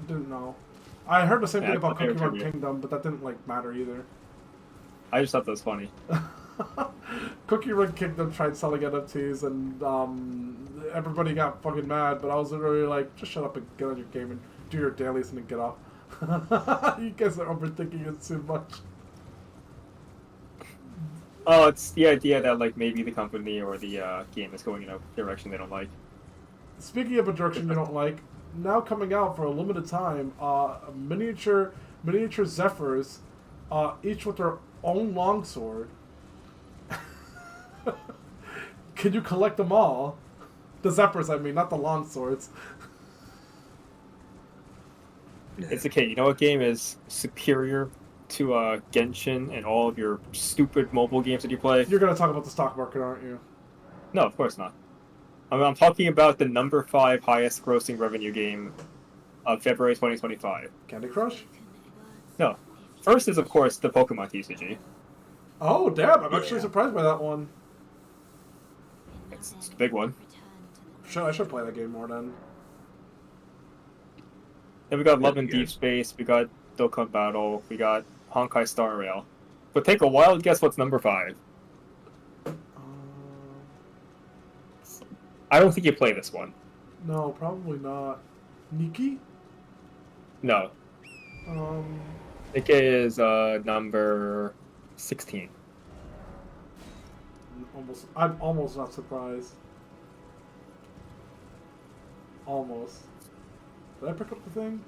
didn't know. I heard the same thing about Cookie Run trivia. Kingdom, but that didn't matter either. I just thought that was funny. Cookie Run Kingdom tried selling NFTs, and everybody got fucking mad. But I was literally like, just shut up and get on your game and do your dailies and then get off. You guys are overthinking it too much. Oh, it's the idea that like maybe the company or the game is going in a direction they don't like. Speaking of a direction you don't like, now coming out for a limited time, miniature Zephyrs, each with their own longsword. Can you collect them all? The Zephyrs, I mean, not the long swords. It's okay. You know what game is superior to Genshin and all of your stupid mobile games that you play? You're gonna talk about the stock market, aren't you? No, of course not. I'm talking about the number 5 highest grossing revenue game of February 2025. Candy Crush? No. First is, of course, the Pokemon TCG. Oh, damn, I'm actually surprised by that one. It's the big one. I should play that game more then. Then we got Love and Yeah. Deep Space, we got Dokkan Battle, we got Honkai Star Rail. But take a wild guess what's number 5. I don't think you play this one. No, probably not. Nikki? No. Nikki is number 16. I'm almost not surprised. Almost. Did I pick up the thing?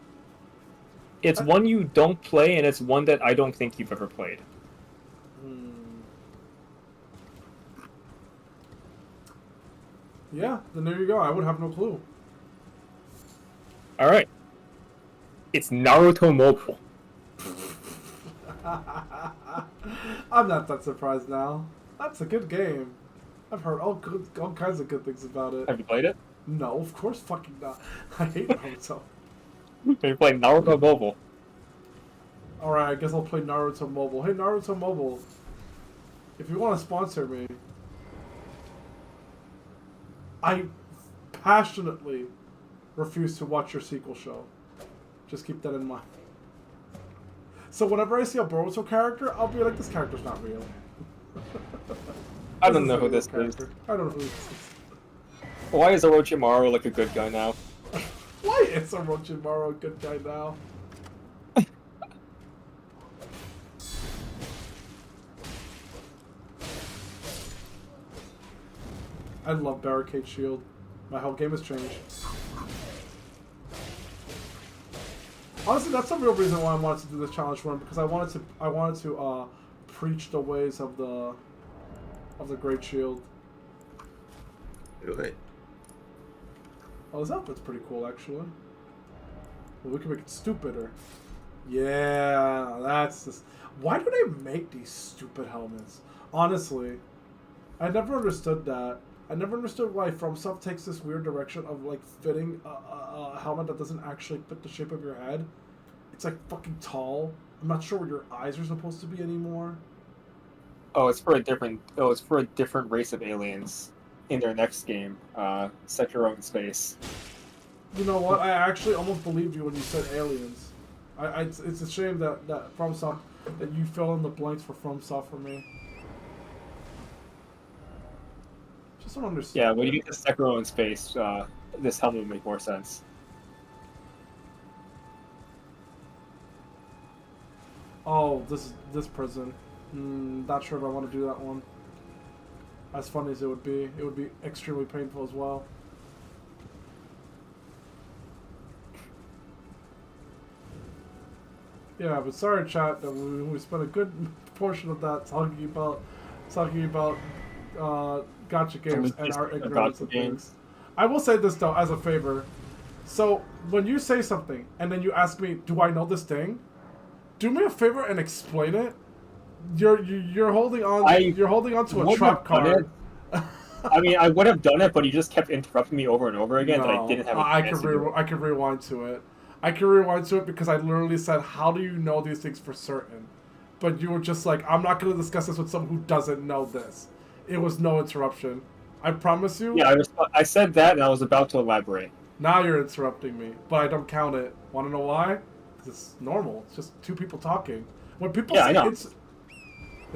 It's one you don't play, and it's one that I don't think you've ever played. Yeah, then there you go. I would have no clue. Alright. It's Naruto Mobile. I'm not that surprised now. That's a good game. I've heard all kinds of good things about it. Have you played it? No, of course fucking not. I hate Naruto. Have you played Naruto Mobile? Alright, I guess I'll play Naruto Mobile. Hey, Naruto Mobile. If you want to sponsor me, I passionately refuse to watch your sequel show. Just keep that in mind. So whenever I see a Boruto character, I'll be like, this character's not real. I don't know who this is. I don't know who this is. Why is Orochimaru like a good guy now? Why is Orochimaru a good guy now? I love Barricade Shield. My whole game has changed. Honestly, that's the real reason why I wanted to do this challenge run, because I wanted to preach the ways of the Great Shield. Really? Oh, this outfit's pretty cool, actually. Well, we can make it stupider. Yeah, that's this. Why do they make these stupid helmets? Honestly, I never understood that. I never understood why FromSoft takes this weird direction of like fitting a helmet that doesn't actually fit the shape of your head. It's like fucking tall. I'm not sure where your eyes are supposed to be anymore. Oh, it's for a different. Oh, it's for a different race of aliens in their next game. Set Your Own Space. You know what? I actually almost believed you when you said aliens. It's a shame that FromSoft that you fill in the blanks for FromSoft for me. Just don't understand. Yeah, when you get to Set Your Own Space, this helmet would make more sense. Oh, this prison. Not sure if I want to do that one. As funny as it would be extremely painful as well. Yeah, but sorry, chat, that we spent a good portion of that talking about gacha games and our ignorance of things. I will say this though, as a favor. So when you say something and then you ask me, "Do I know this thing?" Do me a favor and explain it. You're holding on. You're holding on to a trap card. I mean, I would have done it, but you just kept interrupting me over and over again. No, that I didn't have. I can rewind to it. I can rewind to it because I literally said, "How do you know these things for certain?" But you were just like, "I'm not going to discuss this with someone who doesn't know this." It was no interruption. I promise you. Yeah, I said that, and I was about to elaborate. Now you're interrupting me, but I don't count it. Want to know why? Because it's normal. It's just two people talking. When people say I know. it's...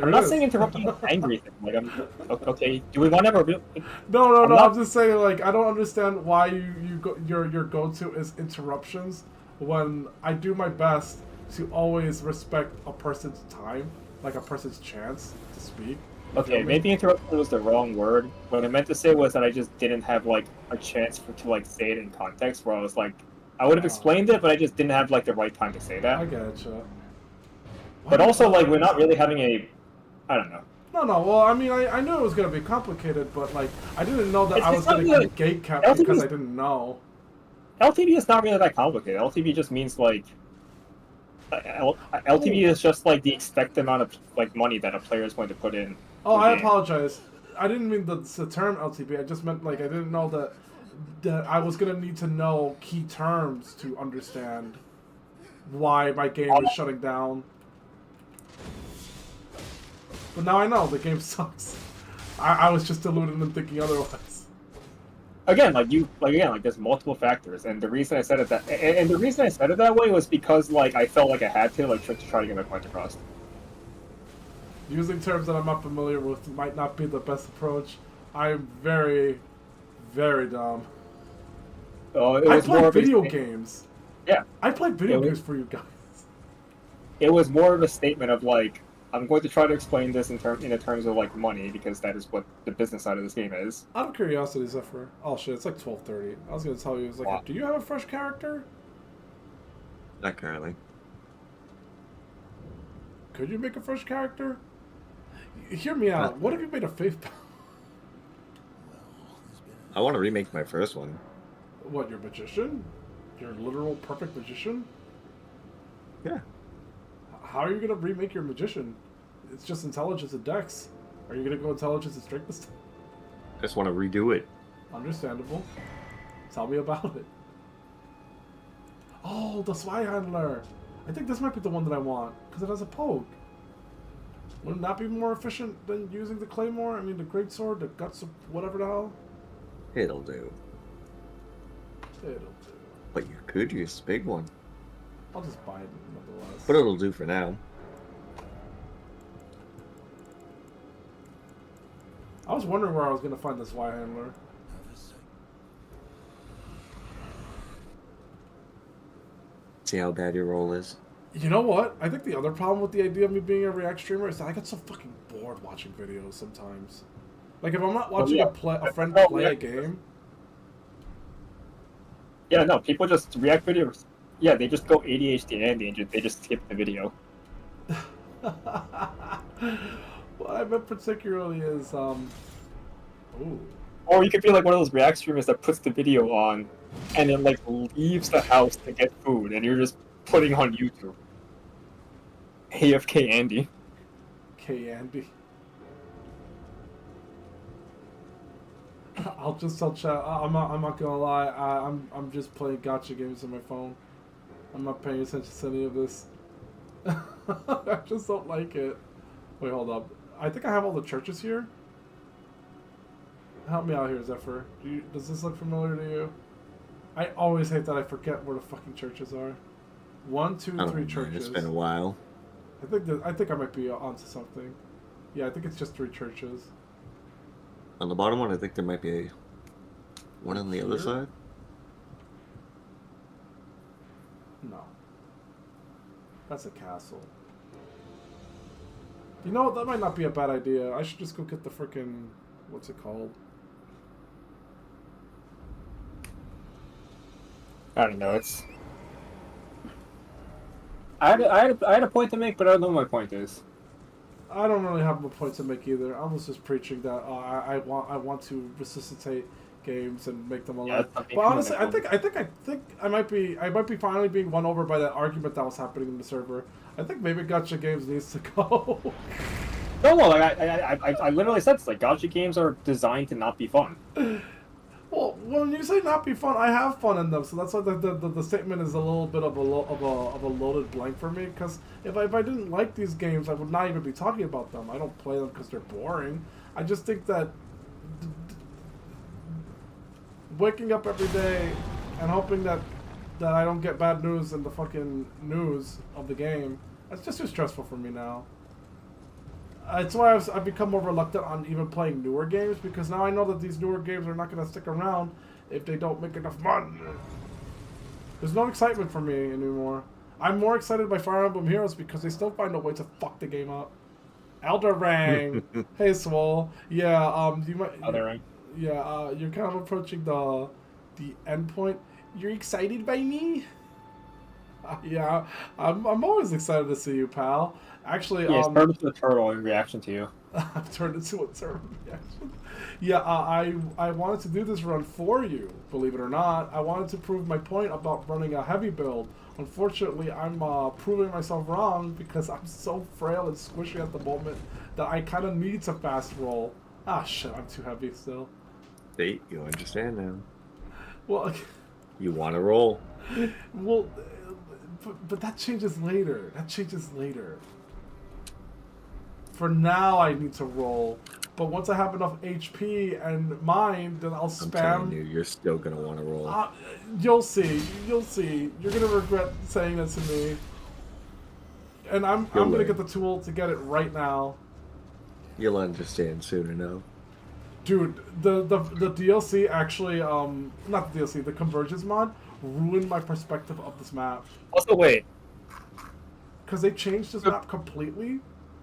I'm not saying interrupting angry thing. Like, I'm okay. Do we want to have a real? No. I'm just saying, like, I don't understand why your go-to is interruptions when I do my best to always respect a person's time, like a person's chance to speak. Okay, maybe interruption was the wrong word. What I meant to say was that I just didn't have like a chance to like say it in context. Where I was like, I would have explained it, but I just didn't have like the right time to say that. I get it, chat. But also, like, we're not really having a, I don't know. No, no. Well, I mean, I knew it was gonna be complicated, but like, I didn't know that It's I was gonna not get gate kept LTV because is- I didn't know. LTV is not really that complicated. LTV just means like LTV is just like the expected amount of like money that a player is going to put in. Oh, to a I game. apologize. I didn't mean the term LTV. I just meant like I didn't know that I was gonna need to know key terms to understand why my game is shutting down. But now I know the game sucks. I was just deluded in thinking otherwise. Again, there's multiple factors, and the reason I said it and the reason I said it that way was because like I felt like I had to try to get my point across. Using terms that I'm not familiar with might not be the best approach. I'm very, very dumb. Oh, it I was play more of a video sta- games. Yeah, I play video It was- games for you guys. it was more of a statement of like I'm going to try to explain this in terms of like money because that is what the business side of this game is. Out of curiosity, Zephyr. Oh shit, it's like 12:30. I was gonna tell you, it's like, Wow. do you have a fresh character? Not currently. Could you make a fresh character? Hear me out. What if you made a faith? I want to remake my first one. What, your magician? Your literal perfect magician? Yeah. How are you gonna remake your magician? It's just intelligence and dex. Are you gonna go intelligence and strength this time? I just want to redo it. Understandable. Tell me about it. Oh, the spy handler. I think this might be the one that I want because it has a poke. Wouldn't that be more efficient than using the claymore? I mean, the greatsword, the guts of whatever the hell. It'll do. It'll do. But you could use the big one. I'll just buy it nonetheless. But it'll do for now. I was wondering where I was gonna find this Y handler. See how bad your roll is. You know what? I think the other problem with the idea of me being a React streamer is that I get so fucking bored watching videos sometimes. Like if I'm not watching a friend play a game. Yeah, no, people just react videos. Yeah, they just go ADHD Andy and they just skip the video. What I meant particularly is ooh. Or you could be like one of those React streamers that puts the video on and then like leaves the house to get food and you're just putting on YouTube. AFK Andy. K Andy. I'll just tell chat. I'm not gonna lie. I'm just playing gotcha games on my phone. I'm not paying attention to any of this. I just don't like it. Wait, hold up. I think I have all the churches here. Help me out here, Zephyr. Does this look familiar to you? I always hate that I forget where the fucking churches are. 1, 2, 3 churches. It's been a while. I think I might be onto something. Yeah, I think it's just 3 churches. On the bottom one, I think there might be one on the other Here? side. No. That's a castle. You know, that might not be a bad idea. I should just go get the frickin'... What's it called? I don't know, it's... I had a point to make, but I don't know what my point is. I don't really have a point to make either. I was just preaching that I want to resuscitate games and make them alive. Yeah, but honestly, I think I might be finally being won over by that argument that was happening in the server. I think maybe Gacha Games needs to go. No, like I literally said this. Like, gacha games are designed to not be fun. Well, when you say not be fun, I have fun in them, so that's why the statement is a little bit of a loaded blank for me. Because if I didn't like these games, I would not even be talking about them. I don't play them because they're boring. I just think that waking up every day and hoping that I don't get bad news in the fucking news of the game, that's just too stressful for me now. It's why I've become more reluctant on even playing newer games, because now I know that these newer games are not going to stick around if they don't make enough money. There's no excitement for me anymore. I'm more excited by Fire Emblem Heroes because they still find a way to fuck the game up. Elden Ring. Hey, Swole. Yeah, you might... Elden Ring. Yeah, you're kind of approaching the end point. You're excited by me? Yeah, I'm always excited to see you, pal. Actually, Yeah, it's part of the turtle in reaction to you. I've turned into a turtle reaction. Yeah, I wanted to do this run for you, believe it or not. I wanted to prove my point about running a heavy build. Unfortunately, I'm proving myself wrong because I'm so frail and squishy at the moment that I kind of need to fast roll. Ah, shit, I'm too heavy still. See, you understand now. Well, You want to roll. well, but that changes later. That changes later. For now, I need to roll. But once I have enough HP and mind, then I'll I'm telling spam. you, you're still gonna want to roll. You'll see. You'll see. You're gonna regret saying that to me. And I'm gonna get the tool to get it right now. You'll understand soon enough. Dude, the DLC actually, not the DLC, the Convergence mod ruined my perspective of this map. Also, wait. Because they changed this map completely.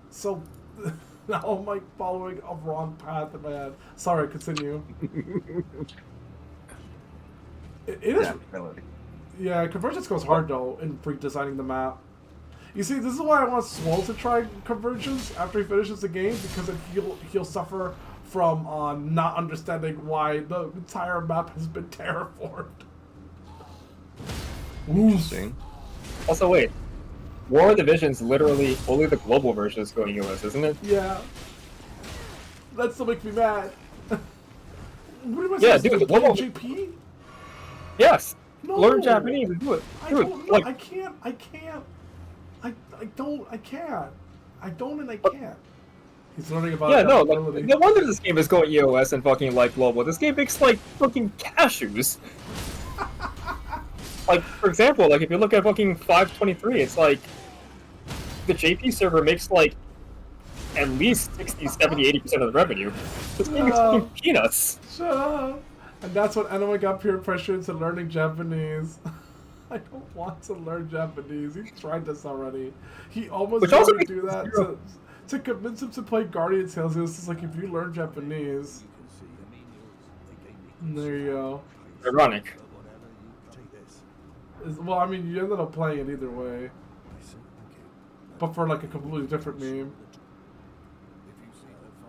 So now I'm like following a wrong path in my head. Sorry, continue. It is. Yeah, Convergence goes hard though in redesigning the map. You see, this is why I want Swole to try Convergence after he finishes the game, because he'll suffer from not understanding why the entire map has been terraformed. Interesting. Also, wait. War of the Vision's literally only the global version is going US, isn't it? Yeah. That still makes me mad. What am I Yeah, supposed to dude, do? global... JP? Yes. No. Learn Japanese and do it. Dude, I can't. I don't and I can't. He's learning about like, no wonder this game is going EOS and fucking like global. This game makes like fucking cashews. Like, for example, like if you look at fucking 523, it's like the JP server makes like at least 60, 70, 80% of the revenue. This game is fucking peanuts. Shut up. And that's when Enema got peer pressure into learning Japanese. I don't want to learn Japanese. He tried this already. He almost tried to do that to convince him to play Guardian Tales. He was just like, if you learn Japanese. And there you go. Ironic. Well, I mean, you ended up playing it either way. But for like a completely different meme.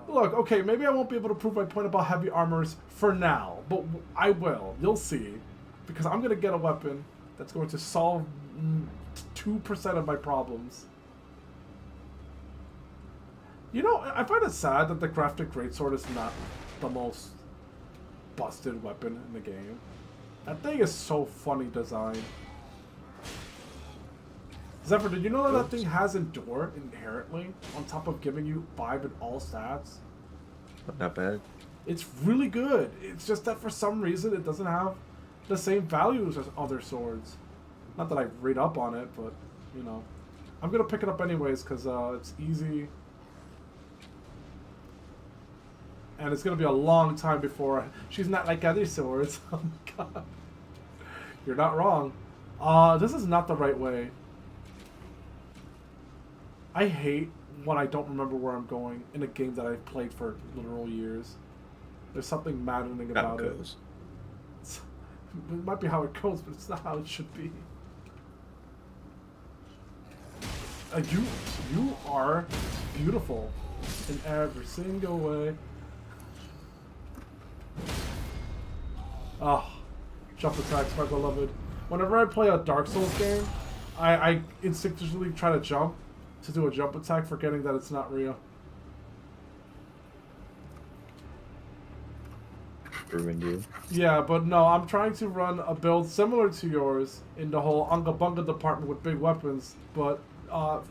Look, okay, maybe I won't be able to prove my point about heavy armors for now. But I will. You'll see. Because I'm going to get a weapon that's going to solve 2% of my problems. You know, I find it sad that the Crafted Greatsword is not the most busted weapon in the game. That thing is so funny design. Zephyr, did you know that thing has Endure inherently on top of giving you 5 in all stats? Not bad. It's really good. It's just that for some reason it doesn't have the same values as other swords. Not that I read up on it, but, you know. I'm going to pick it up anyways because it's easy. And it's going to be a long time before... She's not like other swords. Oh my god. You're not wrong. This is not the right way. I hate when I don't remember where I'm going in a game that I've played for literal years. There's something maddening about it. It might be how it goes, but it's not how it should be. You are beautiful in every single way. Oh, jump attacks, my beloved. Whenever I play a Dark Souls game, I instinctively try to jump to do a jump attack, forgetting that it's not real. Ruined you. Yeah, but no, I'm trying to run a build similar to yours in the whole Unga Bunga department with big weapons, but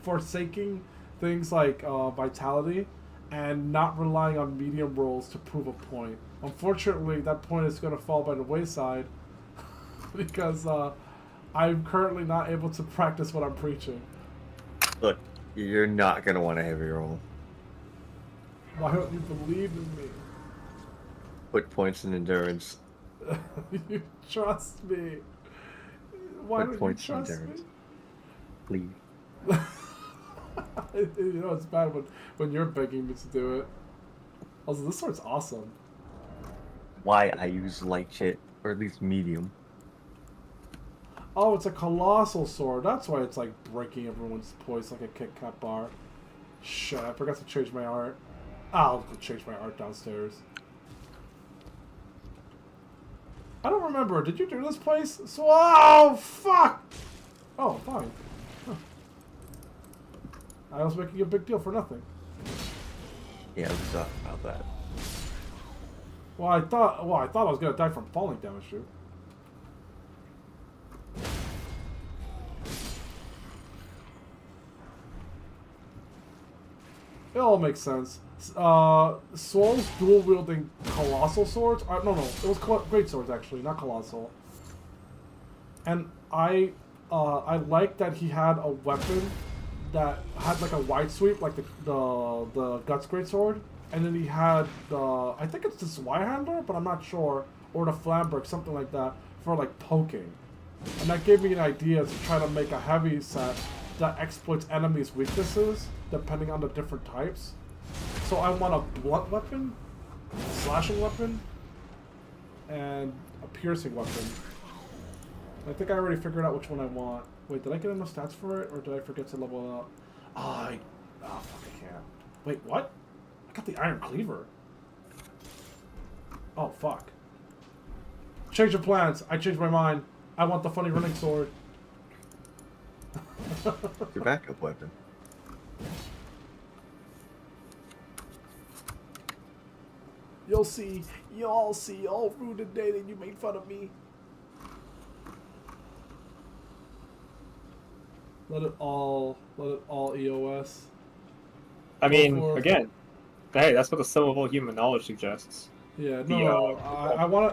forsaking things like vitality and not relying on medium rolls to prove a point. Unfortunately, that point is going to fall by the wayside because I'm currently not able to practice what I'm preaching. Look, you're not going to want a heavy roll. Why don't you believe in me? Put points in endurance. You trust me. Why don't points you trust in endurance. me? Please. You know, it's bad when you're begging me to do it. Also, this sword's awesome. Why I use light shit, or at least medium. Oh, it's a colossal sword. That's why it's like breaking everyone's poise like a Kit Kat bar. Shit, I forgot to change my art. I'll go change my art downstairs. I don't remember. Did you do this place? So, oh, fuck! Oh, fine. Huh. I was making a big deal for nothing. Yeah, we talked about that. Well, I thought I was gonna die from falling damage, dude. It all makes sense. Swol's dual-wielding colossal swords. No, it was great swords actually, not colossal. And I like that he had a weapon that had like a wide sweep, like the Guts great sword, and then he had I think it's the Zweihander, but I'm not sure, or the Flamberg, something like that, for like poking. And that gave me an idea to try to make a heavy set that exploits enemies' weaknesses depending on the different types. So I want a blunt weapon, a slashing weapon, and a piercing weapon. I think I already figured out which one I want. Wait, did I get enough stats for it, or did I forget to level it up? Oh, fuck, I can't. Wait, what? I got the Iron Cleaver. Oh, fuck. Change of plans. I changed my mind. I want the funny running sword. Your backup weapon. You'll see. You'll see all through the day that you made fun of me. Let it all EOS. I mean, again, hey, that's what the sum of all human knowledge suggests. Yeah, no,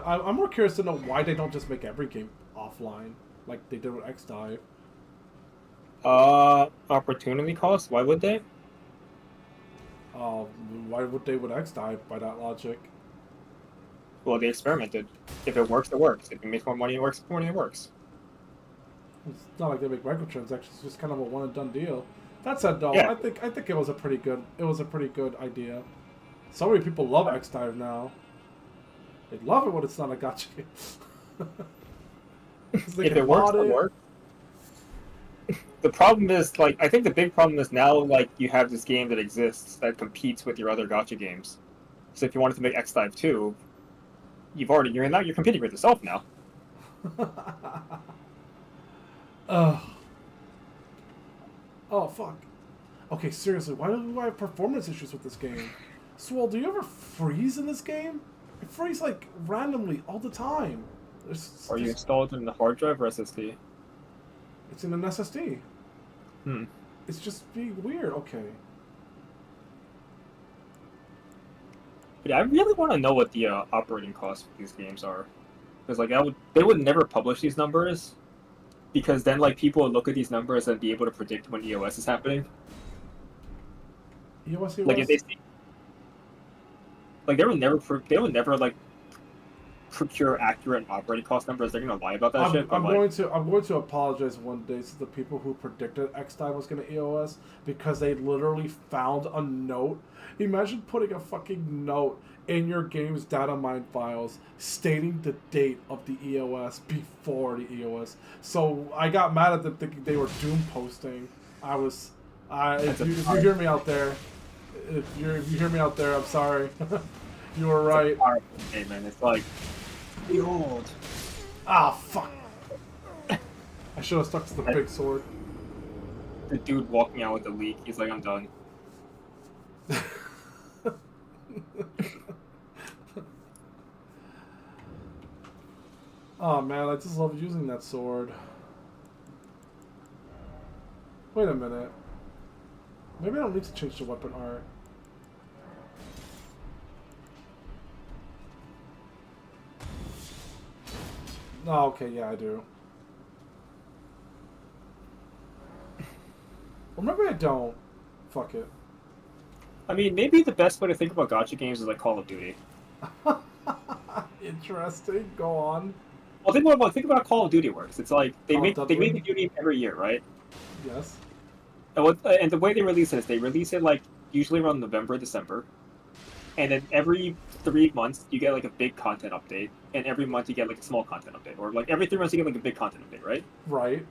I'm more curious to know why they don't just make every game offline, like they did with X-Dive. Opportunity cost? Why would they? Why would they with X-Dive by that logic? Well, they experimented. If it works, it works. If it makes more money, it works. More money, it works. It's not like they make microtransactions. It's just kind of a one and done deal. That said, though, Yeah. I think it was a pretty good idea. So many people love X-Dive now. They love it when it's not a gacha game. If it works, it works. The problem is, like, I think the big problem is now, like, you have this game that exists that competes with your other gacha games. So if you wanted to make X-Dive 2, you're competing with yourself now. Oh, fuck. Okay, seriously, why do I have performance issues with this game? Swole, do you ever freeze in this game? It freezes, like, randomly, all the time. Are you installed in the hard drive or SSD? It's in an SSD. Hmm. It's just being weird. Okay. But I really want to know what the operating costs for these games are. Because, like, they would never publish these numbers. Because then, like, people would look at these numbers and be able to predict when EOS is happening. EOS? Like, if they see... Like, they would never, like, procure accurate operating cost numbers. They're gonna lie about that shit. I'm going to apologize one day to the people who predicted X-Dive was gonna EOS because they literally found a note. Imagine putting a fucking note in your game's data mine files stating the date of the EOS before the EOS. So I got mad at them thinking they were doom posting. If you hear me out there, if you hear me out there, I'm sorry. You were right. Hey man, it's like, behold. Ah, fuck. I should have stuck to the big sword. The dude walking out with the leak, he's like, I'm done. Oh man, I just love using that sword. Wait a minute. Maybe I don't need to change the weapon art. Oh, okay, yeah, I do. Or maybe I don't. Fuck it. I mean, maybe the best way to think about gacha games is like Call of Duty. Interesting. Go on. Well, think about how Call of Duty works. It's like they make the new game every year, right? Yes. And the way they release it is they release it like usually around November, December, and then every 3 months you get like a big content update, and every month you get like a small content update, or like every 3 months you get like a big content update, right? Right.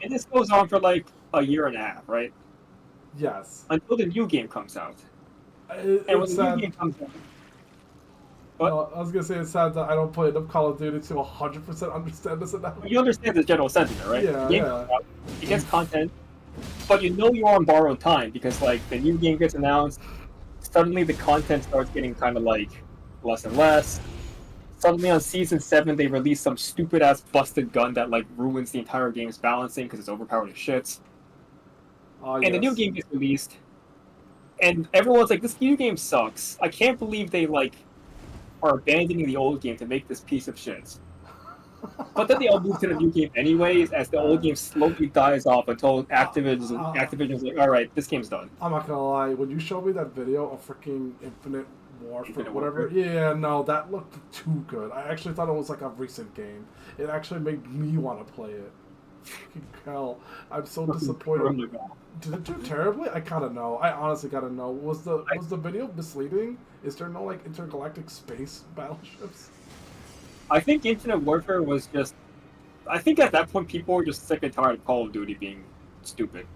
And this goes on for like a year and a half, right? Yes. Until the new game comes out. And when It's the new sad. game comes out, what? No, I was gonna say it's sad that I don't play enough Call of Duty to 100% understand this analysis. You understand the general sentiment, right? Yeah, The game yeah. comes out, it gets content, but you know you're on borrowed time because like the new game gets announced, suddenly the content starts getting kind of like less and less. Suddenly on season 7 they release some stupid ass busted gun that like ruins the entire game's balancing because it's overpowered as shit. And the new game gets released, and everyone's like, "This new game sucks. I can't believe they like are abandoning the old game to make this piece of shit." But then they all move to the new game anyways, as the old game slowly dies off until Activision's like, "All right, this game's done." I'm not gonna lie, when you showed me that video of freaking Infinite Warfare, Infinite whatever, Warfare? yeah, no, that looked too good. I actually thought it was like a recent game. It actually made me want to play it. Freaking hell, I'm so disappointed. Did it do terribly? I gotta know. I honestly gotta know. Was the video misleading? Is there no like intergalactic space battleships? I think Infinite Warfare was just. I think at that point people were just sick and tired of Call of Duty being stupid.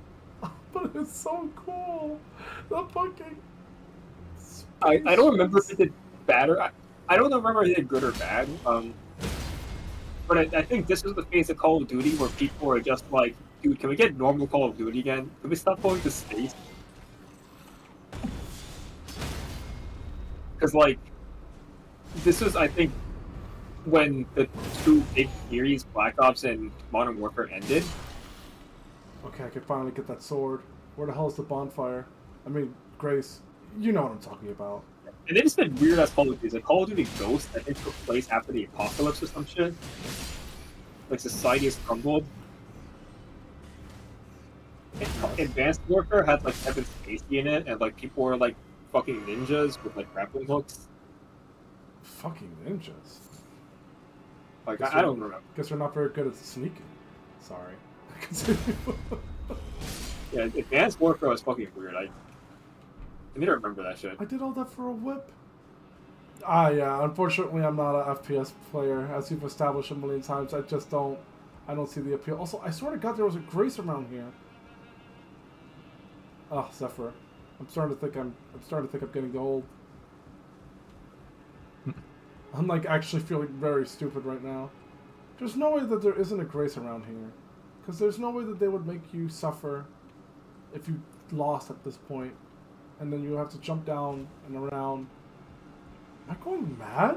But it's so cool. The fucking. I don't remember if it did bad or I don't remember if it did good or bad. But I think this was the phase of Call of Duty where people were just like, "Dude, can we get normal Call of Duty again? Can we stop going to space?" Because like, this was I think when the two big series, Black Ops and Modern Warfare, ended. Okay, I can finally get that sword. Where the hell is the bonfire? I mean, Grace, you know what I'm talking about. And they just been weird ass Call of Duty. Like Call of Duty Ghost, I think took place after the apocalypse or some shit. Like society has crumbled. Advanced Warfare had like Kevin Spacey in it, and like people were like fucking ninjas with like grappling hooks. Fucking ninjas. Like I don't remember. Guess we're not very good at sneaking. Sorry. Yeah, Advanced Warfare was fucking weird. I need to remember that shit. I did all that for a whip. Ah, yeah. Unfortunately, I'm not an FPS player, as you've established a million times. I just don't. I don't see the appeal. Also, I swear to God, there was a Grace around here. Oh, Zephyr. I'm starting to think I'm getting old. I'm like actually feeling very stupid right now. There's no way that there isn't a Grace around here, because there's no way that they would make you suffer if you lost at this point, and then you have to jump down and around. Am I going mad?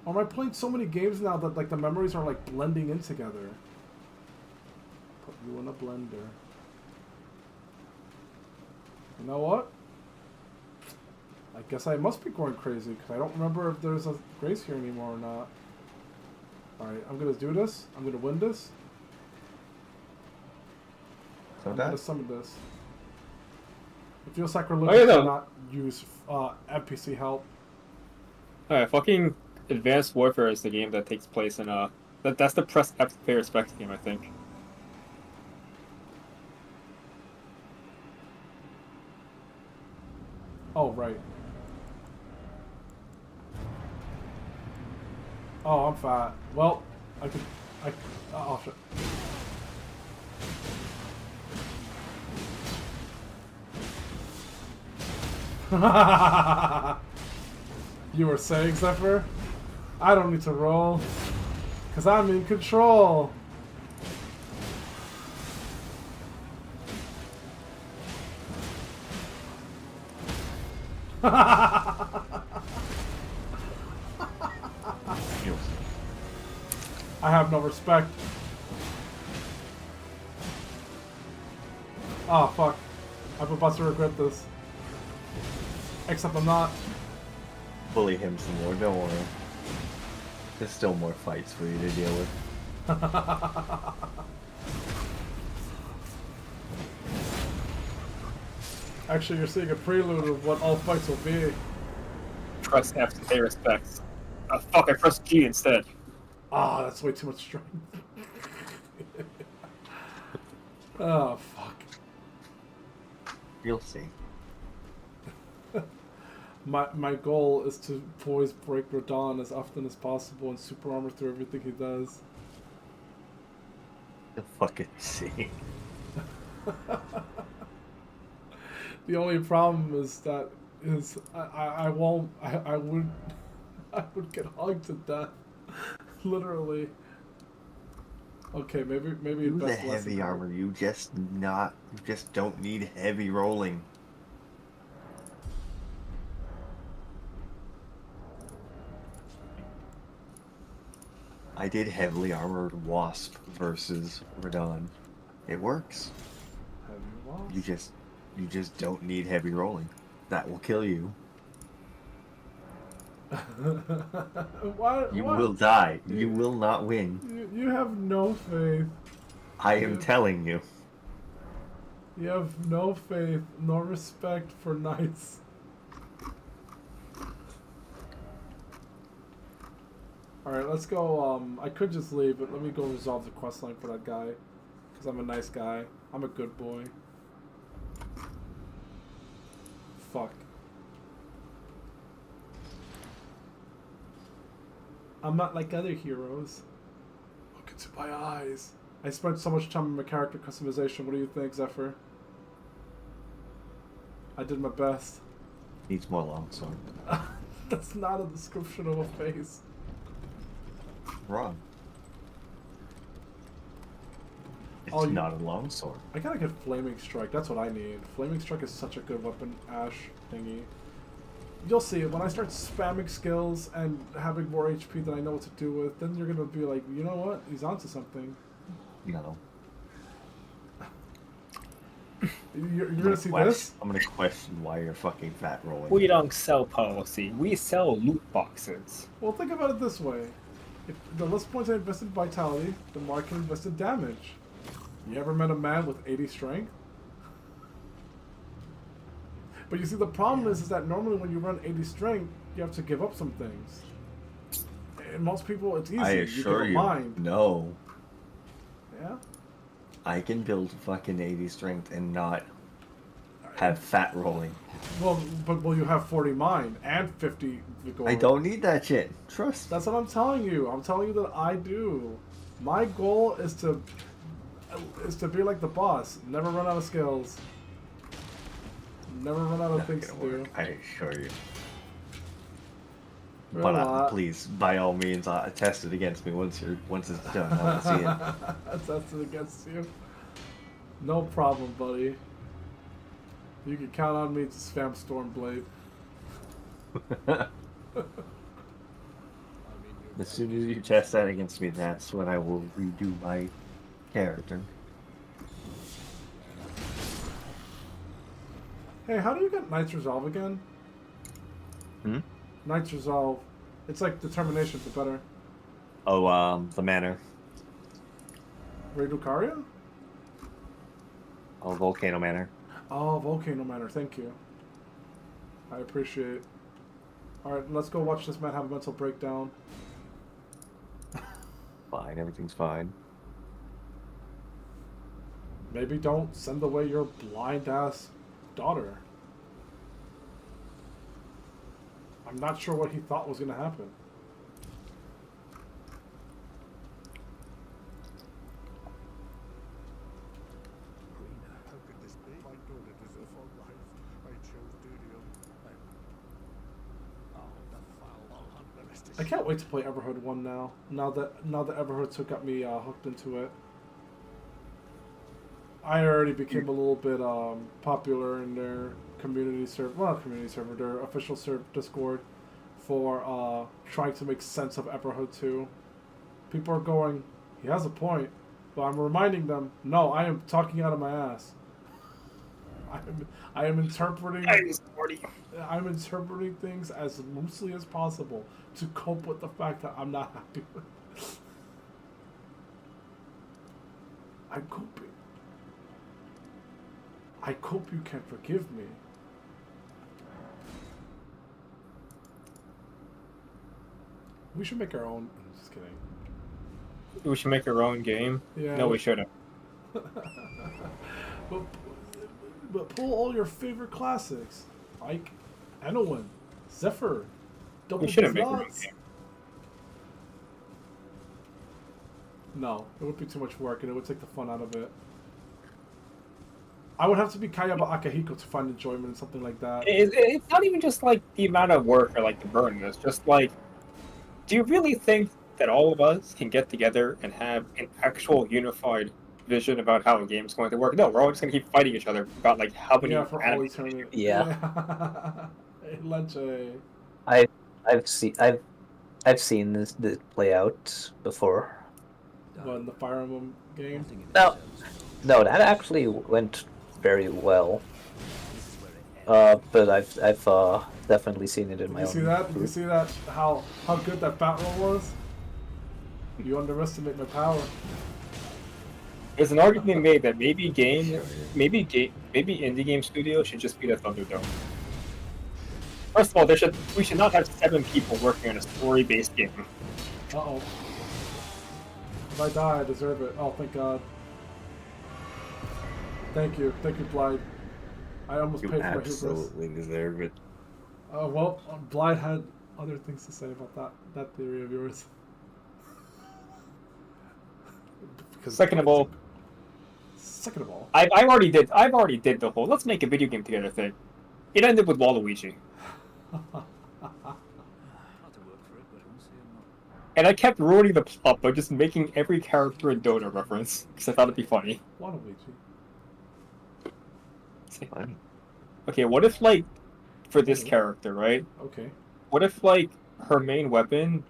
Or am I playing so many games now that like the memories are like blending in together? Put you in a blender. You know what? I guess I must be going crazy because I don't remember if there's a Grace here anymore or not. Alright, I'm gonna do this. I'm gonna win this. So I'm that gonna summon this. It feels sacrilegious to not use NPC help. Alright, fucking Advanced Warfare is the game that takes place in that's the press F to pay respects game, I think. Oh, right. Oh, I'm fat. Well, oh, shit. You were saying, Zephyr? I don't need to roll, because I'm in control. I have no respect. Oh, fuck. I'm about to regret this. Except I'm not. bully him some more, don't worry. There's still more fights for you to deal with. Actually, you're seeing a prelude of what all fights will be. Press F to pay respects. Fuck, I pressed G instead. Ah, that's way too much strength. Oh, fuck. You'll see. My goal is to poise break Radon as often as possible and super armor through everything he does. You'll fucking see. The only problem is that I won't I would I would get hugged to death. Literally. Okay, maybe Do the best lesson heavy here. armor. You just don't need heavy rolling. I did heavily armored Wasp versus Radon. It works. Heavy walls? You just don't need heavy rolling. That will kill you. What? You what? will die. You will not win. You have no faith. I am telling you. You have no faith, no respect for knights. Alright, let's go, I could just leave, but let me go resolve the questline for that guy. Because I'm a nice guy. I'm a good boy. Fuck. I'm not like other heroes. Look into my eyes. I spent so much time on my character customization. What do you think, Zephyr? I did my best. Needs more longsword. That's not a description of a face. Wrong. It's Oh, not a longsword. I gotta get Flaming Strike. That's what I need. Flaming Strike is such a good weapon, Ash thingy. You'll see it when I start spamming skills and having more HP than I know what to do with. Then you're gonna be like, you know what? He's onto something. No. You're gonna see this. I'm gonna question why you're fucking fat rolling. We don't sell policy. We sell loot boxes. Well, think about it this way: if the less points I invest in Vitality, the more I can invest in damage. You ever met a man with 80 strength? But you see, the problem is that normally when you run 80 strength, you have to give up some things. And most people, it's easy. I you assure give a you, mind. no. Yeah? I can build fucking 80 strength and not have fat rolling. Well, but will you have 40 mind and 50 vigor? I don't need that shit. Trust. That's what I'm telling you. I'm telling you that I do. My goal is to be like the boss. Never run out of skills. Never run out of things to do. I assure you. Really But not. please, by all means, test it against me once it's done. I want to see it. That's it against you. No problem, buddy. You can count on me to spam Stormblade. As soon as you test that against me, that's when I will redo my character. Hey, how do you get Knight's Resolve again? Hmm? Knight's Resolve. It's like determination, but better. Oh, the manor. Reducaria? Oh, Volcano Manor. Oh, Volcano Manor, thank you. I appreciate it. Alright, let's go watch this man have a mental breakdown. Fine, everything's fine. Maybe don't send away your blind-ass daughter. I'm not sure what he thought was going to happen. How could this be? My daughter deserves her life. I chose duty over time. Oh, the foul unrest is I can't wait to play Everhood 1 now. Now that Everhood 2 got me hooked into it. I already became a little bit popular in their community server, well, not community server, their official Discord for trying to make sense of Everhood 2. People are going, he has a point, but I'm reminding them, no, I am talking out of my ass. I am interpreting. I'm interpreting things as loosely as possible to cope with the fact that I'm not happy with it. I'm coping. I hope you can forgive me. We should make our own. I'm just kidding. We should make our own game. Yeah. No, we shouldn't. But pull all your favorite classics, like Anowin, Zephyr, Double We shouldn't make our own Dots. game. No, it would be too much work and it would take the fun out of it. I would have to be Kayaba Akihiko to find enjoyment in something like that. It's not even just like the amount of work or like the burden. It's just like, do you really think that all of us can get together and have an actual unified vision about how a game's going to work? No, we're all just going to keep fighting each other about like how many Yeah, for all anime. eternity. Yeah. Leche. I've seen this play out before. What, in the Fire Emblem game? No, that actually went very well. But I've definitely seen it in my Did you own. see that? Did you group. see that? How good that bat roll was? You underestimate my power. There's an argument being made that maybe indie game studios should just be the Thunderdome. First of all, we should not have 7 people working on a story-based game. Uh-oh. If I die, I deserve it. Oh, thank God. Thank you, Blythe. I almost You paid for my hubris. absolutely deserve it. Well, Blythe had other things to say about that theory of yours. Second of all, I've already did the whole let's make a video game together thing. It ended with Waluigi. And I kept ruining the plot by just making every character a Dota reference, because I thought it'd be funny. Waluigi. Okay, what if, like, for this character, right? Okay. What if, like, her main weapon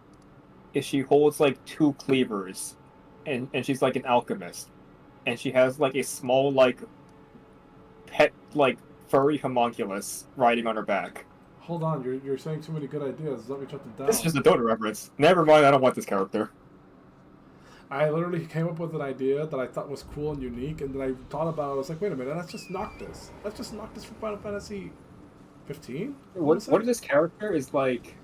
is she holds, like, 2 cleavers, and she's, like, an alchemist. And she has, like, a small, like, pet, like, furry homunculus riding on her back. Hold on, you're saying too many good ideas. Let me shut them down. It's just a Dota reference. Never mind, I don't want this character. I literally came up with an idea that I thought was cool and unique, and then I thought about it. I was like, wait a minute, let's just knock this. Let's just knock this from Final Fantasy 15? What if this character is like...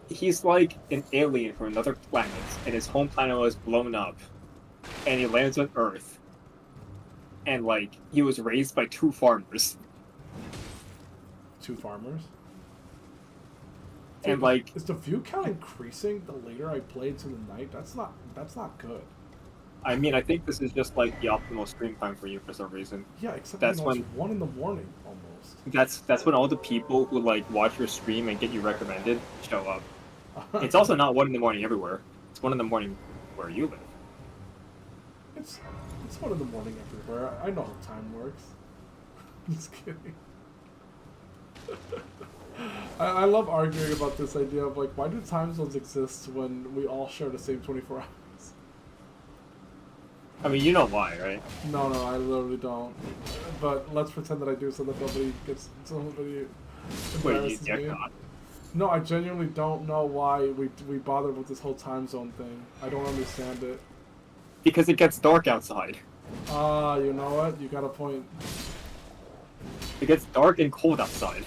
He's like an alien from another planet, and his home planet was blown up, and he lands on Earth. And, like, he was raised by 2 farmers. 2 farmers? And, like... Is the view count increasing the later I play into the night? That's not good. I mean, I think this is just, like, the optimal stream time for you for some reason. Yeah, except that's when it's 1 in the morning, almost. That's when all the people who, like, watch your stream and get you recommended show up. It's also not 1 in the morning everywhere. It's 1 in the morning where you live. It's 1 in the morning everywhere. I know how time works. Just kidding. I love arguing about this idea of, like, why do time zones exist when we all share the same 24 hours? I mean, you know why, right? No, I literally don't. But let's pretend that I do so that nobody embarrasses me. Not. No, I genuinely don't know why we bother with this whole time zone thing. I don't understand it. Because it gets dark outside. You know what? You got a point. It gets dark and cold outside.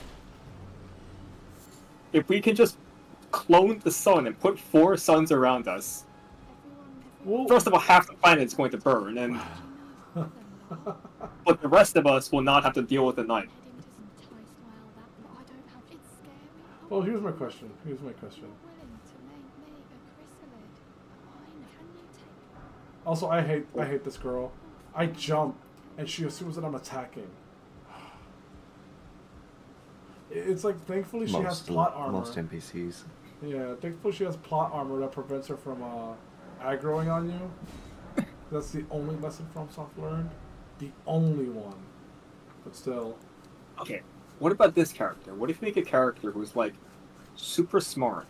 If we can just clone the sun and put 4 suns around us, first of all, half the planet is going to burn, and but the rest of us will not have to deal with the night. Well, here's my question. Also, I hate this girl. I jump, and she assumes that I'm attacking. It's like, thankfully she has plot armor. Most NPCs. Yeah, thankfully she has plot armor that prevents her from aggroing on you. That's the only lesson FromSoft learned. The only one. But still. Okay, what about this character? What if you make a character who's, like, super smart,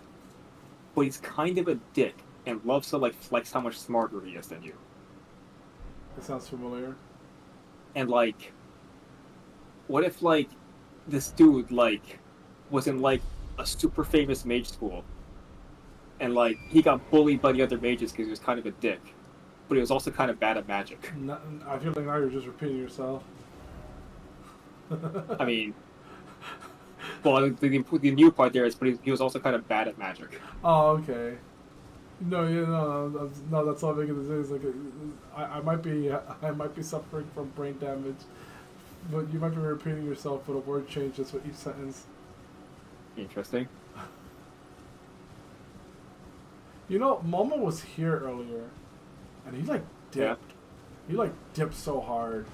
but he's kind of a dick and loves to, like, flex how much smarter he is than you? That sounds familiar. And, like, what if, like, this dude, like, was in, like, a super famous mage school, and, like, he got bullied by the other mages because he was kind of a dick, but he was also kind of bad at magic. I feel like now you're just repeating yourself. I mean, well, the new part there is, but he was also kind of bad at magic. Oh, okay. No, that's all making the sense. Like, I might be suffering from brain damage, but you might be repeating yourself, but a word changes with each sentence. Interesting. You know, Momo was here earlier, and he, like, dipped. Yeah. He, like, dipped so hard.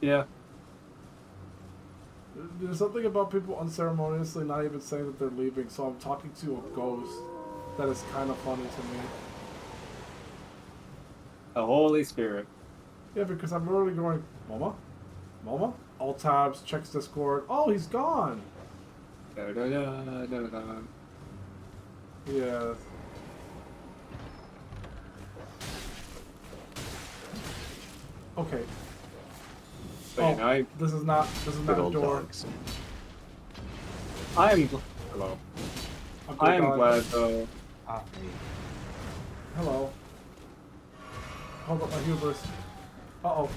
Yeah. There's something about people unceremoniously not even saying that they're leaving, so I'm talking to a ghost. That is kind of funny to me. The Holy Spirit. Yeah, because I'm literally going, Mama? Mama? All tabs, checks Discord. Oh, he's gone! Da, da, da, da, da. Yeah. Okay. But, you know, This is not Good a old door. dogs. Hello. I am glad though. Hello. Hold up my hubris. Uh-oh.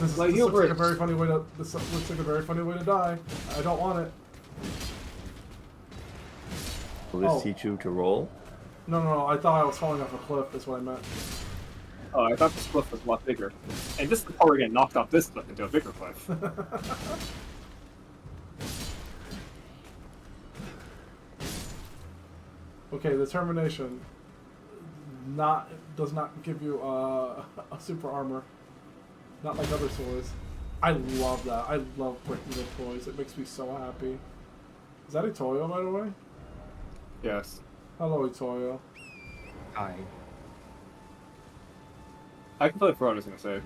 This My looks like a hubris. very funny way to this looks like a very funny way to die. I don't want it. Will this Oh. teach you to roll? No, I thought I was falling off a cliff, that's what I meant. Oh, I thought this cliff was a lot bigger. And this is the part where we get knocked off this cliff into a bigger cliff. Okay, the termination does not give you a super armor. Not like other swords. I love that. I love breaking the toys. It makes me so happy. Is that Itoyo, by the way? Yes. Hello, Itoyo. Hi. I completely forgot what I was gonna say.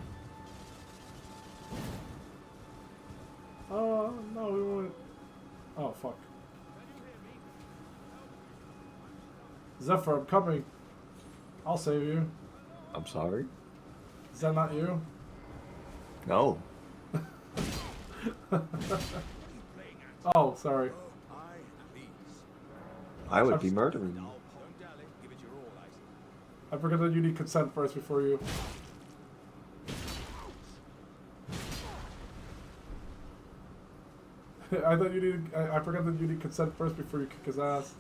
No, we won't. Oh, fuck. Zephyr, I'm coming. I'll save you. I'm sorry? Is that not you? No. Oh, sorry. I would be murdering you. I forgot that you need consent first before you... I thought you needed... I forgot that you need consent first before you kick his ass.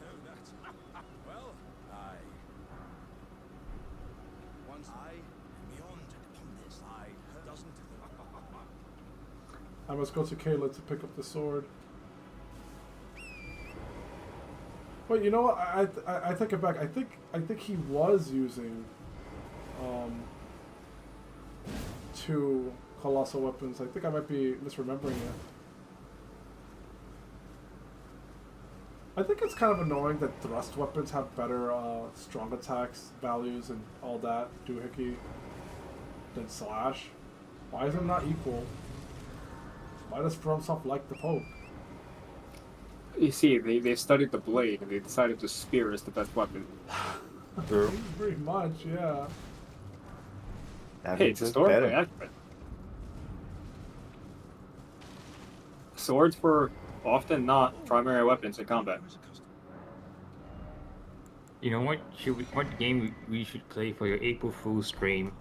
I must go to Kayla to pick up the sword. Wait, you know what? I take it back. I think he was using two colossal weapons. I think I might be misremembering it. I think it's kind of annoying that thrust weapons have better strong attacks values and all that doohickey than slash. Why is it not equal? Why does FromSoft like the poke? You see, they studied the blade and they decided the spear is the best weapon. Pretty much, yeah. Hey, it's historically accurate. Swords were often not primary weapons in combat. You know what? What game we should play for your April Fool's stream?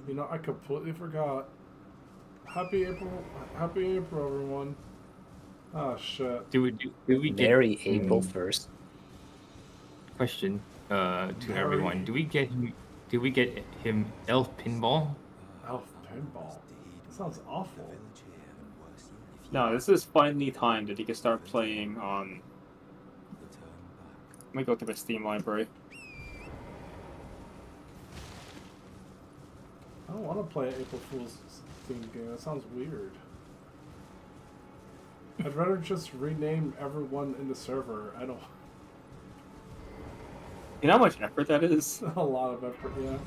You know, I completely forgot. Happy April, everyone. Oh shit. Do we get Merry April 1st. Question to Merry- everyone? Do we get him Elf Pinball? Elf pinball. That sounds awful. No, this is finally time that he can start playing on... Let me go to my Steam library. I don't want to play an April Fool's themed game. That sounds weird. I'd rather just rename everyone in the server. I don't. You know how much effort that is? A lot of effort, yeah.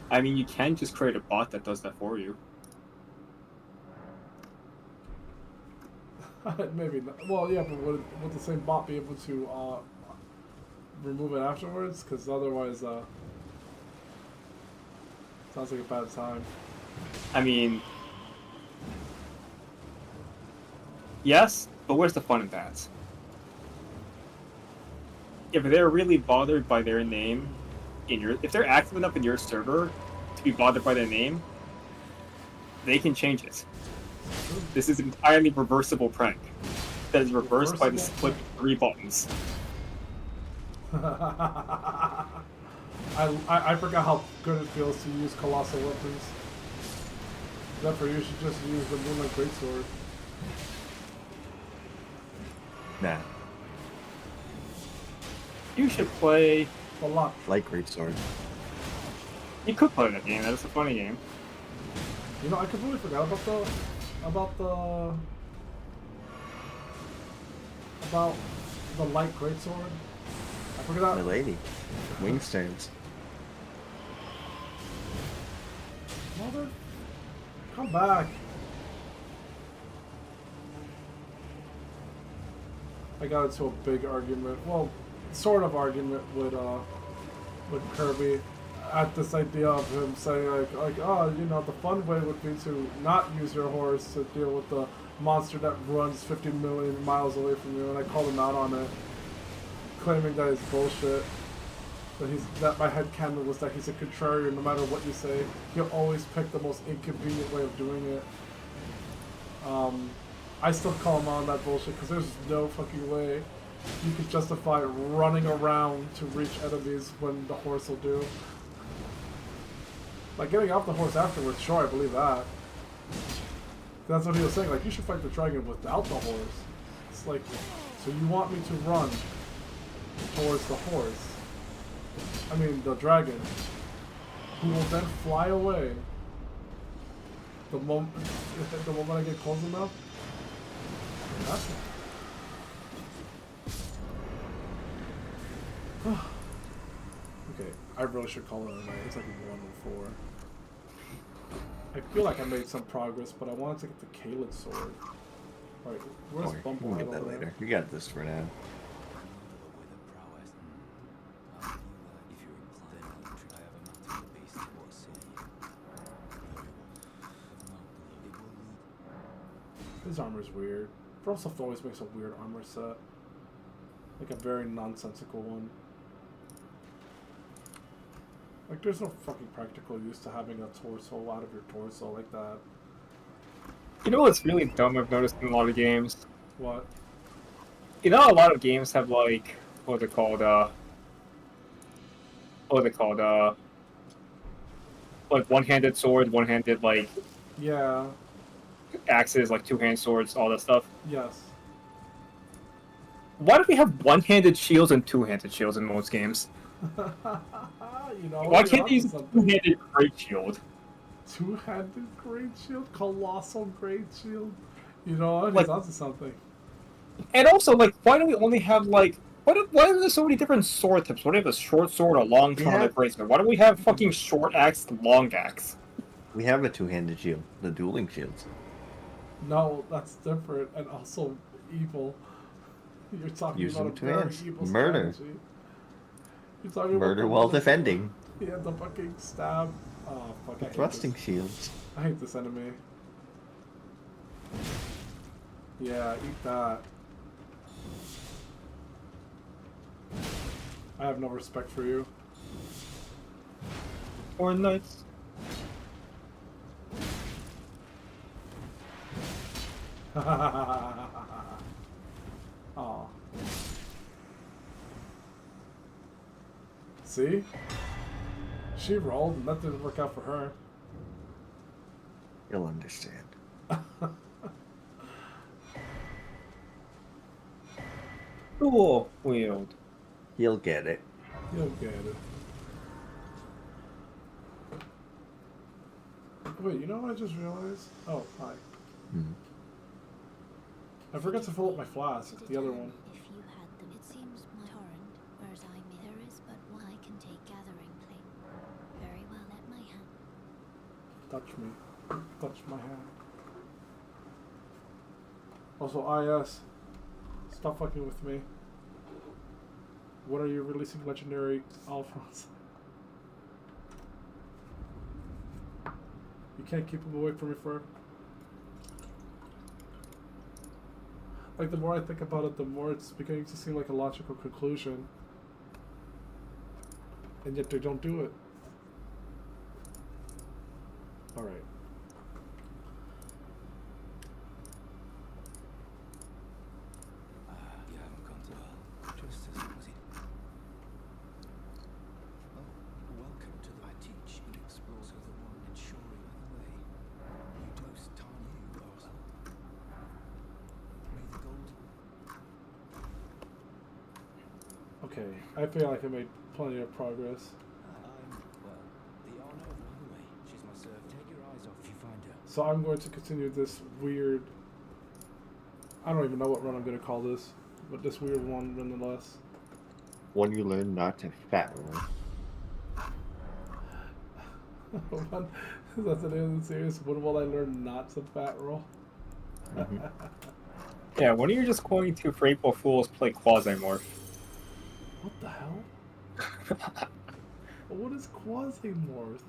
I mean, you can just create a bot that does that for you. Maybe not. Well, yeah, but would the same bot be able to remove it afterwards? Because otherwise, sounds like a bad time. I mean... Yes, but where's the fun in that? If they're really bothered by their name if they're active enough in your server to be bothered by their name, they can change it. This is an entirely reversible prank that is reversed by the split 3 buttons. I forgot how good it feels to use colossal weapons. Therefore, you should just use the Moonlight Greatsword. Nah. You should play... A lot. Like Greatsword. You could play that game, that is a funny game. You know, I completely forgot about the light greatsword. I forgot. My lady. Wing stands. Mother, come back. I got into a big argument. Well, sort of argument with Kirby at this idea of him saying like oh, you know, the fun way would be to not use your horse to deal with the monster that runs 50 million miles away from you, and I called him out on it, claiming that it's bullshit. That my headcanon was that he's a contrarian. No matter what you say, he'll always pick the most inconvenient way of doing it. I still call him on that bullshit because there's no fucking way you could justify running around to reach enemies when the horse will do. Like getting off the horse afterwards, sure, I believe that. That's what he was saying. Like, you should fight the dragon without the horse. It's like, so you want me to run towards the horse? I mean, the dragon, who will then fly away the moment I get close enough. That's okay, I really should call it a night. It's like 1:04. I feel like I made some progress, but I wanted to get the Kaled sword. Alright, where's Bumblehead We'll get that over later. there? You got this for now. His armor's weird. Frostsoft always makes a weird armor set. Like a very nonsensical one. Like, there's no fucking practical use to having a torso out of your torso like that. You know what's really dumb I've noticed in a lot of games? What? You know, a lot of games have like, what are they called, like one-handed sword, one-handed like Yeah. axes, like two-hand swords, all that stuff. Yes. Why do we have one-handed shields and two-handed shields in most games? You know, Why you're can't they use onto a something. two-handed great shield? Two-handed great shield? Colossal great shield? You know what? Like- He's onto something. And also, like, why do we only have like why are there so many different sword types? Why do we have a short sword, a long sword, and a great sword? Why do we have fucking short axe, long axe? We have a two-handed shield. The dueling shields. No, that's different and also evil. You're talking Use them about a two very hands. evil Murder. strategy. You're talking about Murder the while one that's- defending. Yeah, the fucking stab. Oh, fuck, I hate Thrusting this. shields. I hate this enemy. Yeah, eat that. I have no respect for you. Or knights. Oh. See? She rolled and that didn't work out for her. You'll understand. Dual wield. You'll get it. You'll get it. Wait, you know what I just realized? Oh, hi. Mhm. I forgot to fill up my flask, the other one. If you had them, it seems my torrent, whereas I may there is but one I can take gathering plate. Very well at my hand. Touch me. Touch my hand. Also, IS. Stop fucking with me. What are you releasing legendary Alphonse? You can't keep him away from me forever. Like, the more I think about it, the more it's beginning to seem like a logical conclusion. And yet they don't do it. Alright. You haven't gone to hell. Just as long as it. Oh, welcome to the I teach and explore so the one ensuring the way. You dose time you are. May the gold. Okay, I feel like I made plenty of progress. Well, the honor of the way. She's my serf. Take your eyes off if you find her. So I'm going to continue this weird. I don't even know what run I'm going to call this, but this weird one nonetheless. When you learn not to fat roll. That's the name of the series. When will I learn not to fat roll? Yeah, when are you just going to, for April Fools, play Quasimorph? What the hell? What is Quasimorph?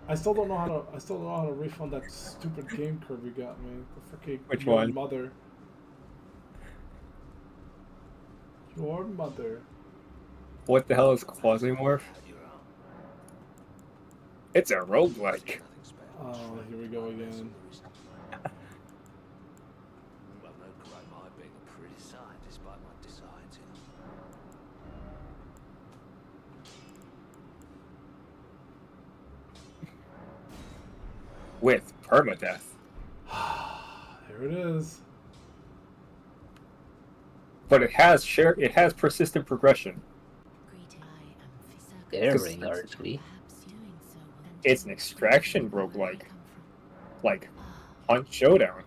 I still don't know how to. I still don't know how to refund that stupid game curve you got me. The freaking Which your one? mother. Your mother. What the hell is Quasimorph? It's a roguelike. Oh, here we go again. Well, no crime I being a pretty sight despite my designs, you know. With permadeath. There it is. But it has persistent progression. Daring, RG. It's an extraction roguelike. Like Hunt Showdown.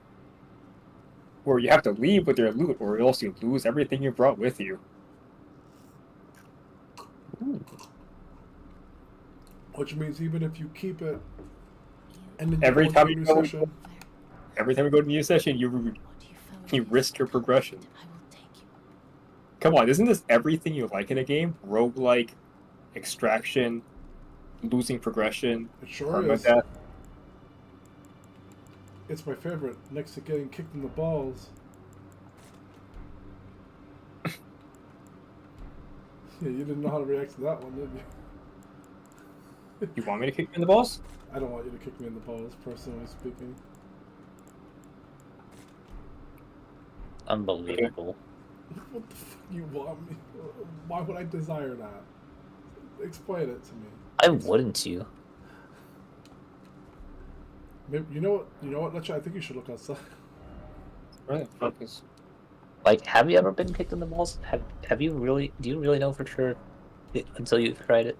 Where you have to leave with your loot or else you lose everything you brought with you. Which means even if you keep it, and then Every time to a you new go, session, every time you go to a new session, you risk your progression. Come on, isn't this everything you like in a game? Roguelike, extraction, losing progression, it sure is. permadeath. It's my favorite, next to getting kicked in the balls. Yeah, you didn't know how to react to that one, did you? You want me to kick you in the balls? I don't want you to kick me in the balls, personally speaking. Unbelievable. What the fuck you want me? Why would I desire that? Explain it to me. I wouldn't you? Maybe, you know what, Lecha? I think you should look outside. Right, focus. Like, have you ever been kicked in the balls? Have you really? Do you really know for sure until you've tried it?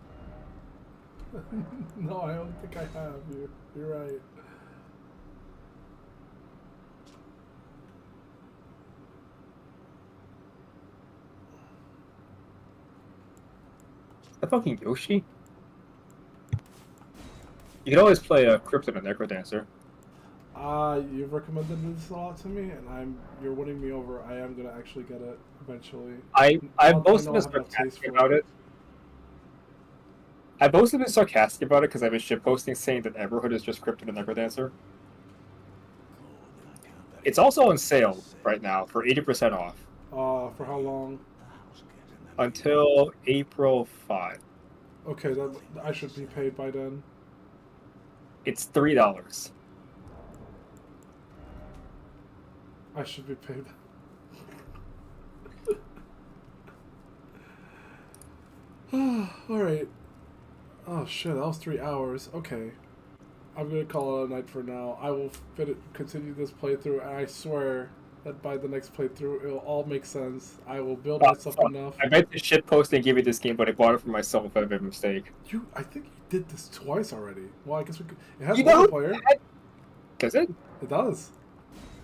No, I don't think I have. You're right. The fucking Yoshi? You can always play a Cryptid and Necrodancer. You've recommended this a lot to me, and you're winning me over. I am gonna actually get it eventually. I've mostly been I have that taste sarcastic for about it. I've mostly been sarcastic about it because I've been shitposting saying that Everhood is just Cryptid and Necrodancer. It's also on sale right now for 80% off. For how long? Until April 5. Okay, then I should be paid by then. It's $3. I should be paid. Alright. Oh shit, that was 3 hours. Okay. I'm gonna call it a night for now. I will continue this playthrough, and I swear that by the next playthrough, it'll all make sense. I will build myself enough. I meant to shitpost and give you this game, but I bought it for myself by a mistake. I think you did this twice already. Well, I guess we could. It has You know multiplayer. Does it? It does.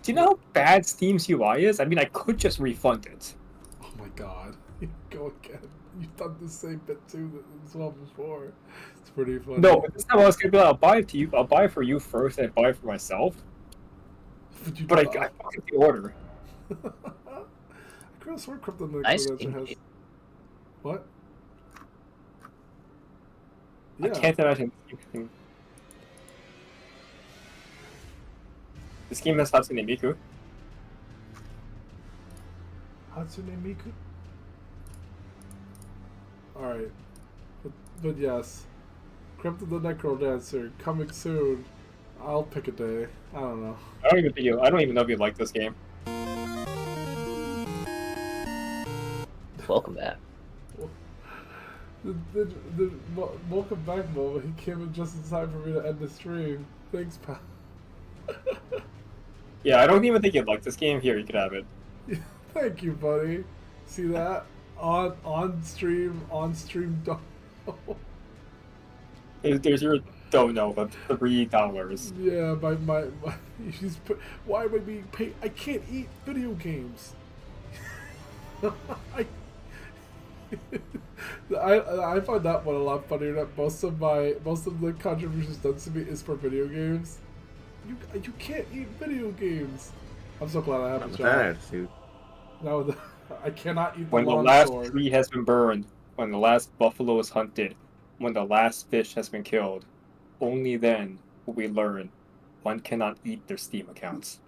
Do you know how bad Steam's UI is? I mean, I could just refund it. Oh my god. Go again. You've done the same bit too as well before. It's pretty funny. No, but this time I was gonna be like, I'll buy it to you. I'll buy it for you first, and buy it for myself. But I fucked the order. I could have sworn Crypto Nice has. game. What? I can't imagine. This game has Hatsune Miku. Hatsune Miku? Alright. But yes. Crypto the Necrodancer, coming soon. I'll pick a day. I don't know. I don't even know if you like this game. Welcome back. The welcome back moment, he came in just in time for me to end the stream. Thanks, pal. Yeah, I don't even think you'd like this game. Here, you could have it. Thank you, buddy. See that? On stream. There's your don't know, but $3. Yeah, my he's put. Why am I being paid? I can't eat video games. I, I find that one a lot funnier. That most of the contributions done to me is for video games. You can't eat video games. I'm so glad I have a With job. that attitude. No, I cannot eat the When the lawn last sword. tree has been burned, when the last buffalo is hunted, when the last fish has been killed, only then will we learn one cannot eat their Steam accounts.